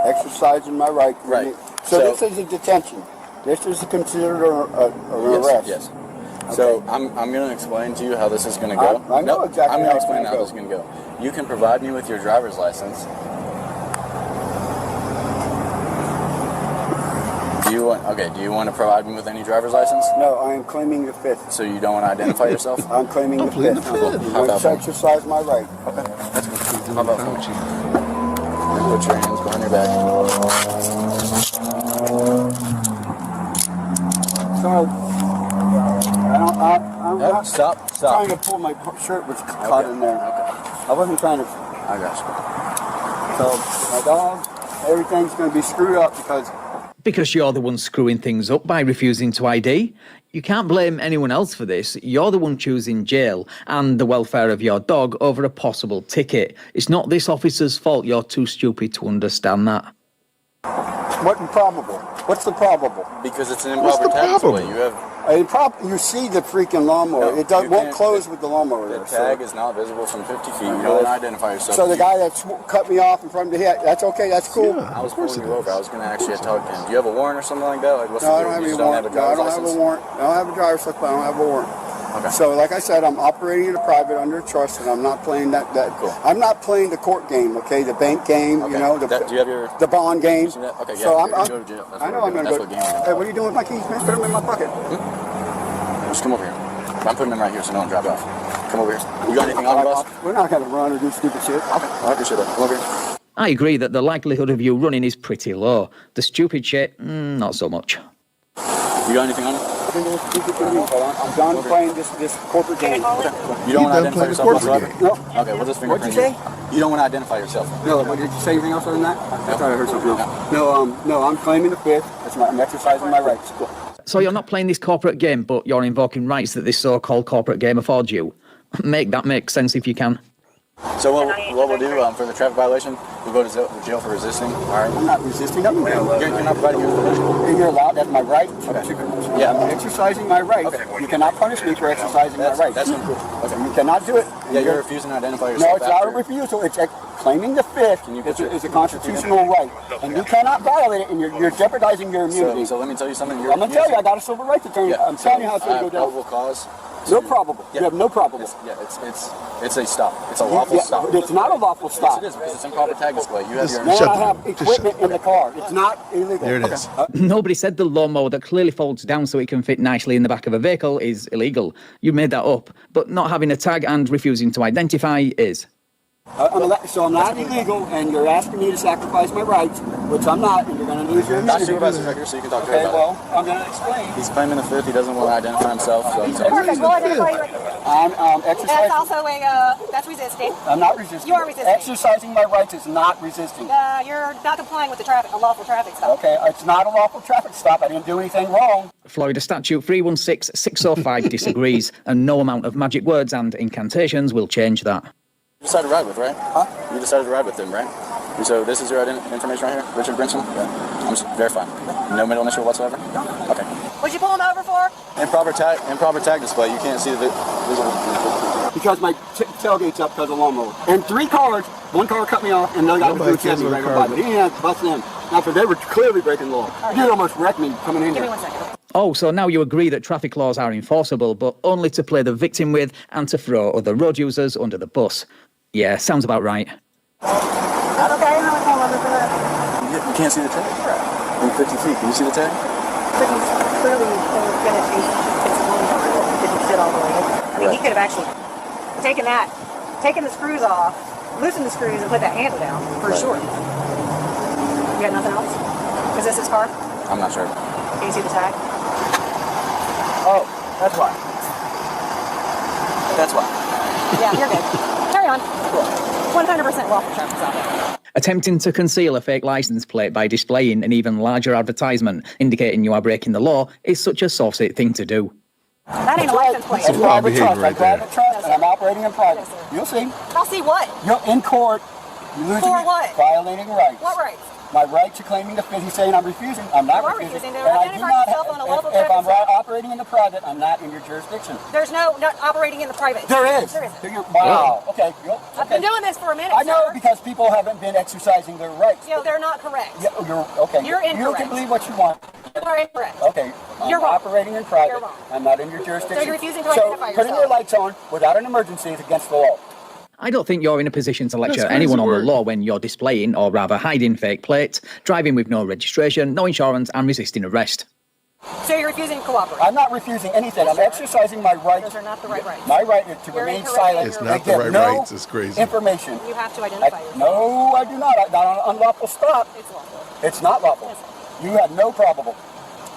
exercising my right. Right. So this is a detention. This is considered an arrest. Yes. Okay. So I'm going to explain to you how this is going to go. I know exactly I'm how going to it's explain gonna how go. this is going to go. You can provide me with your driver's license. Do you want to provide me with any driver's license? No, I am claiming the Fifth. So you don't want to identify yourself? I'm claiming the Fifth. I'm going to exercise my right. Okay. That's good. How about Fauci? Put your hands behind your back. So, I'm not stop. trying to pull my shirt was caught in there. Okay. I wasn't trying to. I got you. So, my dog, everything's going to be screwed up Because you're the one screwing things up by refusing to ID. You can't blame anyone else for this. You're the one choosing jail and the welfare of your dog over a possible ticket. It's not this officer's fault. You're too stupid to understand that. What's improbable? What's the probable? Because it's an improper tax plate. You have. You see the freaking lawnmower. It won't close with the lawnmower. The tag is not visible from 50 feet. You don't want to identify yourself. So the guy that cut me off in front of the head, that's okay. That's cool. I was pulling you over. I was going to actually talk to him. Do you have a warrant or something like that? Like, what's No, the I deal? don't have You any just don't have warrant. a driver's license? I don't have a driver's license. I don't have a warrant. Okay. So, like I said, I'm operating in a private under a trust, and I'm not playing that. Cool. I'm not playing the court game. Okay, the bank game. Okay. You know, do you have your the bond game. Okay, yeah. So I'm go to jail. That's I know I'm going to go. Hey, what are you doing with my keys, man? Put them in my pocket. Just come over here. I'm putting them right here so no one drop off. Come over here. You got anything on you, boss? We're not going to run or do stupid shit. Okay. I like your shit up. Come over here. I agree that the likelihood of you running is pretty low. The stupid shit, not so much. You got anything on it? I'm done playing this corporate game. Okay. You don't want to identify yourself whatsoever? No. Okay, we'll just What'd fingerprint you say? You don't want to identify yourself? No, but did you say anything else other than that? I thought I heard something else. No, I'm claiming the Fifth. I'm exercising my rights. So you're not playing this corporate game, but you're invoking rights that this so-called corporate game affords you. Make that make sense if you can. So what we'll do for the traffic violation, we'll go to jail for resisting. All right. I'm not resisting. You're not providing your information. You're allowed. That's my right. Okay. Yeah, I'm exercising my right. Okay. You cannot punish me for exercising my right. That's cool. Okay. You cannot do it. Yeah, you're refusing to identify yourself. No, it's not a refusal. It's claiming the fifth is a constitutional right, and you cannot violate it, and you're jeopardizing your immunity. So let me tell you something. I'm going to tell you, I got a civil rights attorney. Yeah, I'm telling you how it's going to go down. Probable cause. No probable. Yeah. You have no probable. It's a stop. It's a lawful stop. It's not a lawful stop. Yes, it is, because it's improper tag display. You have your Man, I have equipment in the car. It's not illegal. There it is. Nobody said the lawnmower that clearly folds down so it can fit nicely in the back of a vehicle is illegal. You made that up. But not having a tag and refusing to identify is. So I'm not illegal, and you're asking me to sacrifice my rights, which I'm not, and you're going to lose your Not immunity. supervisor right here, so you can talk to her Okay, about well, I'm going to explain. it. He's claiming the fifth. He doesn't want to identify himself. So Perfect. We'll identify you right here. I'm exercising. That's also a, that's resisting. I'm not resisting. You are resisting. Exercising my rights is not resisting. You're not complying with a lawful traffic stop. Okay, it's not a lawful traffic stop. I didn't do anything wrong. Florida Statute 316-605 disagrees, and no amount of magic words and incantations will change that. You decided to ride with, right? Huh? You decided to ride with him, right? And so this is your information right here, Richard Brinson? Yeah. I'm just verifying. No middle initial whatsoever? Okay. What'd you pull him over for? Improper tag display. You can't see the visual. Because my tailgate's up because of the lawnmower. And 3 cars, one car cut me off, and another guy was doing me right by. But he didn't have to bust them. After they were clearly breaking the law. You almost wrecked me coming in here. Give me 1 second. Oh, so now you agree that traffic laws are enforceable, but only to play the victim with and to throw other road users under the bus. Yeah, sounds about right. That's okay. I'm not calling over for that. You can't see the tag? In 50 feet. Can you see the tag? But he's clearly going to be he didn't sit all the way over. I mean, he could have actually taken the screws off, loosened the screws, and put that handle down for sure. You got nothing else? Is this his car? I'm not sure. Can you see the tag? Oh, that's why. That's why. Yeah, you're good. Carry on. 100% lawful traffic stop. Attempting to conceal a fake license plate by displaying an even larger advertisement indicating you are breaking the law is such a saucy thing to do. That ain't a license plate. It's private trust. I'm private trust, and I'm operating in private. You'll see. I'll see what? You're in court. You're losing For what? Violating rights. What rights? My right to claiming the fifth. He's saying I'm refusing. I'm not refusing. To And I do identify not yourself on a local if I'm traffic operating in the private, I'm not in your jurisdiction. There's not operating in the private. There is. There isn't. Wow. Okay. I've been doing this for a minute, I know sir. because people haven't been exercising their rights. You know, they're not correct. Yeah, you're okay. You're incorrect. You can believe what you want. You are incorrect. Okay. You're I'm wrong. operating in private. You're wrong. I'm not in your jurisdiction. So you're refusing to identify putting your lights on without an emergency is against the law. I don't think you're in a position to lecture That's anyone on crazy the law when you're displaying, or rather hiding, fake plates, driving with no registration, no insurance, and resisting arrest. So you're refusing to cooperate. I'm not refusing anything. I'm exercising my right. Those are not the right rights. My right is to You're remain incorrect. silent. It's and not the give right no rights. It's crazy. information. You have to identify yourself. No, I do not. I'm not on an unlawful stop. It's lawful. It's not lawful. You have no probable.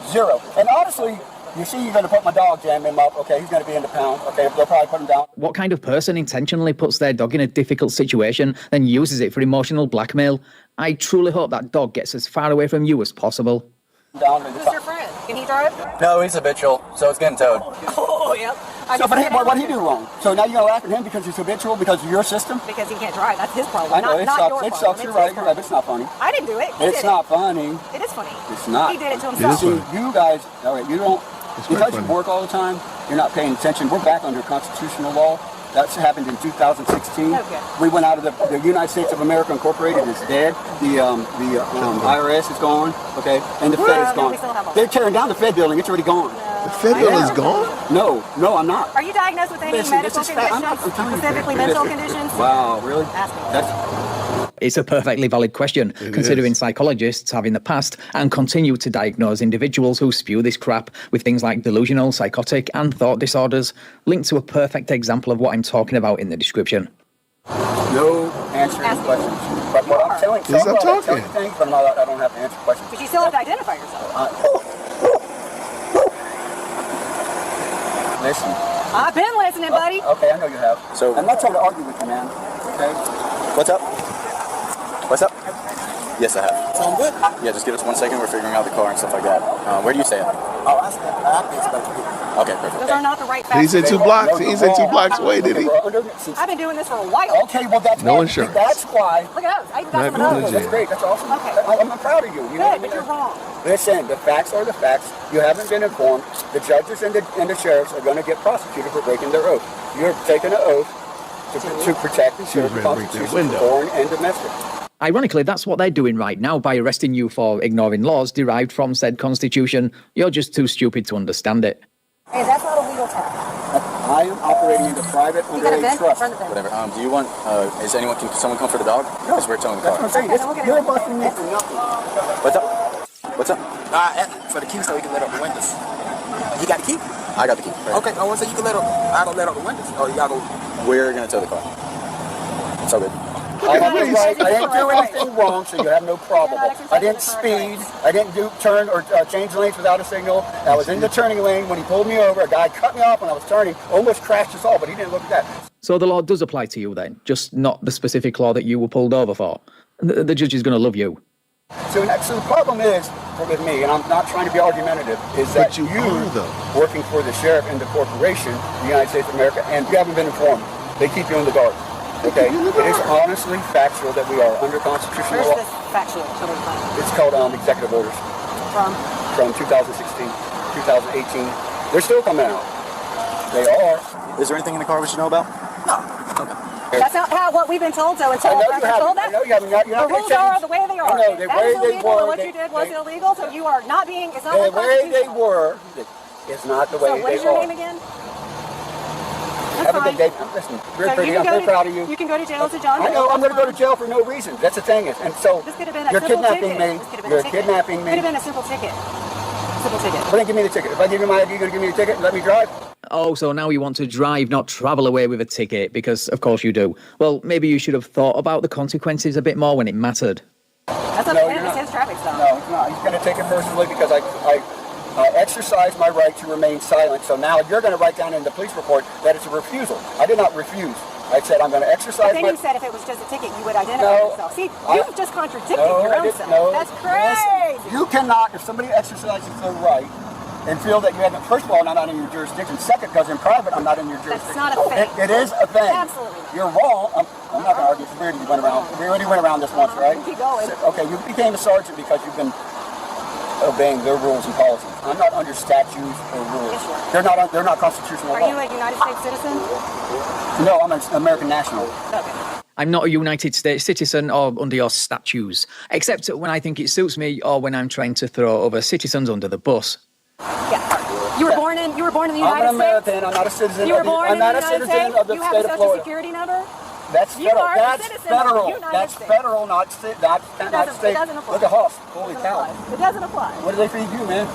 Zero. And honestly, you see, you're going to put my dog, jam him up. Okay, he's going to be in the pound. Okay, they'll probably put him down. What kind of person intentionally puts their dog in a difficult situation, then uses it for emotional blackmail? I truly hope that dog gets as far away from you as possible. Down Who's your friend? Can he drive? No, he's habitual, so it's getting towed. Oh, yep. So, but what did he do wrong? So now you're going to laugh at him because he's habitual because of your system? Because he can't drive. That's his problem. I know, not your problem. it sucks. You're right. You're right. It's not funny. I didn't do it. He It's did not funny. It is funny. It's not. He did it to himself. See, you guys, all right, you don't, It's because very you funny. work all the time, you're not paying attention. We're back under constitutional law. That's happened in 2016. Okay. We went out of the United States of America Incorporated is dead. The IRS is gone. Okay, and the Fed is no, gone. we still have all They're tearing down the Fed building. It's already gone. The Fed bill is gone? No, I'm not. Are you diagnosed with any Listen, medical this is fact. conditions? I'm telling you. Specifically mental conditions? Wow, really? Ask me. That's It's a perfectly valid question, considering psychologists have in the past and continue to diagnose individuals who spew this crap with things like delusional, psychotic, and thought disorders. Link to a perfect example of what I'm talking about in the description. no answering questions. But what I'm telling you, Stop talking. telling things, but I don't have to answer questions. But you still have to identify yourself. Listen. I've been listening, buddy. Okay, I know you have. So I'm not trying to argue with you, man. Okay? What's up? What's up? Yes, I have. So I'm good. Yeah, just give us 1 second. We're figuring out the car and stuff like that. Where do you stay at? Oh, I stay at Okay, perfect. Those are not the right facts. He said 2 blocks. He said 2 blocks away, did he? I've been doing this for a while. Okay, well, that's No why. insurance. That's why. Look at those. I even got Might some be of those. legit. That's great. That's awesome. Okay. I'm proud of you. You know what I Good, mean? but you're wrong. Listen, the facts are the facts. You haven't been informed. The judges and the sheriffs are going to get prosecuted for breaking their oath. You're taking an oath to protect and serve the Constitution, foreign and domestic. Ironically, that's what they're doing right now by arresting you for ignoring laws derived from said constitution. You're just too stupid to understand it. Hey, that's not a legal term. I am operating in the private You got a underage vent? trust. Front of the vent. Whatever. Do you want, can someone come for the dog? No. Because we're towing the car. That's what I'm saying. You're busting me for nothing. What's up? What's up? For the key so we can let up the windows. You got the key? I got the key. Right. Okay, I want to say you can let up. I don't let up the windows. Oh, you got to go. We're going to tow the car. It's all good. I have the right. I didn't do anything wrong, so you have no problem. I didn't speed. I didn't turn or change lanes without a signal. I was in the turning lane when he pulled me over. A guy cut me off when I was turning, almost crashed us all, but he didn't look at that. So the law does apply to you then, just not the specific law that you were pulled over for. The judge is going to love you. So the problem is, with me, and I'm not trying to be argumentative, is that you working for the sheriff and the corporation, the United States of America, and you haven't been informed. They keep you in the dark. Okay, it is honestly factual that we are under constitutional law. Where's this factual? It's called executive orders. From 2016, 2018. They're still coming out. They are. Is there anything in the car we should know about? No. Okay. That's not what we've been told, so until I know you told that. haven't. I know you haven't. You're not The rules gonna are change. the way they are. I know, the That way is they illegal, were, and what you did was illegal, so you are not being, it's not The way they unconstitutional. were is not the way So what they is your are. name again? Have a good day. Listen, very pretty. I'm very proud of you. You can go to jail, so John. I know. I'm going to go to jail for no reason. That's the thing. And so This could have been a you're simple kidnapping ticket. me. This could have been You're a ticket. kidnapping me. Could have been a simple ticket. Simple ticket. Well, then give me the ticket. If I give you my ID, you're going to give me the ticket and let me drive? Oh, so now you want to drive, not travel away with a ticket, because of course you do. Well, maybe you should have thought about the consequences a bit more when it mattered. That's not it's his traffic stop. No, it's not. He's going to take it personally because I exercised my right to remain silent. So now you're going to write down in the police report that it's a refusal. I did not refuse. I said I'm going to exercise But then my... you said if it was just a ticket, you would identify yourself. See, you've just contradicted your own self. No, That's crazy. listen, you cannot, if somebody exercises their right and feel that you haven't, first of all, I'm not in your jurisdiction. Second, because in private, I'm not in your jurisdiction. That's not a thing. It is a thing. Absolutely not. You're wrong. I'm not going to argue. It's weird you went around. We already went around this once, right? Keep going. Okay, you became a sergeant because you've been obeying their rules and policies. I'm not under statutes or rules. Yes, you are. They're not constitutional Are law. you a United States citizen? No, I'm an American national. Okay. I'm not a United States citizen or under your statutes, except when I think it suits me or when I'm trying to throw other citizens under the bus. Yeah. You were born in the United States? I'm an American. I'm not a citizen. You were born I'm in the not a United citizen States? of the You have state a of social Florida. security number? That's You federal. are a That's citizen of the federal. United That's States. federal, not state. Not It state. doesn't apply. Look at Hoss. Holy cow. It doesn't apply. What do they feed you, man?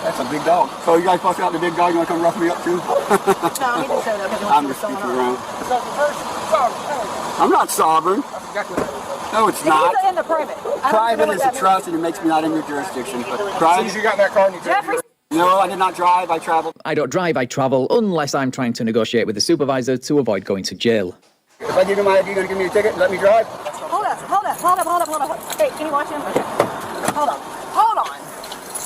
That's a big dog. So you guys bust out the big dog. You want to come rough me up too? No, he didn't say that because he I'm wants just to be keeping around. around. I'm not sovereign. No, it's not. He's in the private. I don't know Private what is that a trust, and it makes me not in your jurisdiction. But private. As soon as you got in that car and you Jeffrey. No, I did not drive. I traveled. I don't drive, I travel, unless I'm trying to negotiate with the supervisor to avoid going to jail. If I give you my ID, you're going to give me a ticket and let me drive? Hold up. Hey, can you watch him? Okay. Hold on.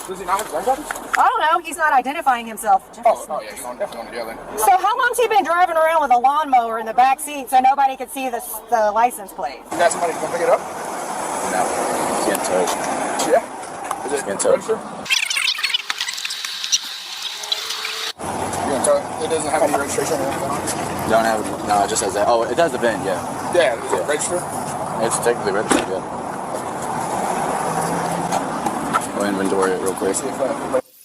Does he not have driver's license? I don't know. He's not identifying himself. Oh, yeah, he's definitely going to jail then. So how long's he been driving around with a lawnmower in the back seat so nobody could see the license plate? You got somebody to come pick it up? No. It's getting towed. Yeah. Is it getting towed. registered? It doesn't have any registration or anything on it? Don't have it. No, it just says that. Oh, it has the VIN, yeah. Yeah, is it registered? It's technically registered, yeah. Go ahead and inventory it real quick.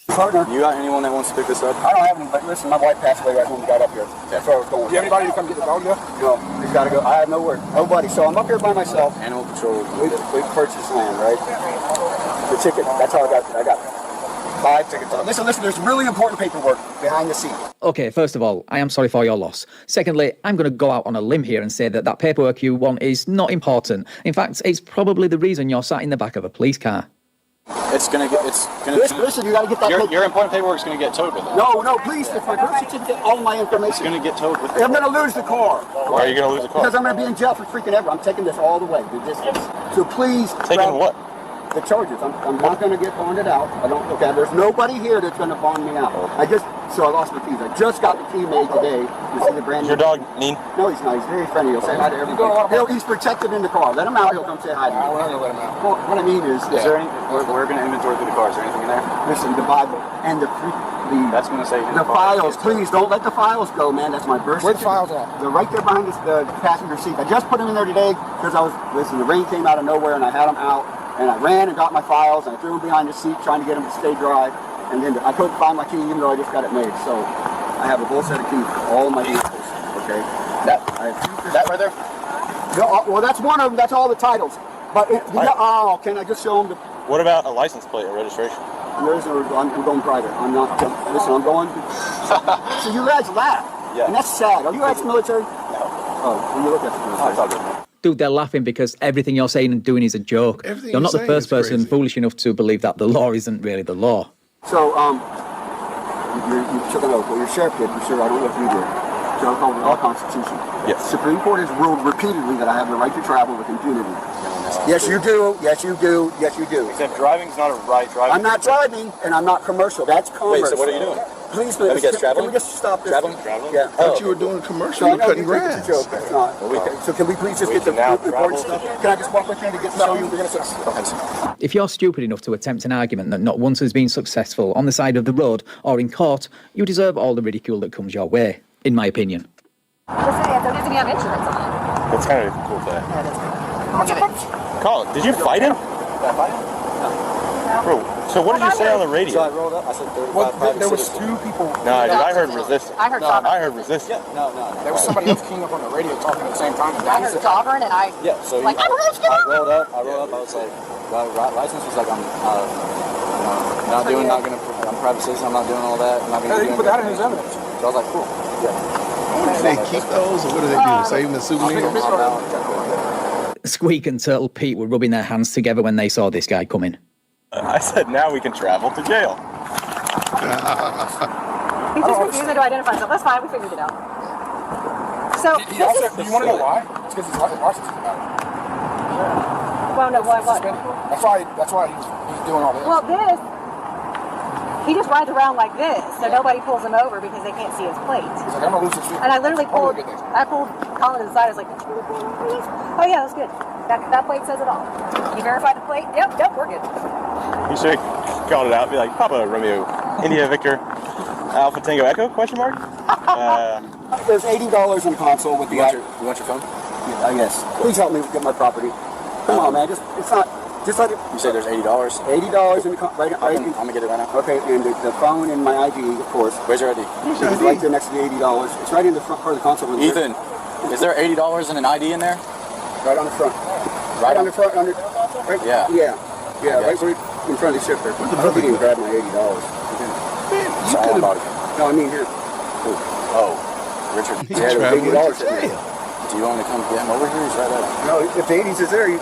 Partner. You got anyone that wants to pick this up? I don't have any, but listen, my wife passed away right when we got up here. That's where I was going. Do you have anybody to come get the dog yet? No, he's got to go. I have nowhere. Nobody. So I'm up here by myself. Animal control. We purchased land, right? The ticket. That's how I got 5 tickets. Listen, there's really important paperwork behind the scene. Okay, first of all, I am sorry for your loss. Secondly, I'm going to go out on a limb here and say that paperwork you want is not important. In fact, it's probably the reason you're sat in the back of a police car. Listen, you got to get that. Your important paperwork's gonna get towed with it. No, please. If my birth certificate, all my information. It's gonna get towed with it. I'm going to lose the car. Why are you gonna lose the car? Because I'm going to be in jail for freaking ever. I'm taking this all the way, the distance. So please. Taking what? The charges. I'm not going to get bonded out. There's nobody here that's going to bond me out. I lost my keys. I just got the key made today. You see the brand new. Your dog mean? No, he's not. He's very friendly. He'll say hi to everybody. He's protected in the car. Let him out. He'll come say hi to me. We're not gonna let him out. Well, what I mean is there any? We're gonna inventory through the car. Is there anything in there? Listen, the Bible and the That's gonna say the files. Please don't let the files go, man. That's my birth Where's the certificate. files at? They're right there behind the passenger seat. I just put them in there today because the rain came out of nowhere and I had them out. And I ran and got my files, and I threw them behind the seat, trying to get them to stay dry. And then I couldn't find my key, even though I just got it made. So I have a full set of keys for all my vehicles. Okay. That right there? No, well, that's one of them. That's all the titles. But can I just show them? What about a license plate or registration? I'm going private. I'm not. Listen, I'm going. So you guys laugh. Yeah. And that's sad. Are you ex-military? No. Oh, when you look at the military. Dude, they're laughing because everything you're saying and doing is a joke. You're not the first person foolish enough to believe that the law isn't really the law. So, you took an oath. Well, your sheriff did, for sure. I don't know if you did. So called the law Constitution. Yes. Supreme Court has ruled repeatedly that I have the right to travel with impunity. Yes, you do. Yes, you do. Yes, you do. Except driving's not a right. Driving. I'm not driving, and I'm not commercial. That's commerce. Wait, so what are you doing? Please, Let me guess, traveling? Can we just stop this? Traveling? Yeah. I thought you were doing commercial. So I You're know cutting you think grass. it's a joke, but it's not. So can we please just get the important stuff? Can I just walk with you to get to show you? If you're stupid enough to attempt an argument that not once has been successful on the side of the road or in court, you deserve all the ridicule that comes your way, in my opinion. Doesn't he have insurance on? That's kind of a cool thing. Yeah, it is. How much it? Colin, did you fight him? Did I fight him? No. Bro, so what did you say on the radio? So I rolled up. I said 35 private there was citizens. 2 people. No, I heard resistance. I heard No, sovereign. I heard resistance. No. There was somebody else came up on the radio talking at the same time. I heard sovereign, and I So like, I rolled up. I was like, license was like, I'm not doing, I'm a private citizen. I'm not doing all that. I'm not going to do put that in his evidence. So I was like, cool. Yeah. Do they keep those, or what do they do? Save them as souvenirs? Squeak and Turtle Pete were rubbing their hands together when they saw this guy coming. I said, now we can travel to jail. he just refusing to identify himself. That's fine. We figured it out. So Do you want to know why? It's because his license is out. Well, no, why? What? That's why he's doing all this. Well, he just rides around like this, so nobody pulls him over because they can't see his plate. He's like, I'm gonna lose this shit. And I literally pulled Colin to the side. I was like, oh yeah, that's good. That plate says it all. You verified the plate? Yep, we're good. You should have called it out. Be like, Papa Romeo, India Victor, Alpha Tango Echo? Question mark. There's $80 in console with the. You want your phone? Yeah, yes. Please help me get my property. Come on, man. It's not. Just like it. You say there's $80. $80 in the right. I'm gonna get it right now. Okay, and the phone and my ID, of course. Where's your ID? It's right there next to the $80. It's right in the front part of the console. Ethan, is there $80 and an ID in there? Right on the front. Right on the front. Right, Yeah. Right in front of the shifter. I don't think you can grab my $80. So all about it. No, I mean here. Oh, Richard. Yeah, there's $80 in there. Do you want me to come get him over here? He's right there. No, if the 80s is there, it's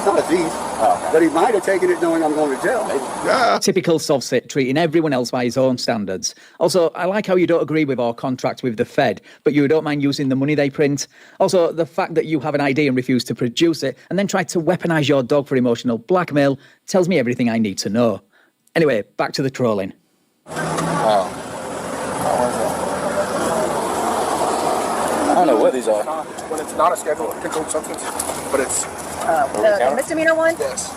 not a thief. Oh, okay. But he might have taken it knowing I'm going to jail. Typical soft-sit, treating everyone else by his own standards. Also, I like how you don't agree with or contract with the Fed, but you don't mind using the money they print. Also, the fact that you have an ID and refuse to produce it, and then try to weaponize your dog for emotional blackmail, tells me everything I need to know. Anyway, back to the trolling. Oh. I don't know what these are. When it's not a scheduled controlled substance, but it's the misdemeanor one? Yes.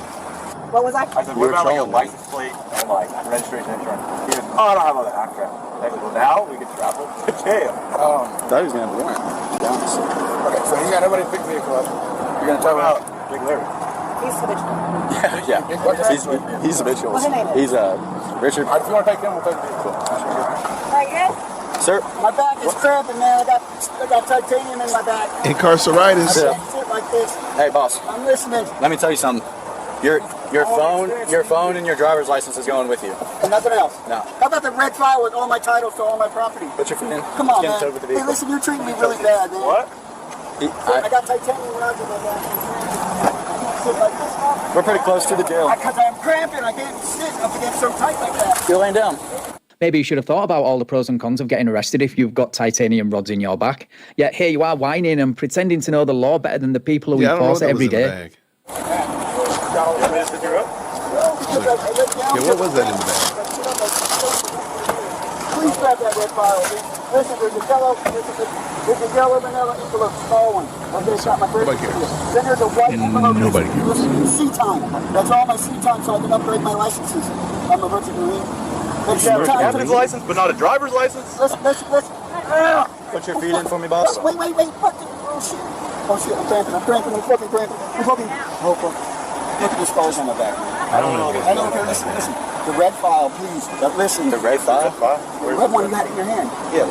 What was I? I said, what about like a license plate and like registration insurance? He goes, oh, I don't have all that. Okay. I said, well, now we can travel to jail. I thought he was going to have a warrant. Okay, so he's got nobody to pick the vehicle up. You're going to talk about Big Larry. He's habitual. Yeah. He's habitual. What's his name? He's Richard. All right, if you want to take him, we'll take the vehicle. Right, good? Sir? My back is cramping, man. I got titanium in my back. Incarceritis. I can't sit like this. Hey, boss. I'm listening. Let me tell you something. Your phone and your driver's license is going with you. And nothing else? No. How about the red file with all my titles to all my property? Put your feet in. Come on, Get man. towed with the Hey, vehicle. listen, you're treating me really bad, man. What? I got titanium rods in my back. sit like this? We're pretty close to the jail. Because I'm cramping. I can't sit up against so tight like that. You're laying down. Maybe you should have thought about all the pros and cons of getting arrested if you've got titanium rods in your back. Yet here you are whining and pretending to know the law better than the people who enforce it every day. Yeah, what was that in the bag? Please grab that red file. Listen, there's a yellow vanilla envelope, small one. I'm going to shot my first. Then there's a white envelope. Nobody cares. Listen, C-time. That's all my C-time so I can upgrade my licenses. I'm a virgin Marine. You have a captain's license, but not a driver's license? Listen. Put your feet in for me, boss. Wait. What the? Oh, shit. I'm cramping. I'm fucking cramping. Oh, fuck. Look at the scars on my back. I don't know. I don't care. Listen. The red file, please. Listen. The red file? The red one you had in your hand. Yeah.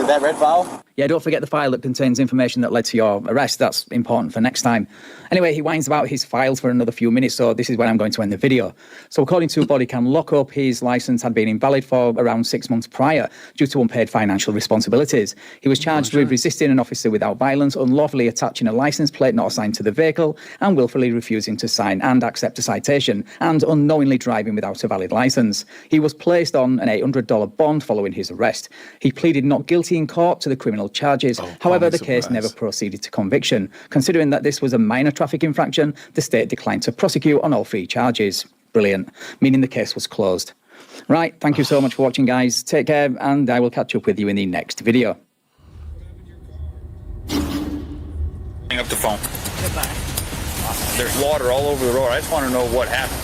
That red file? Yeah, don't forget the file that contains information that led to your arrest. That's important for next time. Anyway, he whines about his files for another few minutes, so this is when I'm going to end the video. So according to body cam lockup, his licence had been invalid for around 6 months prior due to unpaid financial responsibilities. He was charged with resisting an officer without violence, unlawfully attaching a licence plate not assigned to the vehicle, and willfully refusing to sign and accept a citation, and unknowingly driving without a valid licence. He was placed on an $800 bond following his arrest. He pleaded not guilty in court to the criminal charges. However, the case never proceeded to conviction. Considering that this was a minor traffic infraction, the state declined to prosecute on all 3 charges. Brilliant. Meaning the case was closed. Right, thank you so much for watching, guys. Take care, and I will catch up with you in the next video. Hang up the phone. Goodbye. There's water all over the road. I just want to know what happened.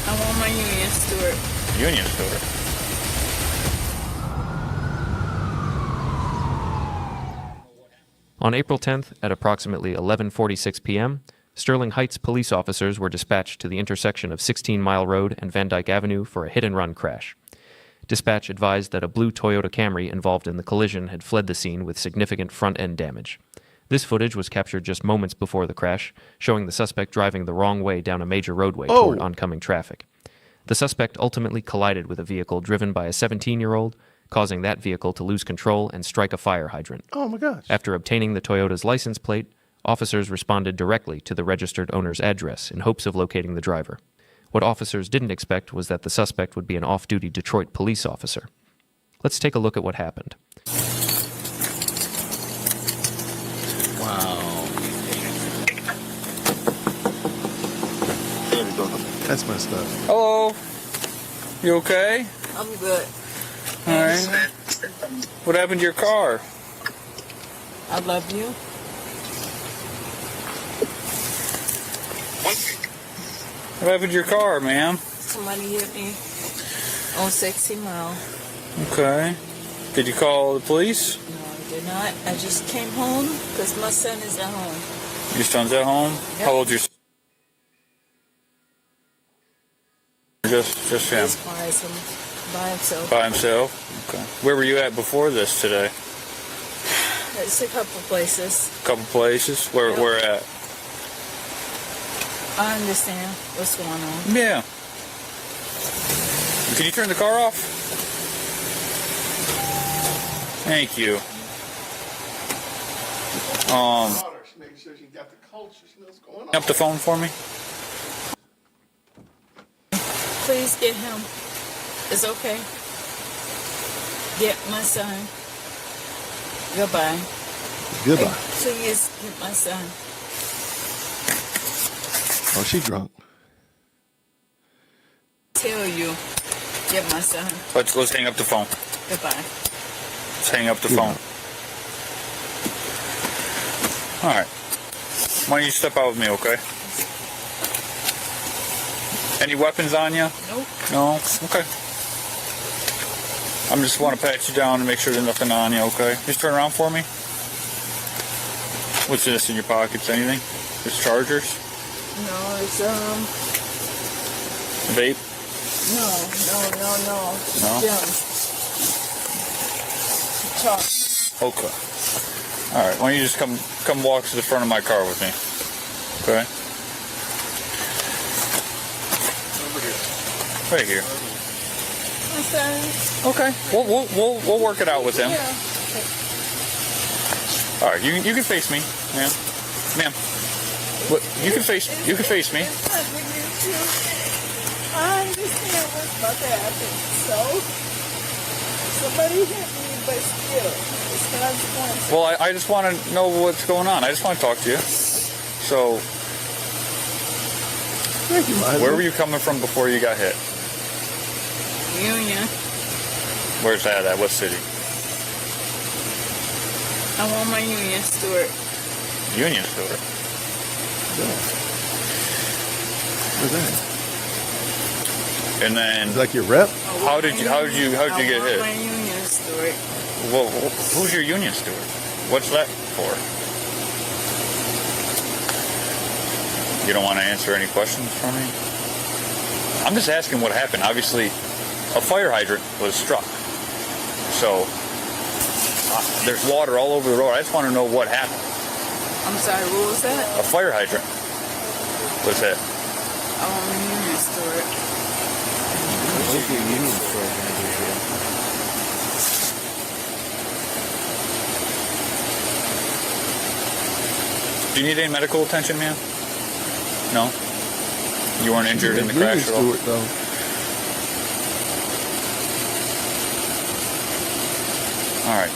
I want my Union Stewart. Union Stewart. On April 10th, at approximately 11:46 p.m., Sterling Heights police officers were dispatched to the intersection of 16 Mile Road and Van Dyke Avenue for a hit-and-run crash. Dispatch advised that a blue Toyota Camry involved in the collision had fled the scene with significant front-end damage. This footage was captured just moments before the crash, showing the suspect driving the wrong way down a major roadway toward oncoming traffic. The suspect ultimately collided with a vehicle driven by a 17-year-old, causing that vehicle to lose control and strike a fire hydrant. Oh my gosh. After obtaining the Toyota's license plate, officers responded directly to the registered owner's address in hopes of locating the driver. What officers didn't expect was that the suspect would be an off-duty Detroit police officer. Let's take a look at what happened. Wow. That's messed up. Hello. You okay? I'm good. All right. What happened to your car? I love you. What happened to your car, ma'am? Somebody hit me on 60 Mile. Okay. Did you call the police? No, I did not. I just came home because my son is at home. Your son's at home? Yep. How old's your son? Just him. He's by himself. By himself? Okay. Where were you at before this today? It's a couple places. Couple places? Where at? I understand what's going on. Yeah. Can you turn the car off? Thank you. Make sure she got the culture. She knows what's going on. Up the phone for me? Please get him. It's okay. Get my son. Goodbye. Goodbye. Please get my son. Oh, she drunk. Tell you, get my son. Let's hang up the phone. Goodbye. Let's hang up the phone. All right. Why don't you step out with me, okay? Any weapons on you? Nope. No? Okay. I just want to pat you down and make sure there's nothing on you, okay? Just turn around for me. What's this in your pockets? Anything? Just chargers? No, it's Vape? No. No? Talk. Okay. All right. Why don't you just come walk to the front of my car with me? Okay. Right here. My son. Okay. We'll work it out with him. Yeah. All right. You can face me, ma'am. Ma'am. But you can face me. I understand what's about to happen. So, somebody hit me, but still, it's consequences. Well, I just want to know what's going on. I just want to talk to you. So, Thank you, Milo. where were you coming from before you got hit? Union. Where's that at? What city? I want my Union Stewart. Union Stewart. Where's that? And then, Like your rep? how did you get I hit? want my Union Stewart. Well, who's your union steward? What's that for? You don't want to answer any questions for me? I'm just asking what happened. Obviously, a fire hydrant was struck. So, there's water all over the road. I just want to know what happened. I'm sorry, what was that? A fire hydrant was hit. I want my Union Stewart. What's your union store going to do here? Do you need any medical attention, man? No? You weren't injured in the crash at all? Stewart, though. All right.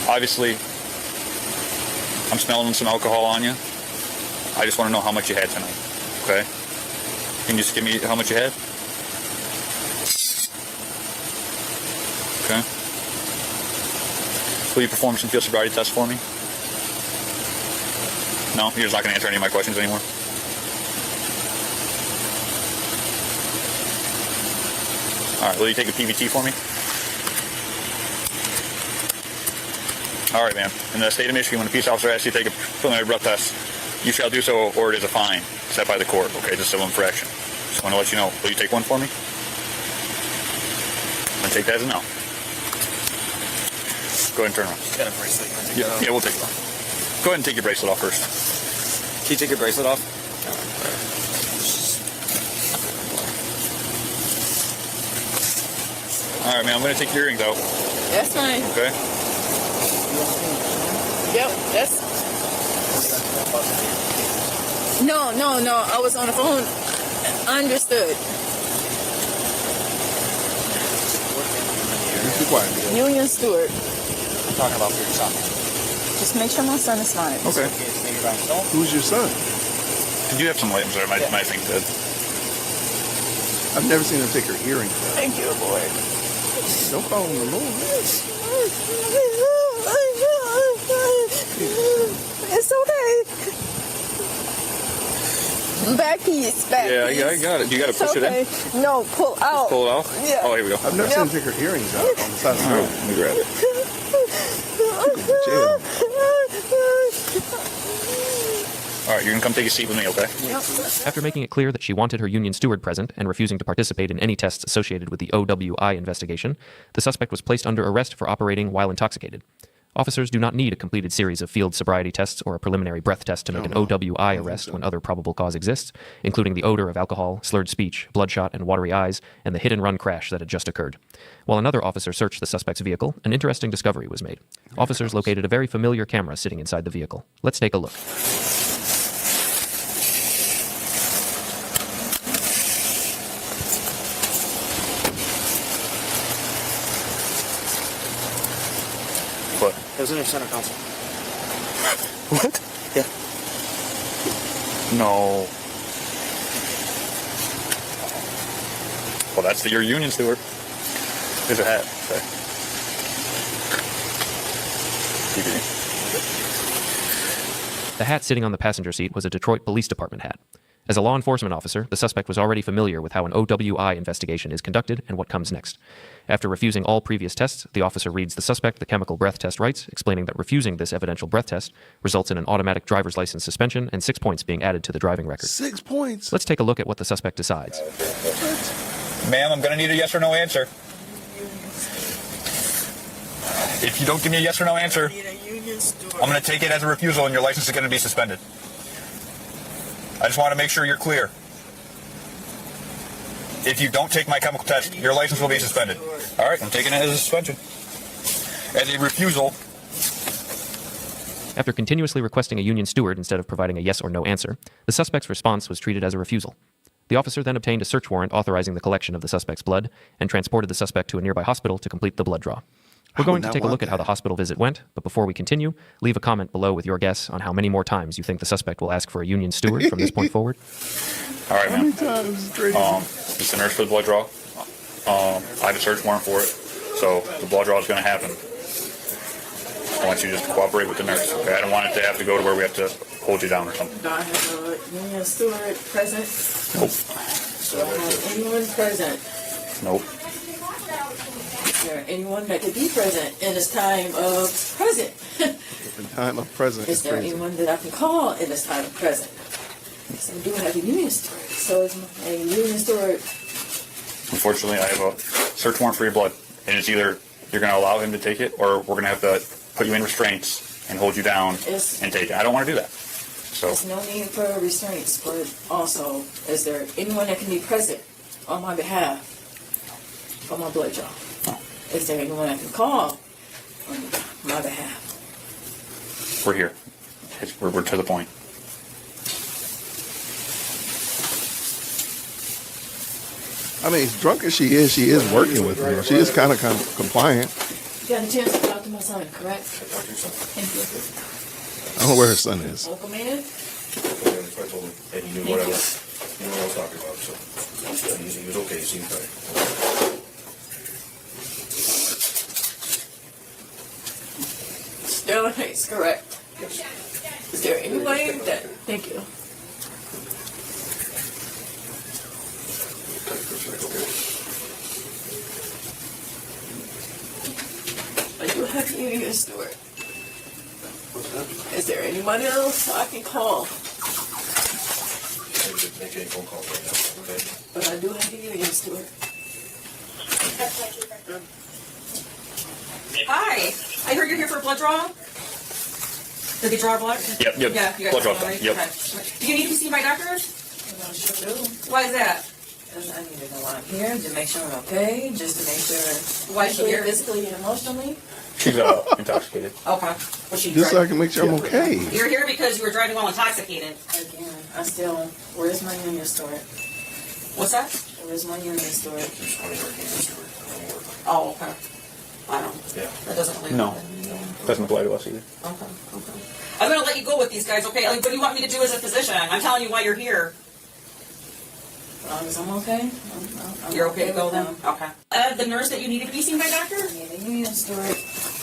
Obviously, I'm smelling some alcohol on you. I just want to know how much you had tonight. Okay? Can you just give me how much you had? Okay. Will you perform some field sobriety tests for me? No? You're just not going to answer any of my questions anymore? All right. Will you take a PVT for me? All right, ma'am. In the state of Michigan, when a peace officer asks you to take a preliminary breath test, you shall do so, or it is a fine set by the court. Okay, it's a civil infraction. Just want to let you know. Will you take one for me? I'm gonna take that as a no. Go ahead and turn around. Got a bracelet. You wanna take that off? Yeah, we'll take it off. Go ahead and take your bracelet off first. Can you take your bracelet off? All right, man. I'm gonna take your earrings out. That's fine. Okay. Yep, that's... No. I was on the phone. Understood. Be quiet. Union Stewart. I'm talking about for your son. Just make sure my son is fine. Okay. Who's your son? Did you have some items there? My thing did. I've never seen her take her earrings out. Thank you, boy. Don't call him the Lord. It's okay. Back piece. Yeah, I got it. You got to push it in. No, pull out. Just pull it out? Yeah. Oh, here we go. I've never seen her take her earrings out on the side of the All road. right, let me grab it. Jail. All right, you're going to come take a seat with me, okay? After making it clear that she wanted her union steward present and refusing to participate in any tests associated with the OWI investigation, the suspect was placed under arrest for operating while intoxicated. Officers do not need a completed series of field sobriety tests or a preliminary breath test to make an OWI arrest when other probable cause exists, including the odor of alcohol, slurred speech, bloodshot and watery eyes, and the hit-and-run crash that had just occurred. While another officer searched the suspect's vehicle, an interesting discovery was made. Officers located a very familiar camera sitting inside the vehicle. Let's take a look. What? It was in your center console. What? Yeah. No. Well, that's your union steward. Here's a hat. Okay. The hat sitting on the passenger seat was a Detroit Police Department hat. As a law enforcement officer, the suspect was already familiar with how an OWI investigation is conducted and what comes next. After refusing all previous tests, the officer reads the suspect the chemical breath test rights, explaining that refusing this evidential breath test results in an automatic driver's license suspension and 6 points being added to the driving record. 6 points? Let's take a look at what the suspect decides. Ma'am, I'm going to need a yes or no answer. If you don't give me a yes or no answer, I'm going to take it as a refusal and your license is going to be suspended. I just want to make sure you're clear. If you don't take my chemical test, your license will be suspended. All right, I'm taking it as a suspension. As a refusal, After continuously requesting a union steward instead of providing a yes or no answer, the suspect's response was treated as a refusal. The officer then obtained a search warrant authorizing the collection of the suspect's blood and transported the suspect to a nearby hospital to complete the blood draw. We're going to take a look at how the hospital visit went, but before we continue, leave a comment below with your guess on how many more times you think the suspect will ask for a union steward from this point forward. All right, man. Times, It's the nurse for the blood draw. I have a search warrant for it, so the blood draw is going to happen. I want you just to cooperate with the nurse. Okay? I don't want it to have to go to where we have to hold you down or something. Do I have a union steward present? Nope. Do I have anyone present? Nope. Is there anyone that could be present in this time of present? In time of present. Is there anyone that I can call in this time of present? So I do have a union steward. So is a union steward. Unfortunately, I have a search warrant for your blood, and it's either you're going to allow him to take it, or we're going to have to put you in restraints and hold you down and take it. I don't want to do that. So There's no need for restraints, but also, is there anyone that can be present on my behalf for my blood draw? Is there anyone I can call on my behalf? we're here. We're to the point. I mean, as drunk as she is working with him. She is kind of compliant. You got a chance to talk to my son, correct? Thank you. I don't know where her son is. Uncle Man? And he knew what I was talking about, so he was okay, he seemed fine. Sterling Heights, correct? Yes. Is there anybody that, thank you. Are you happy you're a steward? Is there anybody else I can call? Make any phone calls right now, okay? But I do have to give you a steward. Hi, I heard you're here for a blood draw. Did they draw blood? Yep. Yeah, you guys Blood draw. right? Yep. Okay. Do you need to see my doctor? I sure do. Why is that? Because I need to know I'm here to make sure I'm okay, just to make sure. Why is she here? Physically and emotionally. She's intoxicated. Okay. Was she Just so I can make sure I'm okay. You're here because you were driving while intoxicated. Again, where's my union steward? What's that? Where's my union steward? Oh, okay. I don't. Yeah. That doesn't really. No. Doesn't apply to us either. Okay. I'm gonna let you go with these guys, okay? Like, what do you want me to do as a physician? I'm telling you why you're here. As long as I'm okay. You're okay to go then? Okay. The nurse that you needed to be seen by doctor? I need a union steward.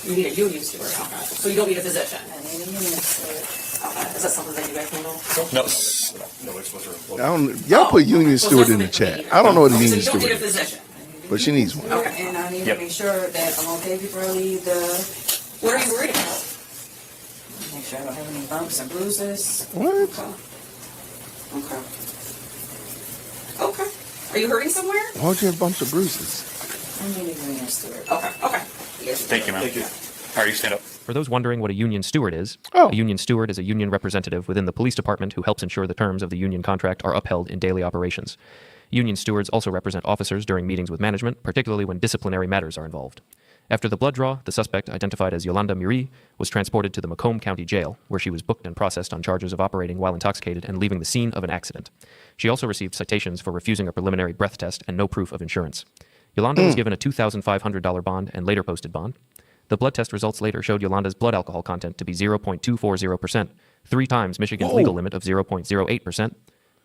You need a union steward. Okay. So you don't need a physician. I need a union steward. Okay. Is that something that you guys handle? No. No, it's with her. Y'all put union steward in the chat. I don't know what a So union you don't need a steward is, physician. but she needs one. Okay. And I need Yep. to make sure that I'm okay before I leave the. What are you worried about? Make sure I don't have any bumps and bruises. What? Okay. Okay. Are you hurting somewhere? Why don't you have bumps of bruises? I need a union steward. Okay. Okay. Thank you, ma'am. Thank you. All right, you stand up. For those wondering what a union steward is, a union steward is a union representative within the police department who helps ensure the terms of the union contract are upheld in daily operations. Union stewards also represent officers during meetings with management, particularly when disciplinary matters are involved. After the blood draw, the suspect, identified as Yolanda Muri, was transported to the Macomb County Jail, where she was booked and processed on charges of operating while intoxicated and leaving the scene of an accident. She also received citations for refusing a preliminary breath test and no proof of insurance. Yolanda was given a $2,500 bond and later posted bond. The blood test results later showed Yolanda's blood alcohol content to be 0.240%, 3 times Michigan's legal limit of 0.08%.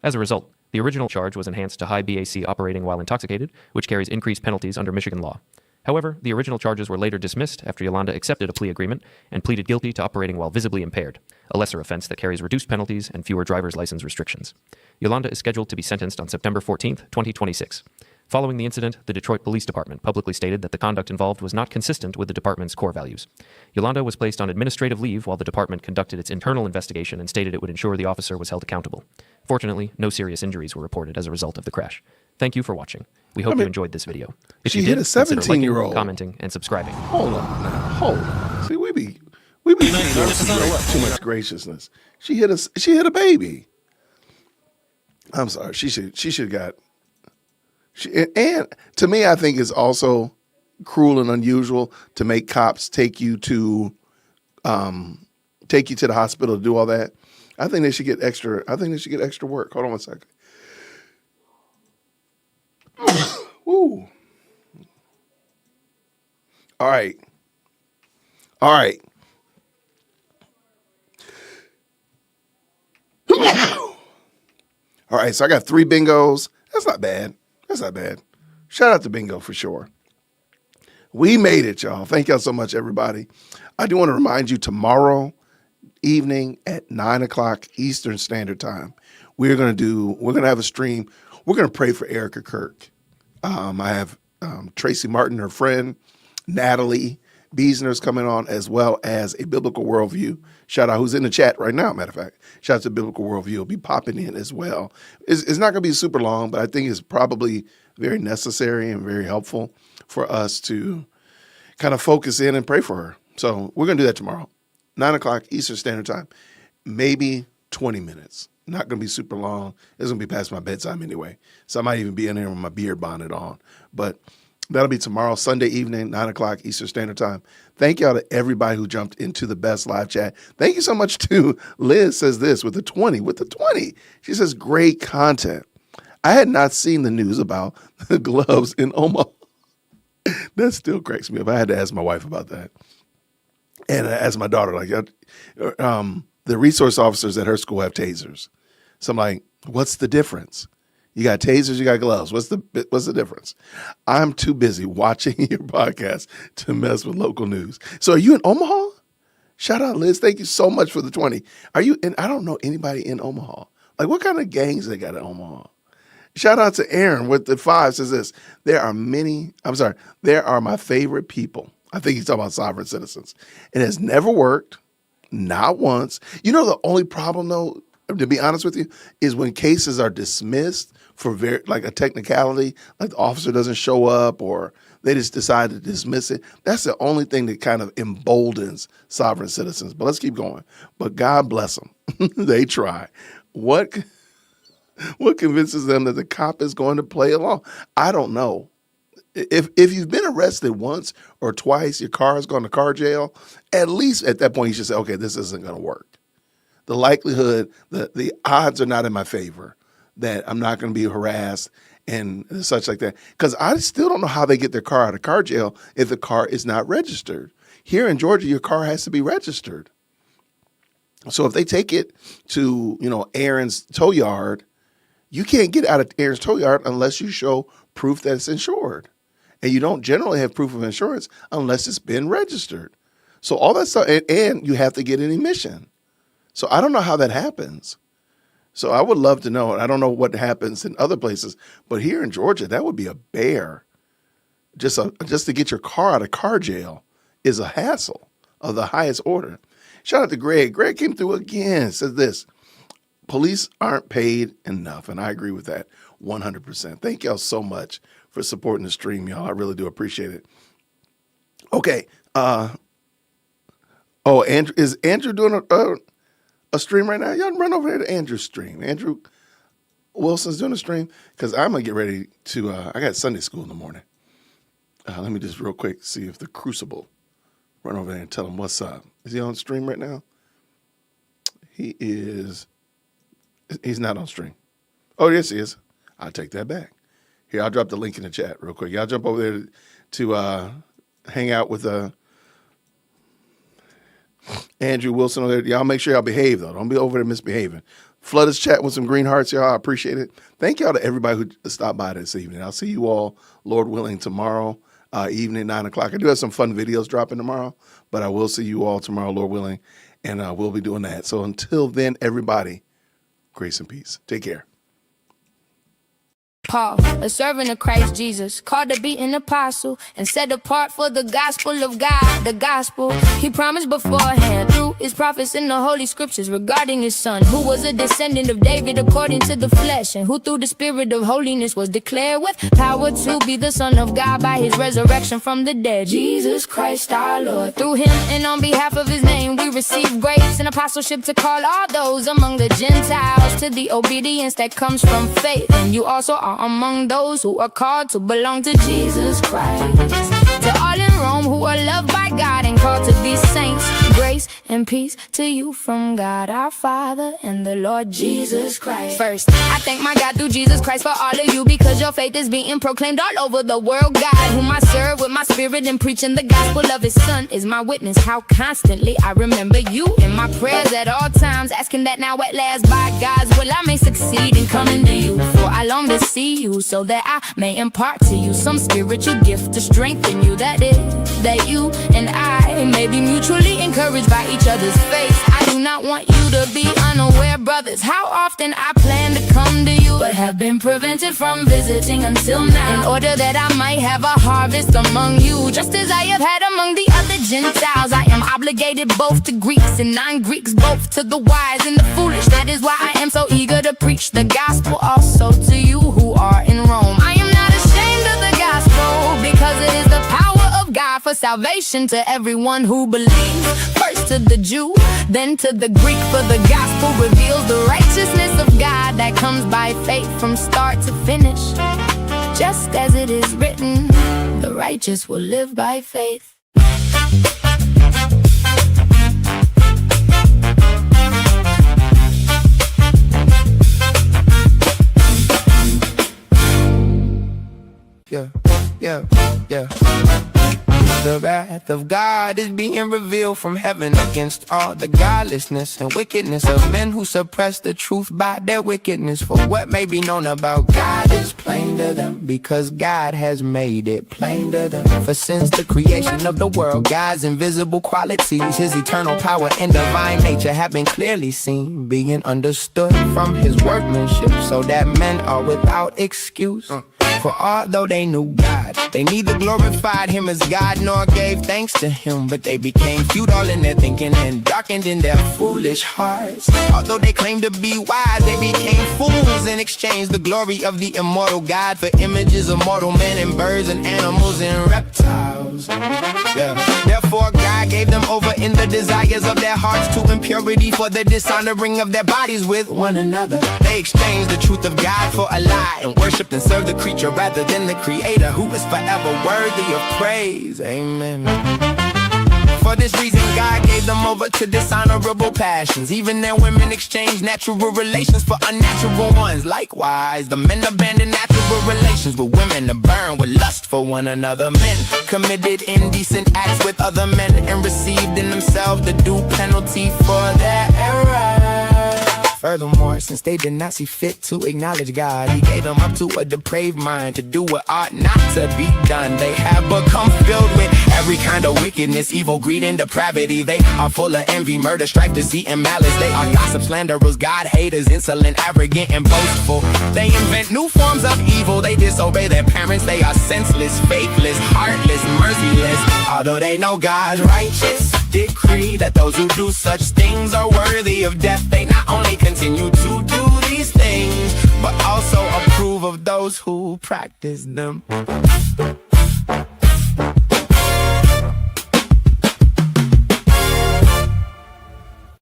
As a result, the original charge was enhanced to high BAC operating while intoxicated, which carries increased penalties under Michigan law. However, the original charges were later dismissed after Yolanda accepted a plea agreement and pleaded guilty to operating while visibly impaired, a lesser offense that carries reduced penalties and fewer driver's license restrictions. Yolanda is scheduled to be sentenced on September 14, 2026. Following the incident, the Detroit Police Department publicly stated that the conduct involved was not consistent with the department's core values. Yolanda was placed on administrative leave while the department conducted its internal investigation and stated it would ensure the officer was held accountable. Fortunately, no serious injuries were reported as a result of the crash. Thank you for watching. We hope you enjoyed this video. If she you hit did, a consider 17-year-old. liking, commenting, and subscribing. Hold on now. Hold on. See, we be too much graciousness. She hit a baby. I'm sorry. She should got. And to me, I think it's also cruel and unusual to make cops take you to take you to the hospital to do all that. I think they should get extra. I think they should get extra work. Hold on one second. Woo. All right. All right. All right, so I got 3 bingos. That's not bad. That's not bad. Shout out to Bingo for sure. We made it, y'all. Thank y'all so much, everybody. I do want to remind you tomorrow evening at 9 o'clock Eastern Standard Time, we're going to have a stream. We're going to pray for Erica Kirk. I have Tracy Martin, her friend, Natalie Beesner's coming on, as well as a Biblical Worldview. Shout out who's in the chat right now, matter of fact. Shout out to Biblical Worldview. Will be popping in as well. It's not going to be super long, but I think it's probably very necessary and very helpful for us to kind of focus in and pray for her. So we're going to do that tomorrow, 9 o'clock Eastern Standard Time, maybe 20 minutes. Not going to be super long. It's going to be past my bedtime anyway. So I might even be in there with my beard bonnet on. But that'll be tomorrow, Sunday evening, 9 o'clock Eastern Standard Time. Thank y'all to everybody who jumped into the best live chat. Thank you so much to Liz says this with the 20. She says, great content. I had not seen the news about the gloves in Omaha. That still cracks me up. I had to ask my wife about that. And I asked my daughter, like, the resource officers at her school have tasers. So I'm like, what's the difference? You got tasers, you got gloves. What's the difference? I'm too busy watching your podcast to mess with local news. So are you in Omaha? Shout out, Liz. Thank you so much for the 20. Are you in? I don't know anybody in Omaha. Like, what kind of gangs they got in Omaha? Shout out to Aaron with the 5 says this. There are my favorite people. I think he's talking about sovereign citizens. It has never worked, not once. You know, the only problem, though, to be honest with you, is when cases are dismissed for like a technicality, like the officer doesn't show up or they just decide to dismiss it. That's the only thing that kind of emboldens sovereign citizens. But let's keep going. But God bless them. They try. What convinces them that the cop is going to play along? I don't know. If you've been arrested once or twice, your car has gone to car jail, at least at that point you should say, okay, this isn't going to work. The likelihood, the odds are not in my favor that I'm not going to be harassed and such like that. Because I still don't know how they get their car out of car jail if the car is not registered. Here in Georgia, your car has to be registered. So if they take it to, Aaron's tow yard, you can't get out of Aaron's tow yard unless you show proof that it's insured. And you don't generally have proof of insurance unless it's been registered. So all that stuff, and you have to get an emission. So I don't know how that happens. So I would love to know. I don't know what happens in other places, but here in Georgia, that would be a bear. Just to get your car out of car jail is a hassle of the highest order. Shout out to Greg. Greg came through again, says this. Police aren't paid enough, and I agree with that 100%. Thank y'all so much for supporting the stream, y'all. I really do appreciate it. Okay. Andrew, is Andrew doing a stream right now? Y'all run over there to Andrew's stream. Andrew Wilson's doing a stream because I'm going to get ready to, I got Sunday school in the morning. Let me just real quick see if the Crucible, run over there and tell him what's up. Is he on stream right now? He's not on stream. Oh, yes, he is. I'll take that back. Here, I'll drop the link in the chat real quick. Y'all jump over there to hang out with Andrew Wilson over there. Y'all make sure y'all behave, though. Don't be over there misbehaving. Flood his chat with some green hearts, y'all. I appreciate it. Thank y'all to everybody who stopped by this evening. I'll see you all, Lord willing, tomorrow evening, 9 o'clock. I do have some fun videos dropping tomorrow, but I will see you all tomorrow, Lord willing, and we'll be doing that. So until then, everybody, grace and peace. Take care. Paul, a servant of Christ Jesus, called to be an apostle and set apart for the gospel of God. The gospel he promised beforehand through his prophets in the holy scriptures regarding his son, who was a descendant of David according to the flesh, and who through the spirit of holiness was declared with power to be the Son of God by his resurrection from the dead. Jesus Christ our Lord. Through him and on behalf of his name we receive grace and apostleship to call all those among the Gentiles to the obedience that comes from faith. And you also are among those who are called to belong to Jesus Christ. To all in Rome who are loved by God and called to be saints, grace and and peace to you from God our Father and the Lord Jesus Christ. First, I thank my God through Jesus Christ for all of you, because your faith is being proclaimed all over the world. God, whom I serve with my spirit and preaching the gospel of his son, is my witness how constantly I remember you in my prayers at all times, asking that now at last by God's will I may succeed in coming to you. For I long to see you so that I may impart to you some spiritual gift to strengthen you. That is, that you and I may be mutually encouraged by each other's faith. I do not want you to be unaware, brothers, how often I plan to come to you, but have been prevented from visiting until now, in order that I might have a harvest among you, just as I have had among the other Gentiles. I am obligated both to Greeks and non-Greeks, both to the wise and the foolish. That is why I am so eager to preach the gospel also to you who are in Rome. I am not ashamed of the gospel, because it is the power of God for salvation to everyone who believes. First to the Jew, then to the Greek, for the gospel reveals the righteousness of God that comes by faith from start to finish. Just as it is written, the righteous will live by faith. Yeah. The wrath of God is being revealed from heaven against all the godlessness and wickedness of men who suppress the truth by their wickedness. For what may be known about God is plain to them, because God has made it plain to them. For since the creation of the world, God's invisible qualities, his eternal power and divine nature have been clearly seen, being understood from his workmanship, so that men are without excuse. For although they knew God, they neither glorified him as God nor gave thanks to him, but they became futile in their thinking and darkened in their foolish hearts. Although they claimed to be wise, they became fools and exchanged the glory of the immortal God for images of mortal men and birds and animals and reptiles. Therefore God gave them over in the desires of their hearts to impurity, for the dishonoring of their bodies with one another. They exchanged the truth of God for a lie, and worshipped and served the creature rather than the Creator, who is forever worthy of praise. Amen. For this reason God gave them over to dishonorable passions. Even their women exchanged natural relations for unnatural ones. Likewise, the men abandoned natural relations with women to burn with lust for one another. Men committed indecent acts with other men and received in themselves the due penalty for their error. Furthermore, since they did not see fit to acknowledge God, he gave them up to a depraved mind to do what ought not to be done. They have become filled with every kind of wickedness, evil, greed, and depravity. They are full of envy, murder, strife, deceit, and malice. They are gossip, slanderers, God haters, insolent, arrogant, and boastful. They invent new forms of evil. They disobey their parents. They are senseless, faithless, heartless, merciless. Although they know God's righteous decree that those who do such things are worthy of death, they not only continue to do these things, but also approve of those who practice them.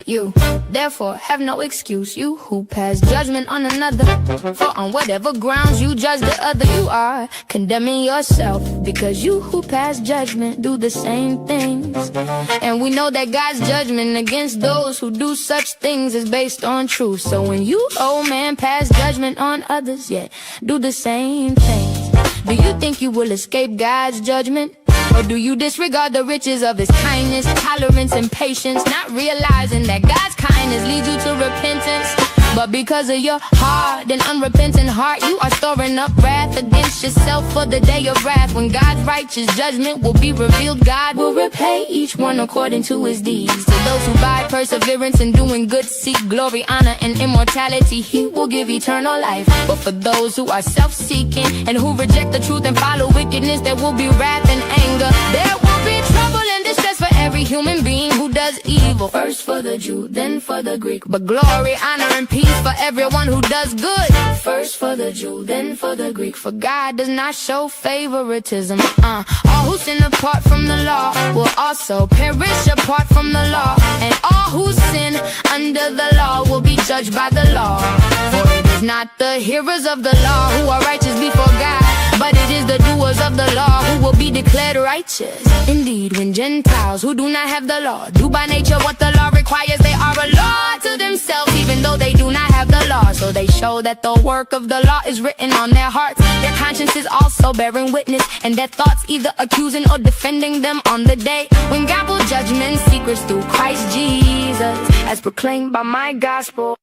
You, therefore, have no excuse, you who pass judgment on another. For on whatever grounds you judge the other, you are condemning yourself, because you who pass judgment do the same things. And we know that God's judgment against those who do such things is based on truth. So when you, oh man, pass judgment on others, yeah, do the same things. Do you think you will escape God's judgment? Or do you disregard the riches of his kindness, tolerance, and patience, not realizing that God's kindness leads you to repentance? But because of your hard and unrepentant heart, you are storing up wrath against yourself for the day of wrath. When God's righteous judgment will be revealed, God will repay each one according to his deeds. To those who by perseverance in doing good seek glory, honor, and immortality, he will give eternal life. But for those who are self-seeking and who reject the truth and follow wickedness, there will be wrath and anger. There will be trouble and distress for every human being who does evil. First for the Jew, then for the Greek. But glory, honor, and peace for everyone who does good. First for the Jew, then for the Greek. For God does not show favoritism. All who sin apart from the law will also perish apart from the law. And all who sin under the law will be judged by the law. For it is not the hearers of the law who are righteous before God, but it is the doers of the law who will be declared righteous. Indeed, when Gentiles who do not have the law do by nature what the law requires they are a law to themselves, even though they do not have the law. So they show that the work of the law is written on their hearts. Their conscience is also bearing witness, and their thoughts either accusing or defending them on the day when God will judge men's secrets through Christ Jesus, as proclaimed by my gospel.